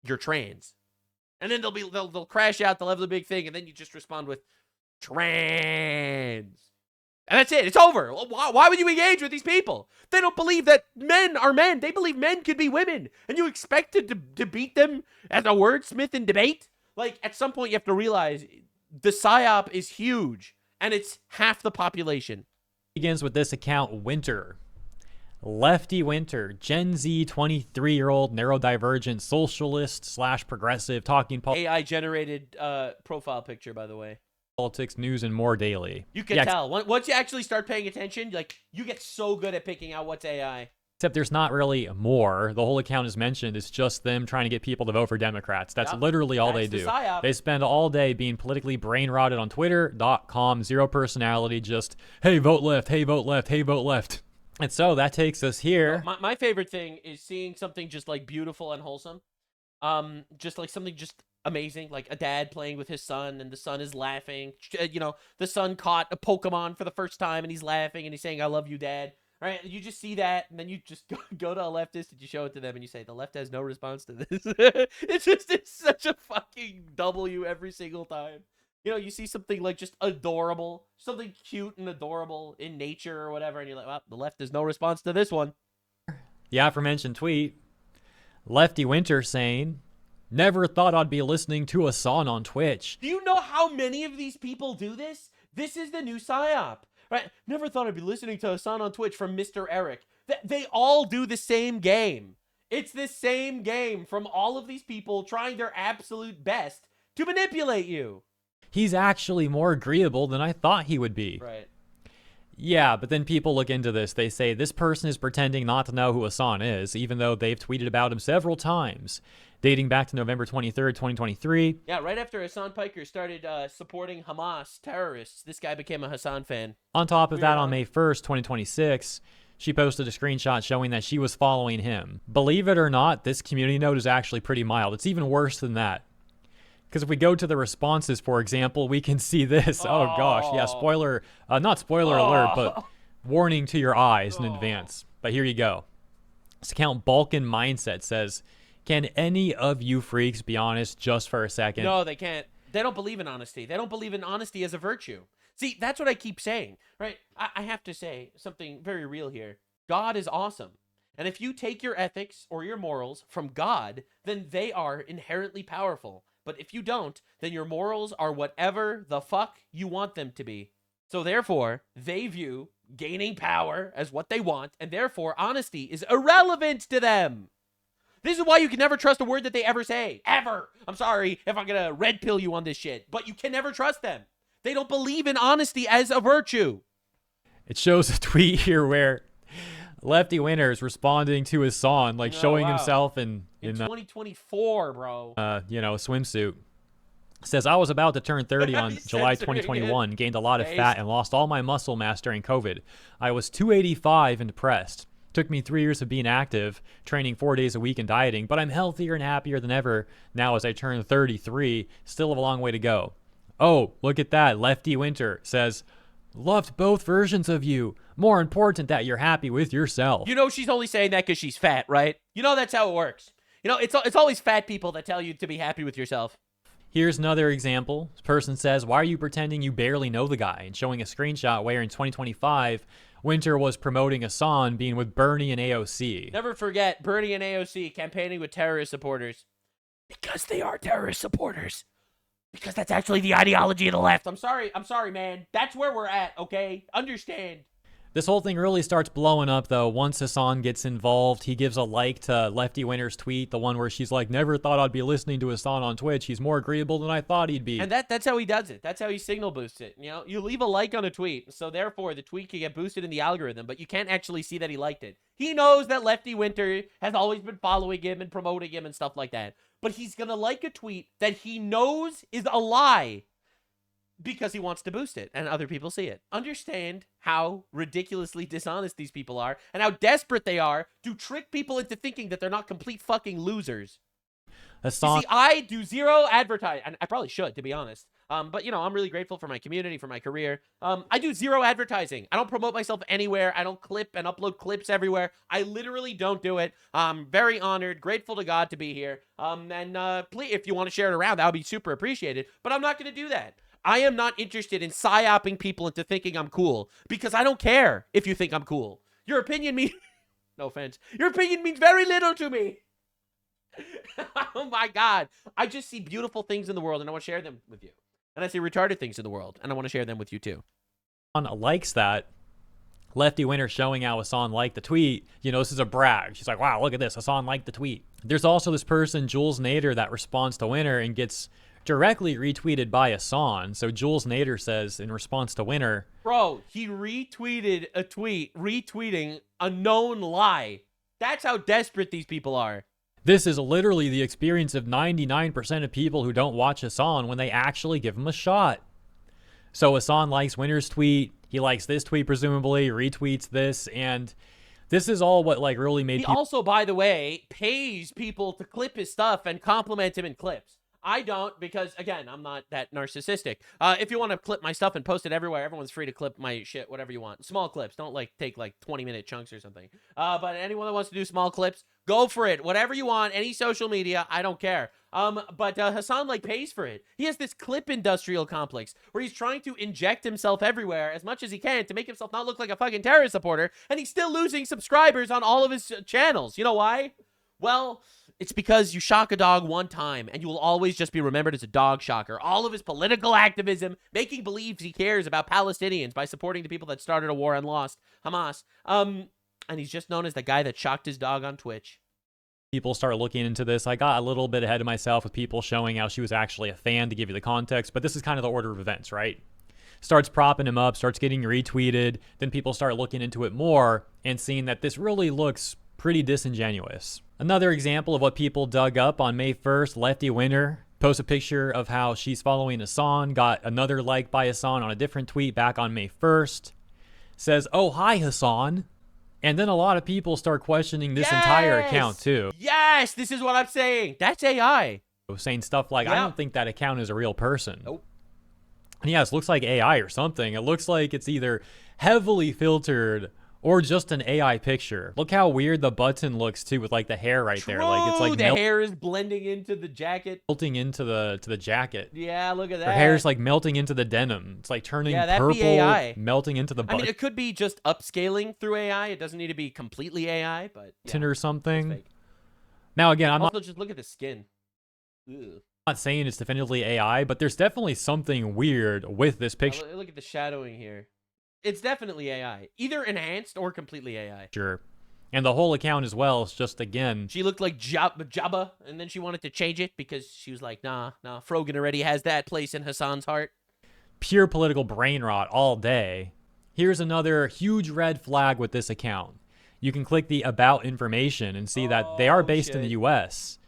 you're trans. And then they'll crash out. They'll have the big thing. And then you just respond with trans. And that's it. It's over. Why would you engage with these people? They don't believe that men are men. They believe men could be women. And you expect to beat them as a wordsmith in debate? Like, at some point you have to realize the psyop is huge. And it's half the population. Begins with this account, Winter. Lefty Winter, Gen Z 23-year-old neurodivergent socialist / progressive talking AI-generated profile picture, by the way. Politics, news, and more daily. You can tell. Once you actually start paying attention, like, you get so good at picking out what's AI. Except there's not really more. The whole account is mentioned. It's just them trying to get people to vote for Democrats. That's literally all they do. They spend all day being politically brain rotted on Twitter.com, zero personality, just, hey, vote left, hey, vote left, hey, vote left. And so that takes us here. My favorite thing is seeing something just like beautiful and wholesome. Just like something just amazing, like a dad playing with his son and the son is laughing. You know, the son caught a Pokemon for the first time and he's laughing and he's saying, I love you, Dad. Right? You just see that, and then you just go to a leftist and you show it to them and you say, the left has no response to this. It's such a fucking W every single time. You know, you see something like just adorable, something cute and adorable in nature or whatever, and you're like, well, the left has no response to this one. The aforementioned tweet, Lefty Winter saying, never thought I'd be listening to a song on Twitch. Do you know how many of these people do this? This is the new PSYOP. Right? Never thought I'd be listening to a song on Twitch from Mr. Eric. They all do the same game. It's the same game from all of these people trying their absolute best to manipulate you. He's actually more agreeable than I thought he would be. Right. Yeah, but then people look into this. They say this person is pretending not to know who Hassan is, even though they've tweeted about him several times, dating back to November 23rd, 2023. Yeah, right after Hassan Piker started supporting Hamas terrorists, this guy became a Hassan fan. On top of that, on May 1st, 2026, she posted a screenshot showing that she was following him. Believe it or not, this community note is actually pretty mild. It's even worse than that. Because if we go to the responses, for example, we can see this. Oh gosh, yeah, spoiler, not spoiler alert, but warning to your eyes in advance. But here you go. This account Balkan Mindset says, can any of you freaks be honest just for a second? No, they can't. They don't believe in honesty. They don't believe in honesty as a virtue. See, that's what I keep saying, right? I have to say something very real here. God is awesome. And if you take your ethics or your morals from God, then they are inherently powerful. But if you don't, then your morals are whatever the fuck you want them to be. So therefore, they view gaining power as what they want, and therefore honesty is irrelevant to them. This is why you can never trust a word that they ever say. Ever. I'm sorry if I'm going to red pill you on this shit, but you can never trust them. They don't believe in honesty as a virtue. It shows a tweet here where Lefty Winter is responding to his song, like showing himself in 2024, bro. You know, a swimsuit. Says, I was about to turn 30 on July 2021, gained a lot of fat and lost all my muscle mass during COVID. I was 285 and depressed. Took me 3 years of being active, training 4 days a week and dieting, but I'm healthier and happier than ever now as I turn 33. Still have a long way to go. Oh, look at that. Lefty Winter says, loved both versions of you. More important that you're happy with yourself. You know she's only saying that because she's fat, right? You know that's how it works. You know, it's always fat people that tell you to be happy with yourself. Here's another example. This person says, why are you pretending you barely know the guy? And showing a screenshot where in 2025, Winter was promoting a song being with Bernie and AOC. Never forget Bernie and AOC campaigning with terrorist supporters. Because they are terrorist supporters. Because that's actually the ideology of the left. I'm sorry, man. That's where we're at, okay? Understand. This whole thing really starts blowing up, though. Once Hassan gets involved, he gives a like to Lefty Winter's tweet, the one where she's like, never thought I'd be listening to Hassan on Twitch. He's more agreeable than I thought he'd be. And that's how he does it. That's how he signal boosts it. You know, you leave a like on a tweet, so therefore the tweet can get boosted in the algorithm, but you can't actually see that he liked it. He knows that Lefty Winter has always been following him and promoting him and stuff like that. But he's going to like a tweet that he knows is a lie because he wants to boost it and other people see it. Understand how ridiculously dishonest these people are and how desperate they are to trick people into thinking that they're not complete fucking losers. Hassan, you see, I do zero advertising, and I probably should, to be honest. But, you know, I'm really grateful for my community, for my career. I do zero advertising. I don't promote myself anywhere. I don't clip and upload clips everywhere. I literally don't do it. I'm very honored, grateful to God to be here. Please, if you want to share it around, that would be super appreciated. But I'm not going to do that. I am not interested in psyoping people into thinking I'm cool because I don't care if you think I'm cool. Your opinion means... no offense. Your opinion means very little to me. Oh, my God. I just see beautiful things in the world, and I want to share them with you. And I see retarded things in the world, and I want to share them with you, too. Likes that. Lefty Winter showing how Hassan liked the tweet. You know, this is a brag. She's like, wow, look at this. Hassan liked the tweet. There's also this person, Jules Nader, that responds to Winter and gets directly retweeted by Hassan. So Jules Nader says in response to Winter, bro, he retweeted a tweet retweeting a known lie. That's how desperate these people are. This is literally the experience of 99% of people who don't watch Hassan when they actually give him a shot. So Hassan likes Winter's tweet. He likes this tweet, presumably, retweets this, and this is all what like really made He people... also, by the way, pays people to clip his stuff and compliment him in clips. I don't because, again, I'm not that narcissistic. If you want to clip my stuff and post it everywhere, everyone's free to clip my shit, whatever you want. Small clips. Don't, like, take, like, 20-minute chunks or something. But anyone that wants to do small clips, go for it. Whatever you want, any social media, I don't care. But Hassan, like, pays for it. He has this clip industrial complex where he's trying to inject himself everywhere as much as he can to make himself not look like a fucking terrorist supporter, and he's still losing subscribers on all of his channels. You know why? Well, it's because you shock a dog one time, and you will always just be remembered as a dog shocker. All of his political activism, making believe he cares about Palestinians by supporting the people that started a war and lost, Hamas. And he's just known as the guy that shocked his dog on Twitch. People start looking into this. I got a little bit ahead of myself with people showing how she was actually a fan to give you the context, but this is kind of the order of events, right? Starts propping him up, starts getting retweeted, then people start looking into it more and seeing that this really looks pretty disingenuous. Another example of what people dug up on May 1st, Lefty Winter posts a picture of how she's following Hassan, got another like by Hassan on a different tweet back on May 1st, says, "Oh, hi, Hassan." And then a lot of people start questioning this entire account too. Yes, this is what I'm saying. That's AI. Saying stuff like, Yep. I don't think that account is a real person. Nope. And yes, it looks like AI or something. It looks like it's either heavily filtered or just an AI picture. Look how weird the button looks too with like the hair right there. Like it's like the hair is blending into the jacket. melting into the jacket. Yeah, look at that. Her hair's like melting into the denim. It's like turning that'd be purple, AI. melting into the I button mean, it could be just upscaling through AI. It doesn't need to be completely AI, but yeah, or something. Now again, I'm also just look at the skin. Ugh. not saying it's definitively AI, but there's definitely something weird with this picture. Look at the shadowing here. It's definitely AI. Either enhanced or completely AI. Sure. And the whole account as well is just, again... She looked like Jabba, and then she wanted to change it because she was like, nah, Frogan already has that place in Hassan's heart. Pure political brain rot all day. Here's another huge red flag with this account. You can click the About information and see that they are based in the US,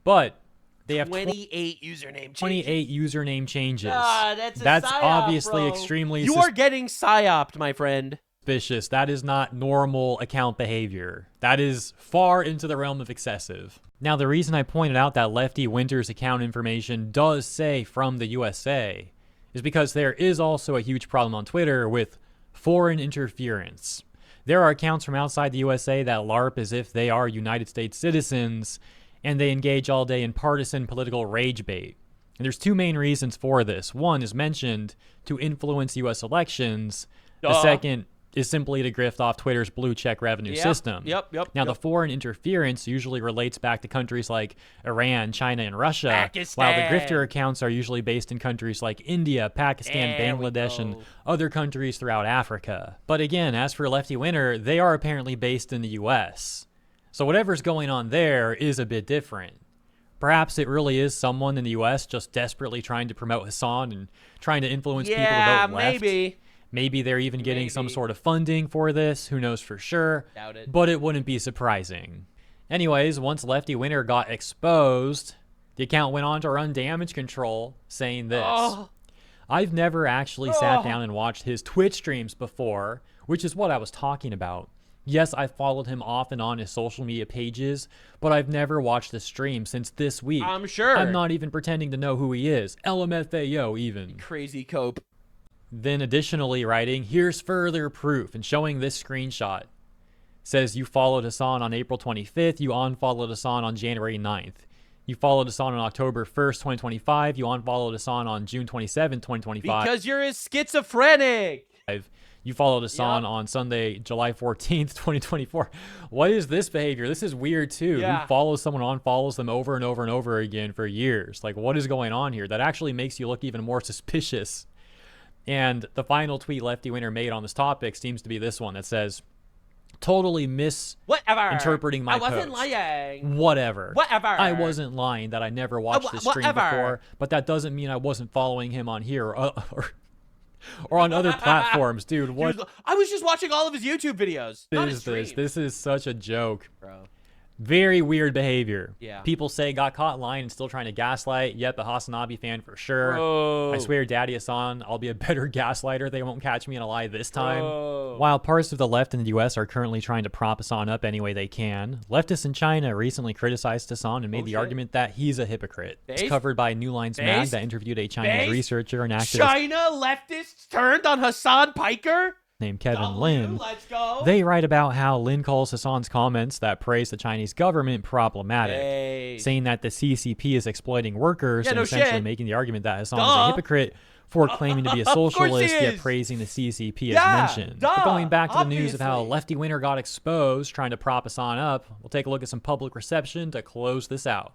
but they have 28 username changes. 28 username changes. That's a psyop, obviously bro. extremely You are getting psyoped, my friend. Suspicious. That is not normal account behavior. That is far into the realm of excessive. Now, the reason I pointed out that Lefty Winter's account information does say from the USA is because there is also a huge problem on Twitter with foreign interference. There are accounts from outside the USA that LARP as if they are United States citizens, and they engage all day in partisan political rage bait. And there's two main reasons for this. One is mentioned to influence U.S. elections. The second is simply to grift off Twitter's blue check revenue system. Now, the foreign interference usually relates back to countries like Iran, China, and Russia, while the grifter accounts are usually based in countries like India, Pakistan, Bangladesh, and other countries throughout Africa. But again, as for Lefty Winter, they are apparently based in the U.S., so whatever's going on there is a bit different. Perhaps it really is someone in the U.S. just desperately trying to promote Hassan and trying to influence people to vote left. Maybe they're even getting some sort of funding for this. Who knows for sure? Doubt it. But it wouldn't be surprising. Anyways, once Lefty Winter got exposed, the account went on to run damage control, saying this. I've never actually sat down and watched his Twitch streams before, which is what I was talking about. Yes, I followed him off and on his social media pages, but I've never watched the stream since this week. I'm sure. I'm not even pretending to know who he is. LMFAO even. Crazy cope. Then additionally writing, here's further proof, and showing this screenshot. Says you followed Hassan on April 25th, you unfollowed Hassan on January 9th. You followed Hassan on October 1st, 2025. You unfollowed Hassan on June 27th, 2025. Because you're a schizophrenic. You followed Hassan on Sunday, July 14th, 2024. What is this behavior? This is weird too. Who follows someone, unfollows them over and over and over again for years? Like, what is going on here? That actually makes you look even more suspicious. And the final tweet Lefty Winter made on this topic seems to be this one that says, totally misinterpreting my post. I wasn't lying. Whatever. Whatever. I wasn't lying that I never watched this stream before, but that doesn't mean I wasn't following him on here. or on other platforms, dude. What I was just watching all of his YouTube videos. is this? This is such a joke, bro. Very weird behavior. Yeah. People say got caught lying and still trying to gaslight. Yep, a Hasanabi fan for sure. Bro. I swear, Daddy Hassan, I'll be a better gaslighter. They won't catch me in a lie this time. Bro. While parts of the left in the U.S. are currently trying to prop Hassan up any way they can, leftists in China recently criticized Hassan and made the argument that he's a hypocrite. It's covered by New Lines Mag that interviewed a Chinese researcher and activist China leftists turned on Hassan Piker? named Kevin Lin. Let's go. They write about how Lin calls Hassan's comments that praise the Chinese government problematic, saying that the CCP is exploiting workers and essentially making the argument that Hassan is a hypocrite for claiming to be a socialist yet praising the CCP as mentioned. But going back to the news of how Lefty Winter got exposed trying to prop Hassan up, we'll take a look at some public reception to close this out.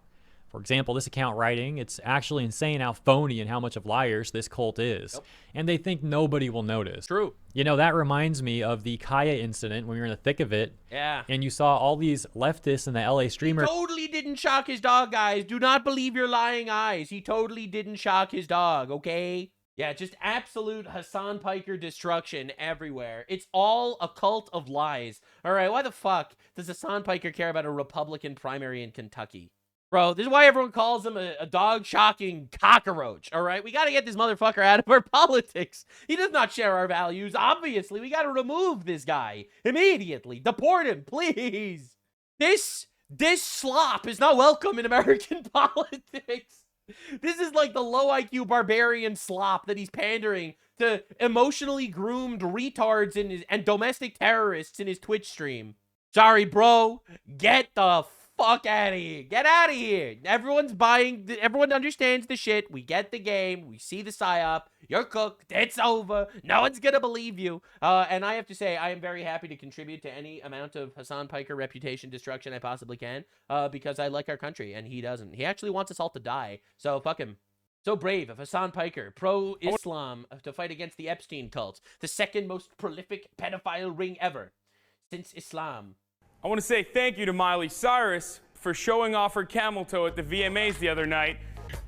For example, this account writing, it's actually insane how phony and how much of liars this cult is. Yep. And they think nobody will notice. True. You know, that reminds me of the Kaya incident when we were in the thick of it. Yeah. And you saw all these leftists and the LA streamer. He totally didn't shock his dog, guys. Do not believe your lying eyes. He totally didn't shock his dog, okay? Yeah, just absolute Hassan Piker destruction everywhere. It's all a cult of lies. All right, why the fuck does Hassan Piker care about a Republican primary in Kentucky? Bro, this is why everyone calls him a dog-shocking cockroach, all right? We got to get this motherfucker out of our politics. He does not share our values, obviously. We got to remove this guy immediately. Deport him, please. This slop is not welcome in American politics. This is like the low IQ barbarian slop that he's pandering to emotionally groomed retards and domestic terrorists in his Twitch stream. Sorry, bro. Get the fuck out of here. Get out of here. Everyone's buying. Everyone understands the shit. We get the game. We see the psyop. You're cooked. It's over. No one's gonna believe you. And I have to say, I am very happy to contribute to any amount of Hassan Piker reputation destruction I possibly can, because I like our country, and he doesn't. He actually wants us all to die. So fuck him. So brave of Hassan Piker, pro-Islam, to fight against the Epstein cult, the second most prolific pedophile ring ever since Islam. I want to say thank you to Miley Cyrus for showing off her camel toe at the VMAs the other night.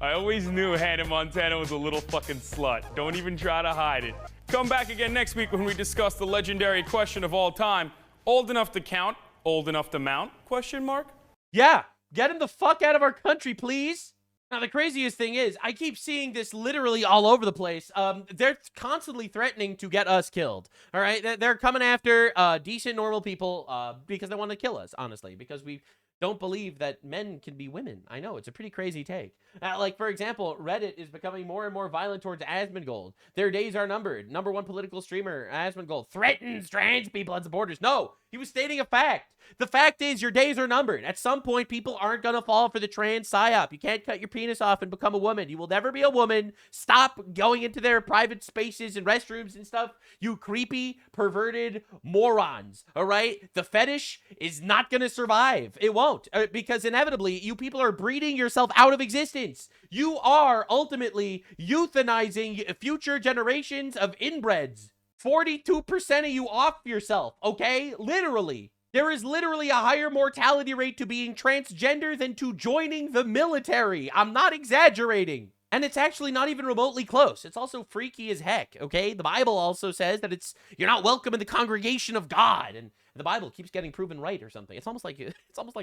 I always knew Hannah Montana was a little fucking slut. Don't even try to hide it. Come back again next week when we discuss the legendary question of all time. Old enough to count, old enough to mount? Question mark? Yeah, get him the fuck out of our country, please. Now, the craziest thing is, I keep seeing this literally all over the place. They're constantly threatening to get us killed, all right? They're coming after decent, normal people because they want to kill us, honestly, because we don't believe that men can be women. I know, it's a pretty crazy take. Like, for example, Reddit is becoming more and more violent towards Asmongold. Their days are numbered. #1 political streamer, Asmongold, threatens trans people at the borders. No, he was stating a fact. The fact is your days are numbered. At some point, people aren't going to fall for the trans psyop. You can't cut your penis off and become a woman. You will never be a woman. Stop going into their private spaces and restrooms and stuff. You creepy, perverted morons. All right? The fetish is not going to survive. It won't. Because inevitably, you people are breeding yourself out of existence. You are ultimately euthanizing future generations of inbreds. 42% of you off yourself, okay? Literally. There is literally a higher mortality rate to being transgender than to joining the military. I'm not exaggerating. And it's actually not even remotely close. It's also freaky as heck, okay? The Bible also says that you're not welcome in the congregation of God. And the Bible keeps getting proven right or something. It's almost like it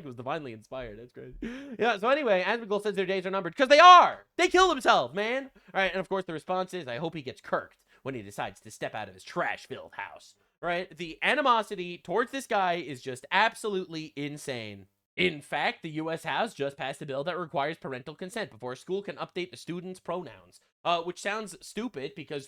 was divinely inspired. That's crazy. Yeah, so anyway, Asmongold says their days are numbered because they are. They kill themselves, man. All right, and of course the response is, I hope he gets kirked when he decides to step out of his trash-filled house. Right? The animosity towards this guy is just absolutely insane. In fact, the U.S. House just passed a bill that requires parental consent before a school can update the student's pronouns. Which sounds stupid because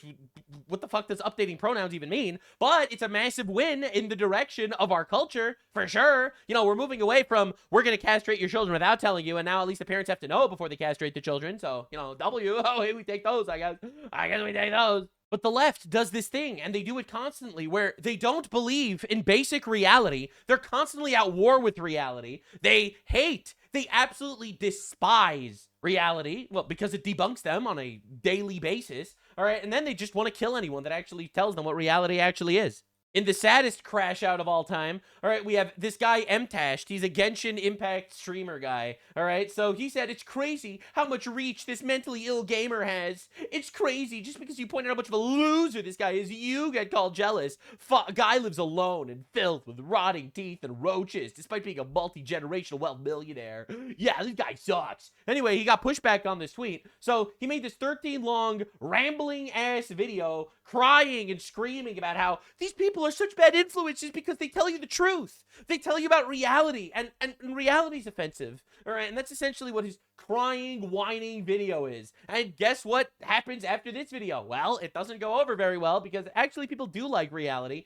what the fuck does updating pronouns even mean? But it's a massive win in the direction of our culture, for sure. You know, we're moving away from, we're going to castrate your children without telling you, and now at least the parents have to know before they castrate the children. So, you know, oh, hey, we take those, I guess we take those. But the left does this thing, and they do it constantly, where they don't believe in basic reality. They're constantly at war with reality. They hate, they absolutely despise reality, well, because it debunks them on a daily basis, all right? And then they just want to kill anyone that actually tells them what reality actually is. In the saddest crash out of all time, all right, we have this guy Mtashed. He's a Genshin Impact streamer guy, all right? So he said, it's crazy how much reach this mentally ill gamer has. It's crazy. Just because you pointed out how much of a loser this guy is, you get called jealous. Guy lives alone in filth with rotting teeth and roaches, despite being a multi-generational wealth millionaire. Yeah, this guy sucks. Anyway, he got pushback on this tweet, so he made this 13-long, rambling-ass video crying and screaming about how these people are such bad influences because they tell you the truth. They tell you about reality, and reality's offensive. All right, and that's essentially what his crying, whining video is. And guess what happens after this video? Well, it doesn't go over very well because actually people do like reality.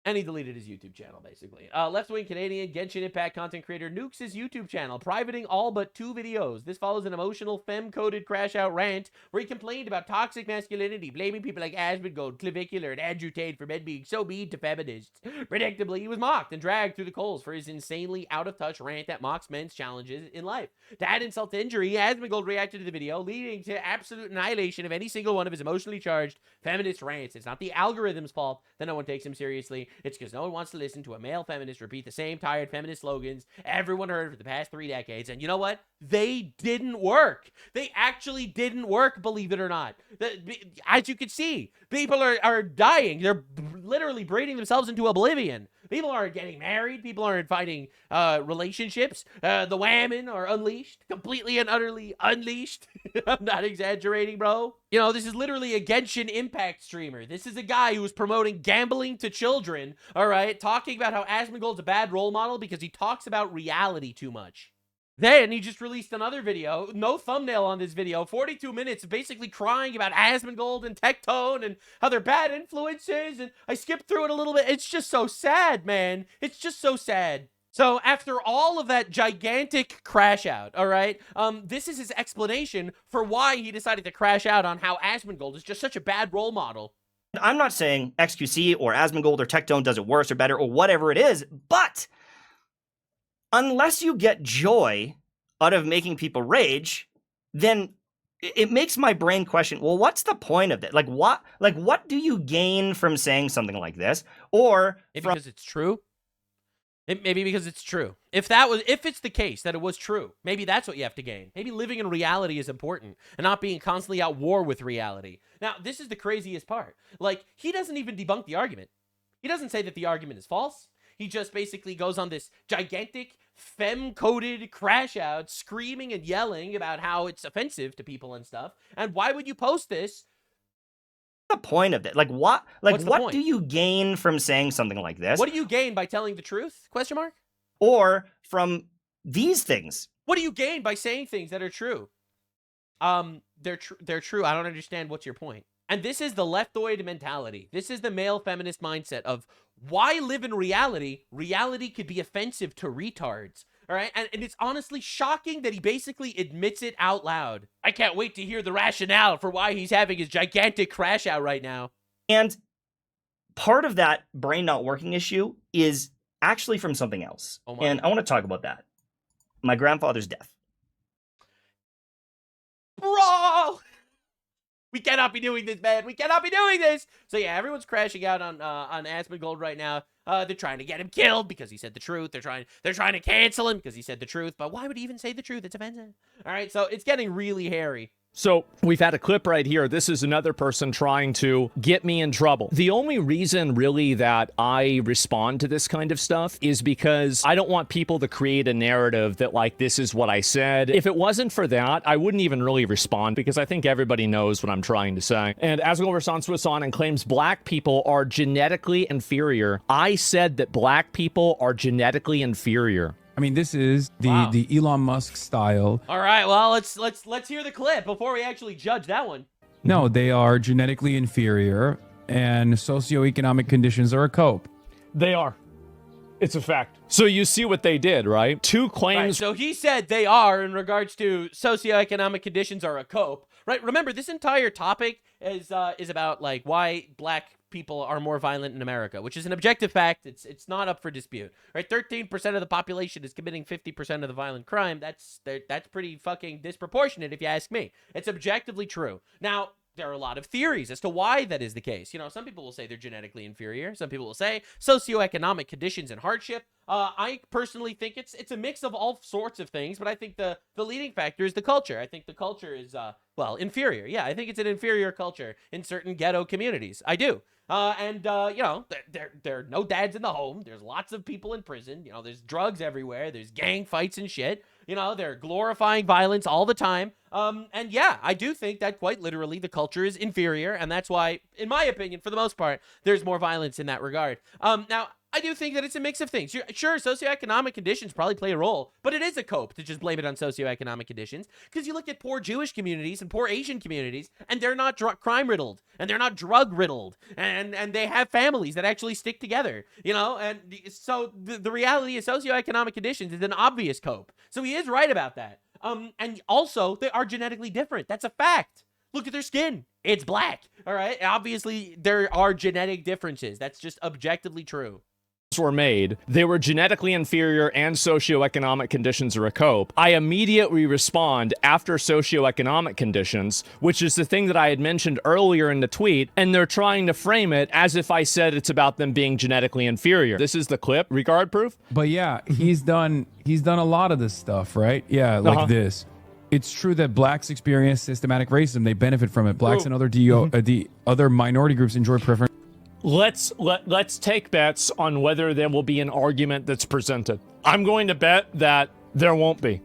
And he deleted his YouTube channel, basically. Left-wing Canadian Genshin Impact content creator nukes his YouTube channel, privating all but 2 videos. This follows an emotional, femme-coded crash-out rant where he complained about toxic masculinity, blaming people like Asmongold, Clavicular, and Adjutate for men being so mean to feminists. Predictably, he was mocked and dragged through the coals for his insanely out-of-touch rant that mocks men's challenges in life. To add insult to injury, Asmongold reacted to the video, leading to absolute annihilation of any single one of his emotionally charged feminist rants. It's not the algorithm's fault that no one takes him seriously. It's because no one wants to listen to a male feminist repeat the same tired feminist slogans everyone heard for the past 3 decades. And you know what? They didn't work. They actually didn't work, believe it or not. As you can see, people are dying. They're literally breeding themselves into oblivion. People aren't getting married. People aren't finding relationships. The women are unleashed. Completely and utterly unleashed. I'm not exaggerating, bro. You know, this is literally a Genshin Impact streamer. This is a guy who is promoting gambling to children, all right? Talking about how Asmongold's a bad role model because he talks about reality too much. Then he just released another video, no thumbnail on this video, 42 minutes, basically crying about Asmongold and Tectone and how they're bad influences, and I skipped through it a little bit. It's just so sad, man. It's just so sad. So after all of that gigantic crash out, all right, this is his explanation for why he decided to crash out on how Asmongold is just such a bad role model. I'm not saying XQC or Asmongold or Tectone does it worse or better or whatever it is, but unless you get joy out of making people rage, then it makes my brain question, well, what's the point of it? Like what do you gain from saying something like this? Or because it's true? Maybe because it's true. If it's the case that it was true, maybe that's what you have to gain. Maybe living in reality is important and not being constantly at war with reality. Now, this is the craziest part. Like, he doesn't even debunk the argument. He doesn't say that the argument is false. He just basically goes on this gigantic, femme-coded crash out, screaming and yelling about how it's offensive to people and stuff. And why would you post this? The point of it? Like what do you gain from saying something like this? What do you gain by telling the truth? Question mark? Or from these things? What do you gain by saying things that are true? They're true. I don't understand what's your point. And this is the leftoid mentality. This is the male feminist mindset of why live in reality? Reality could be offensive to retards. All right. And it's honestly shocking that he basically admits it out loud. I can't wait to hear the rationale for why he's having his gigantic crash out right now. And part of that brain not working issue is actually from something else. Oh my. And I want to talk about that. My grandfather's death. Bro! We cannot be doing this, man. We cannot be doing this. So yeah, everyone's crashing out on Asmongold right now. They're trying to get him killed because he said the truth. They're trying to cancel him because he said the truth. But why would he even say the truth? It's offensive. All right, so it's getting really hairy. So we've had a clip right here. This is another person trying to get me in trouble. The only reason really that I respond to this kind of stuff is because I don't want people to create a narrative that like, this is what I said. If it wasn't for that, I wouldn't even really respond because I think everybody knows what I'm trying to say. And Asmongold responds on and claims black people are genetically inferior. I said that black people are genetically inferior. I mean, this is the Elon Musk style. All right, well, let's hear the clip before we actually judge that one. No, they are genetically inferior, and socioeconomic conditions are a cope. They are. It's a fact. So you see what they did, right? 2 claims. Right, so he said they are in regards to socioeconomic conditions are a cope, right? Remember, this entire topic is about like why black people are more violent in America, which is an objective fact. It's not up for dispute, right? 13% of the population is committing 50% of the violent crime. That's pretty fucking disproportionate if you ask me. It's objectively true. Now, there are a lot of theories as to why that is the case. You know, some people will say they're genetically inferior. Some people will say socioeconomic conditions and hardship. I personally think it's a mix of all sorts of things, but I think the leading factor is the culture. I think the culture is, well, inferior. Yeah, I think it's an inferior culture in certain ghetto communities. I do. You know, there are no dads in the home. There's lots of people in prison. You know, there's drugs everywhere. There's gang fights and shit. You know, they're glorifying violence all the time. And yeah, I do think that quite literally the culture is inferior. And that's why, in my opinion, for the most part, there's more violence in that regard. Now, I do think that it's a mix of things. Sure, socioeconomic conditions probably play a role, but it is a cope to just blame it on socioeconomic conditions, because you look at poor Jewish communities and poor Asian communities, and they're not crime-riddled, and they're not drug-riddled, and they have families that actually stick together, you know? And so the reality of socioeconomic conditions is an obvious cope. So he is right about that. And also, they are genetically different. That's a fact. Look at their skin. It's black, all right? Obviously, there are genetic differences. That's just objectively true. Were made, they were genetically inferior and socioeconomic conditions are a cope. I immediately respond after socioeconomic conditions, which is the thing that I had mentioned earlier in the tweet, and they're trying to frame it as if I said it's about them being genetically inferior. This is the clip, regard proof. But yeah, he's done a lot of this stuff, right? Yeah, like this. It's true that blacks experience systematic racism. They benefit from it. Blacks and other the other minority groups enjoy preference. Let's take bets on whether there will be an argument that's presented. I'm going to bet that there won't be.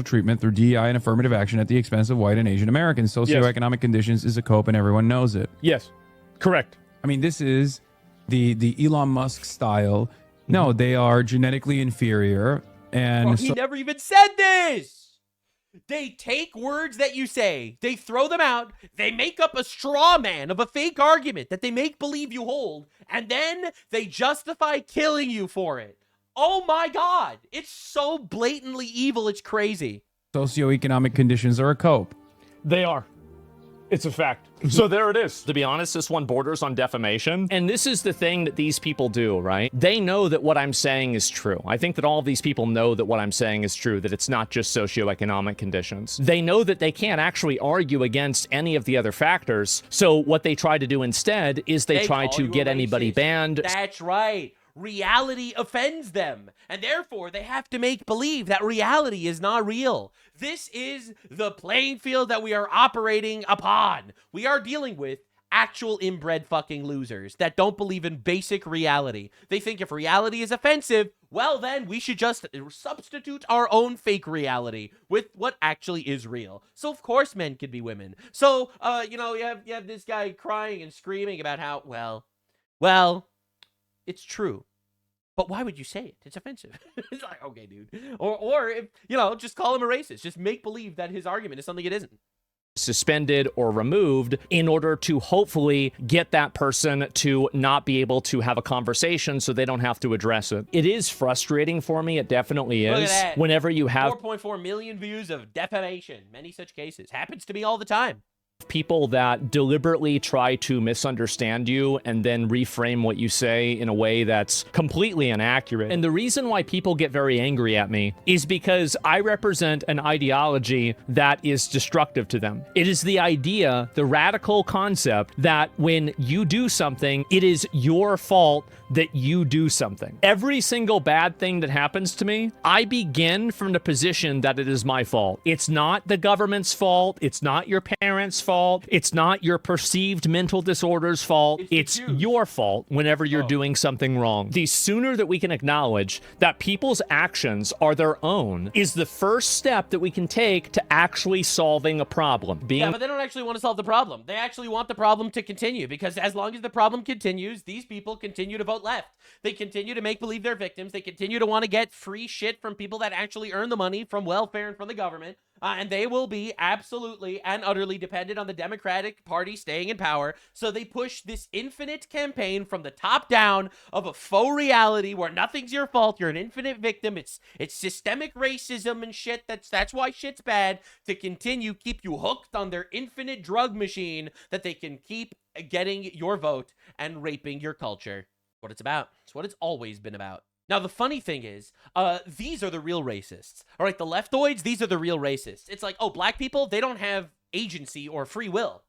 Treatment through DEI and affirmative action at the expense of white and Asian Americans. Socioeconomic conditions is a cope, and everyone knows it. Yes, correct. I mean, this is the Elon Musk style. No, they are genetically inferior, and he never even said this. They take words that you say, they throw them out, they make up a straw man of a fake argument that they make believe you hold, and then they justify killing you for it. Oh my God, it's so blatantly evil, it's crazy. Socioeconomic conditions are a cope. They are. It's a fact. So there it is. To be honest, this one borders on defamation. And this is the thing that these people do, right? They know that what I'm saying is true. I think that all of these people know that what I'm saying is true, that it's not just socioeconomic conditions. They know that they can't actually argue against any of the other factors. So what they try to do instead is they try to get anybody banned. That's right. Reality offends them, and therefore they have to make believe that reality is not real. This is the playing field that we are operating upon. We are dealing with actual inbred fucking losers that don't believe in basic reality. They think if reality is offensive, well then we should just substitute our own fake reality with what actually is real. So of course men could be women. So, you know, you have this guy crying and screaming about how, well, it's true. But why would you say it? It's offensive. It's like, okay, dude. Or if, you know, just call him a racist. Just make believe that his argument is something it isn't. Suspended or removed in order to hopefully get that person to not be able to have a conversation so they don't have to address it. It is frustrating for me. It definitely is. Look at that. Whenever you have 4.4 million views of defamation. Many such cases. Happens to me all the time. People that deliberately try to misunderstand you and then reframe what you say in a way that's completely inaccurate. And the reason why people get very angry at me is because I represent an ideology that is destructive to them. It is the idea, the radical concept that when you do something, it is your fault that you do something. Every single bad thing that happens to me, I begin from the position that it is my fault. It's not the government's fault. It's not your parents' fault. It's not your perceived mental disorders' fault. It's your fault whenever you're doing something wrong. The sooner that we can acknowledge that people's actions are their own is the first step that we can take to actually solving a problem. Yeah, but they don't actually want to solve the problem. They actually want the problem to continue, because as long as the problem continues, these people continue to vote left. They continue to make believe they're victims. They continue to want to get free shit from people that actually earn the money from welfare and from the government. And they will be absolutely and utterly dependent on the Democratic Party staying in power. So they push this infinite campaign from the top down of a faux reality where nothing's your fault. You're an infinite victim. It's systemic racism and shit. That's why shit's bad, to keep you hooked on their infinite drug machine that they can keep getting your vote and raping your culture. What it's about. It's what it's always been about. Now, the funny thing is, these are the real racists. All right, the leftoids, these are the real racists. It's like, oh, black people, they don't have agency or free will.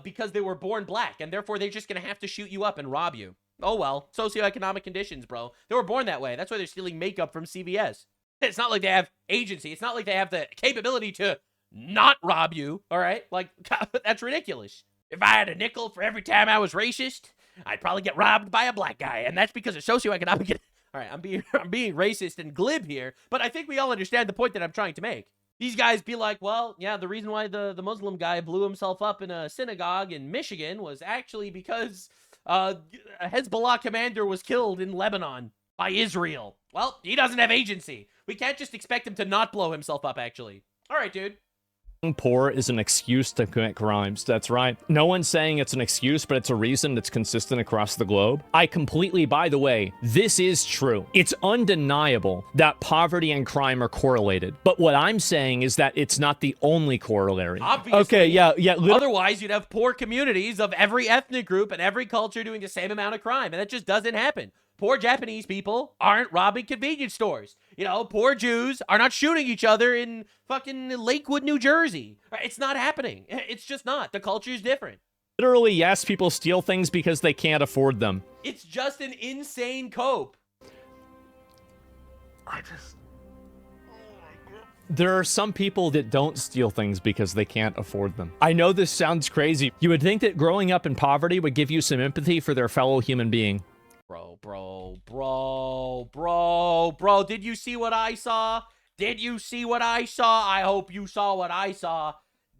because they were born black, and therefore they're just gonna have to shoot you up and rob you. Oh well, socioeconomic conditions, bro. They were born that way. That's why they're stealing makeup from CVS. It's not like they have agency. It's not like they have the capability to not rob you, all right? Like, that's ridiculous. If I had a nickel for every time I was racist, I'd probably get robbed by a black guy, and that's because of socioeconomic... All right, I'm being racist and glib here, but I think we all understand the point that I'm trying to make. These guys be like, well, yeah, the reason why the Muslim guy blew himself up in a synagogue in Michigan was actually because a Hezbollah commander was killed in Lebanon by Israel. Well, he doesn't have agency. We can't just expect him to not blow himself up, actually. All right, dude. Poor is an excuse to commit crimes. That's right. No one's saying it's an excuse, but it's a reason that's consistent across the globe. I completely, by the way, this is true. It's undeniable that poverty and crime are correlated. But what I'm saying is that it's not the only corollary. Obviously. Okay, yeah. Otherwise, you'd have poor communities of every ethnic group and every culture doing the same amount of crime, and that just doesn't happen. Poor Japanese people aren't robbing convenience stores. You know, poor Jews are not shooting each other in fucking Lakewood, New Jersey. It's not happening. It's just not. The culture is different. Literally, yes, people steal things because they can't afford them. It's just an insane cope. There are some people that don't steal things because they can't afford them. I know this sounds crazy. You would think that growing up in poverty would give you some empathy for their fellow human being. Bro, did you see what I saw? Did you see what I saw? I hope you saw what I saw.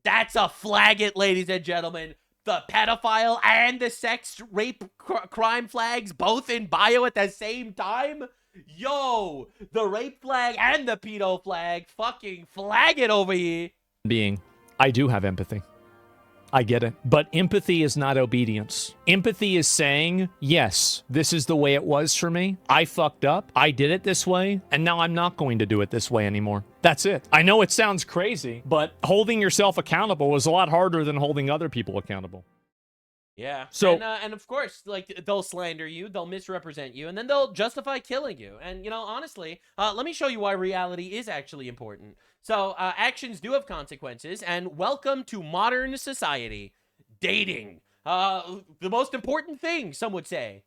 That's a flag it, ladies and gentlemen. The pedophile and the sex rape crime flags both in bio at the same time? Yo, the rape flag and the pedo flag. Fucking flag it over here. I do have empathy. I get it. But empathy is not obedience. Empathy is saying, yes, this is the way it was for me. I fucked up. I did it this way. And now I'm not going to do it this way anymore. That's it. I know it sounds crazy, but holding yourself accountable is a lot harder than holding other people accountable. Yeah. So, and of course, like, they'll slander you, they'll misrepresent you, and then they'll justify killing you. And, you know, honestly, let me show you why reality is actually important. So, actions do have consequences, and welcome to modern society. Dating. The most important thing, some would say.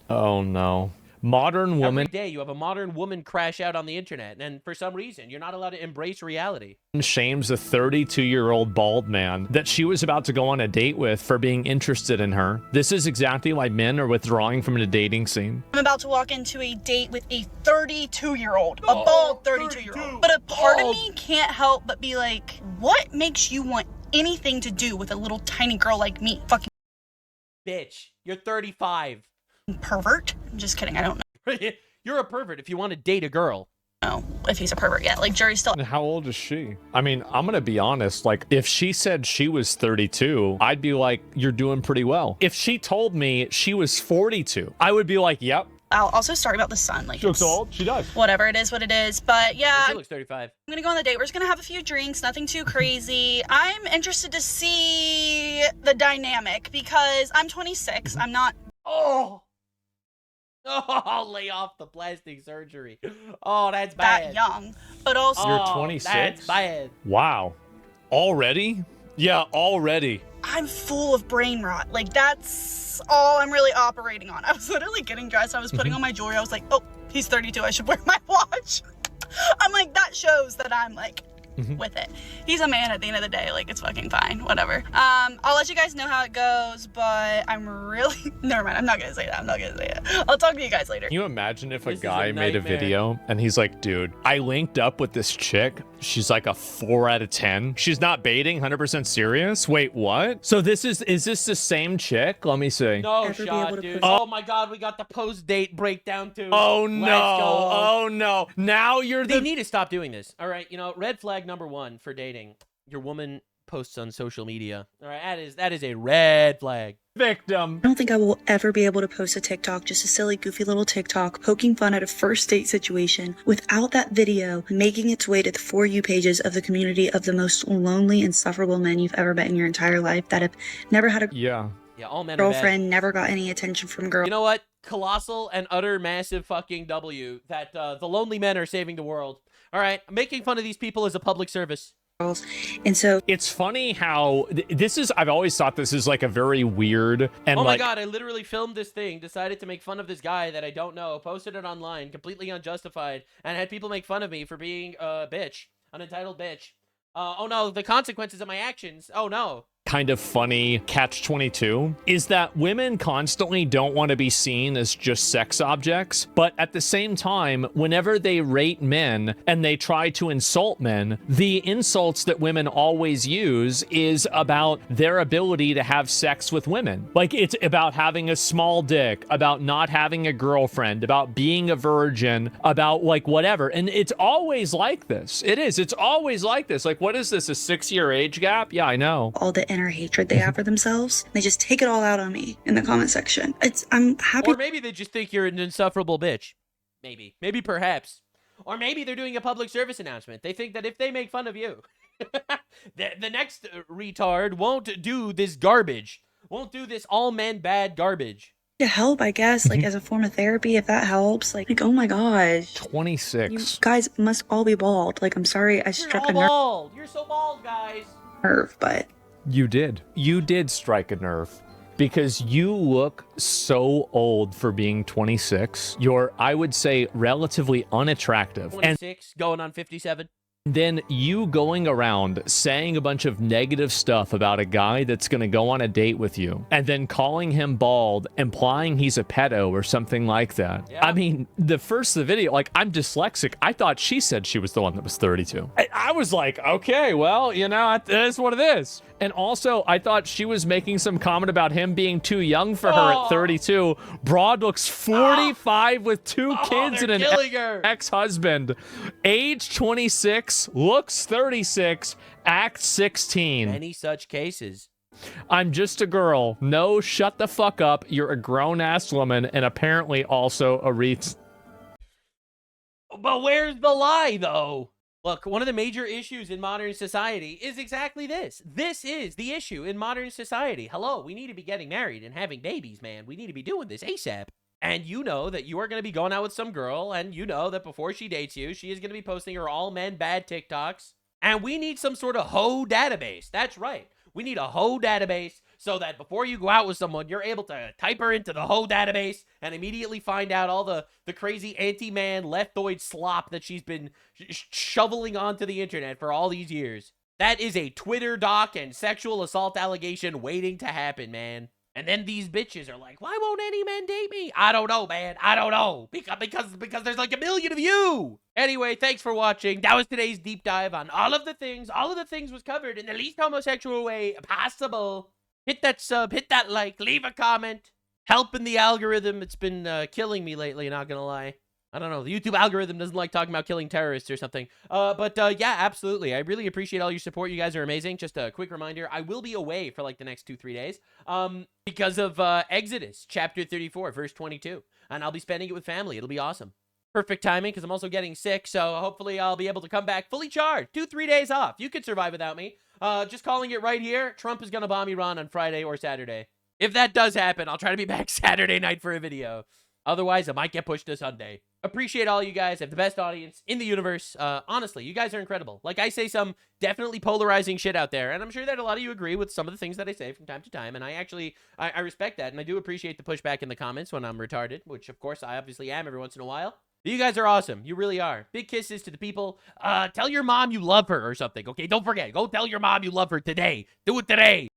Oh, no. Modern woman. Every day you have a modern woman crash out on the internet, and for some reason, you're not allowed to embrace reality. Shames a 32-year-old bald man that she was about to go on a date with for being interested in her. This is exactly why men are withdrawing from the dating scene. I'm about to walk into a date with a 32-year-old, a bald 32-year-old. But a part of me can't help but be like, what makes you want anything to do with a little tiny girl like me? Fucking bitch, you're 35. Pervert? I'm just kidding, I don't know. You're a pervert if you want to date a girl. No, if he's a pervert yet. Like, jury's still... And how old is she? I mean, I'm gonna be honest, like, if she said she was 32, I'd be like, you're doing pretty well. If she told me she was 42, I would be like, yep. Also, sorry about the sun. Like, she looks old. She does. Whatever, it is what it is. But yeah, she looks 35. I'm gonna go on the date. We're just gonna have a few drinks, nothing too crazy. I'm interested to see the dynamic because I'm 26. I'm not... Oh, lay off the plastic surgery. Oh, that's bad. That young, but also... You're 26? That's bad. Wow. Already? Yeah, already. I'm full of brain rot. Like, that's all I'm really operating on. I was literally getting dressed. I was putting on my jewelry. I was like, oh, he's 32. I should wear my watch. I'm like, that shows that I'm, like, with it. He's a man at the end of the day. Like, it's fucking fine. Whatever. I'll let you guys know how it goes, but I'm really... Never mind. I'm not gonna say that. I'm not gonna say it. I'll talk to you guys later. Can you imagine if a guy made a video and he's like, dude, I linked up with this chick. She's like a 4 out of 10. She's not baiting, 100% serious. Wait, what? So is this the same chick? Let me see. No shot, dude. Oh my God, we got the post-date breakdown too. Oh no. Oh no. Now They need to stop doing this. All right, you know, red flag number 1 for dating. Your woman posts on social media. All right, that is a red flag. Victim. I don't think I will ever be able to post a TikTok, just a silly, goofy little TikTok, poking fun at a first date situation without that video making its way to the For You pages of the community of the most lonely, insufferable men you've ever met in your entire life that have never had a all men girlfriend, never got any attention from girls. You know what? Colossal and utter massive fucking W that the lonely men are saving the world. All right, making fun of these people is a public service. And so it's funny how this is, I've always thought this is like a very weird and oh my like, god, I literally filmed this thing, decided to make fun of this guy that I don't know, posted it online, completely unjustified, and had people make fun of me for being a bitch, an entitled bitch. Oh no, the consequences of my actions. Oh no. kind of funny catch-22 is that women constantly don't want to be seen as just sex objects, but at the same time, whenever they rate men and they try to insult men, the insults that women always use is about their ability to have sex with women. Like, it's about having a small dick, about not having a girlfriend, about being a virgin, about like whatever. And it's always like this. It is. It's always like this. Like, what is this, a 6-year age gap? Yeah, I know. All the inner hatred they have for themselves, they just take it all out on me in the comment section. I'm happy. Or maybe they just think you're an insufferable bitch. Maybe perhaps. Or maybe they're doing a public service announcement. They think that if they make fun of you, the next retard won't do this garbage. Won't do this all men bad garbage. To help, I guess, like as a form of therapy, if that helps. Like oh my gosh. 26. You guys must all be bald. Like, I'm sorry I struck a nerve. Bald. You're so bald, guys. But You did. You did strike a nerve. Because you look so old for being 26. You're, I would say, relatively unattractive. 26, going on 57. Then you going around saying a bunch of negative stuff about a guy that's going to go on a date with you, and then calling him bald, implying he's a pedo or something like that. Yeah. I mean, the video, like, I'm dyslexic. I thought she said she was the one that was 32. I was like, okay, well, you know, it is what it is. And also, I thought she was making some comment about him being too young for her at 32. Broad looks 45 with 2 kids and an ex-husband. Age 26, looks 36, acts 16. Many such cases. I'm just a girl. No, shut the fuck up. You're a grown-ass woman and apparently also a But where's the lie, though? Look, one of the major issues in modern society is exactly this. This is the issue in modern society. Hello, we need to be getting married and having babies, man. We need to be doing this ASAP. And you know that you are going to be going out with some girl, and you know that before she dates you, she is going to be posting her all men bad TikToks. And we need some sort of hoe database. That's right. We need a hoe database so that before you go out with someone, you're able to type her into the hoe database and immediately find out all the crazy anti-man leftoid slop that she's been shoveling onto the internet for all these years. That is a Twitter doc and sexual assault allegation waiting to happen, man. And then these bitches are like, why won't any man date me? I don't know, man. I don't know. Because there's like a million of you. Anyway, thanks for watching. That was today's deep dive on all of the things. All of the things was covered in the least homosexual way possible. Hit that sub, hit that like, leave a comment. Helping the algorithm. It's been killing me lately, not gonna lie. I don't know. The YouTube algorithm doesn't like talking about killing terrorists or something. But yeah, absolutely. I really appreciate all your support. You guys are amazing. Just a quick reminder, I will be away for like the next 2-3 days because of Exodus, chapter 34, verse 22. And I'll be spending it with family. It'll be awesome. Perfect timing because I'm also getting sick. So hopefully I'll be able to come back fully charged. 2-3 days off. You could survive without me. Just calling it right here. Trump is going to bomb Iran on Friday or Saturday. If that does happen, I'll try to be back Saturday night for a video. Otherwise, I might get pushed to Sunday. Appreciate all you guys. I have the best audience in the universe. Honestly, you guys are incredible. Like, I say some definitely polarizing shit out there, and I'm sure that a lot of you agree with some of the things that I say from time to time, and I respect that, and I do appreciate the pushback in the comments when I'm retarded, which, of course, I obviously am every once in a while. But you guys are awesome. You really are. Big kisses to the people. Tell your mom you love her or something, okay? Don't forget. Go tell your mom you love her today. Do it today.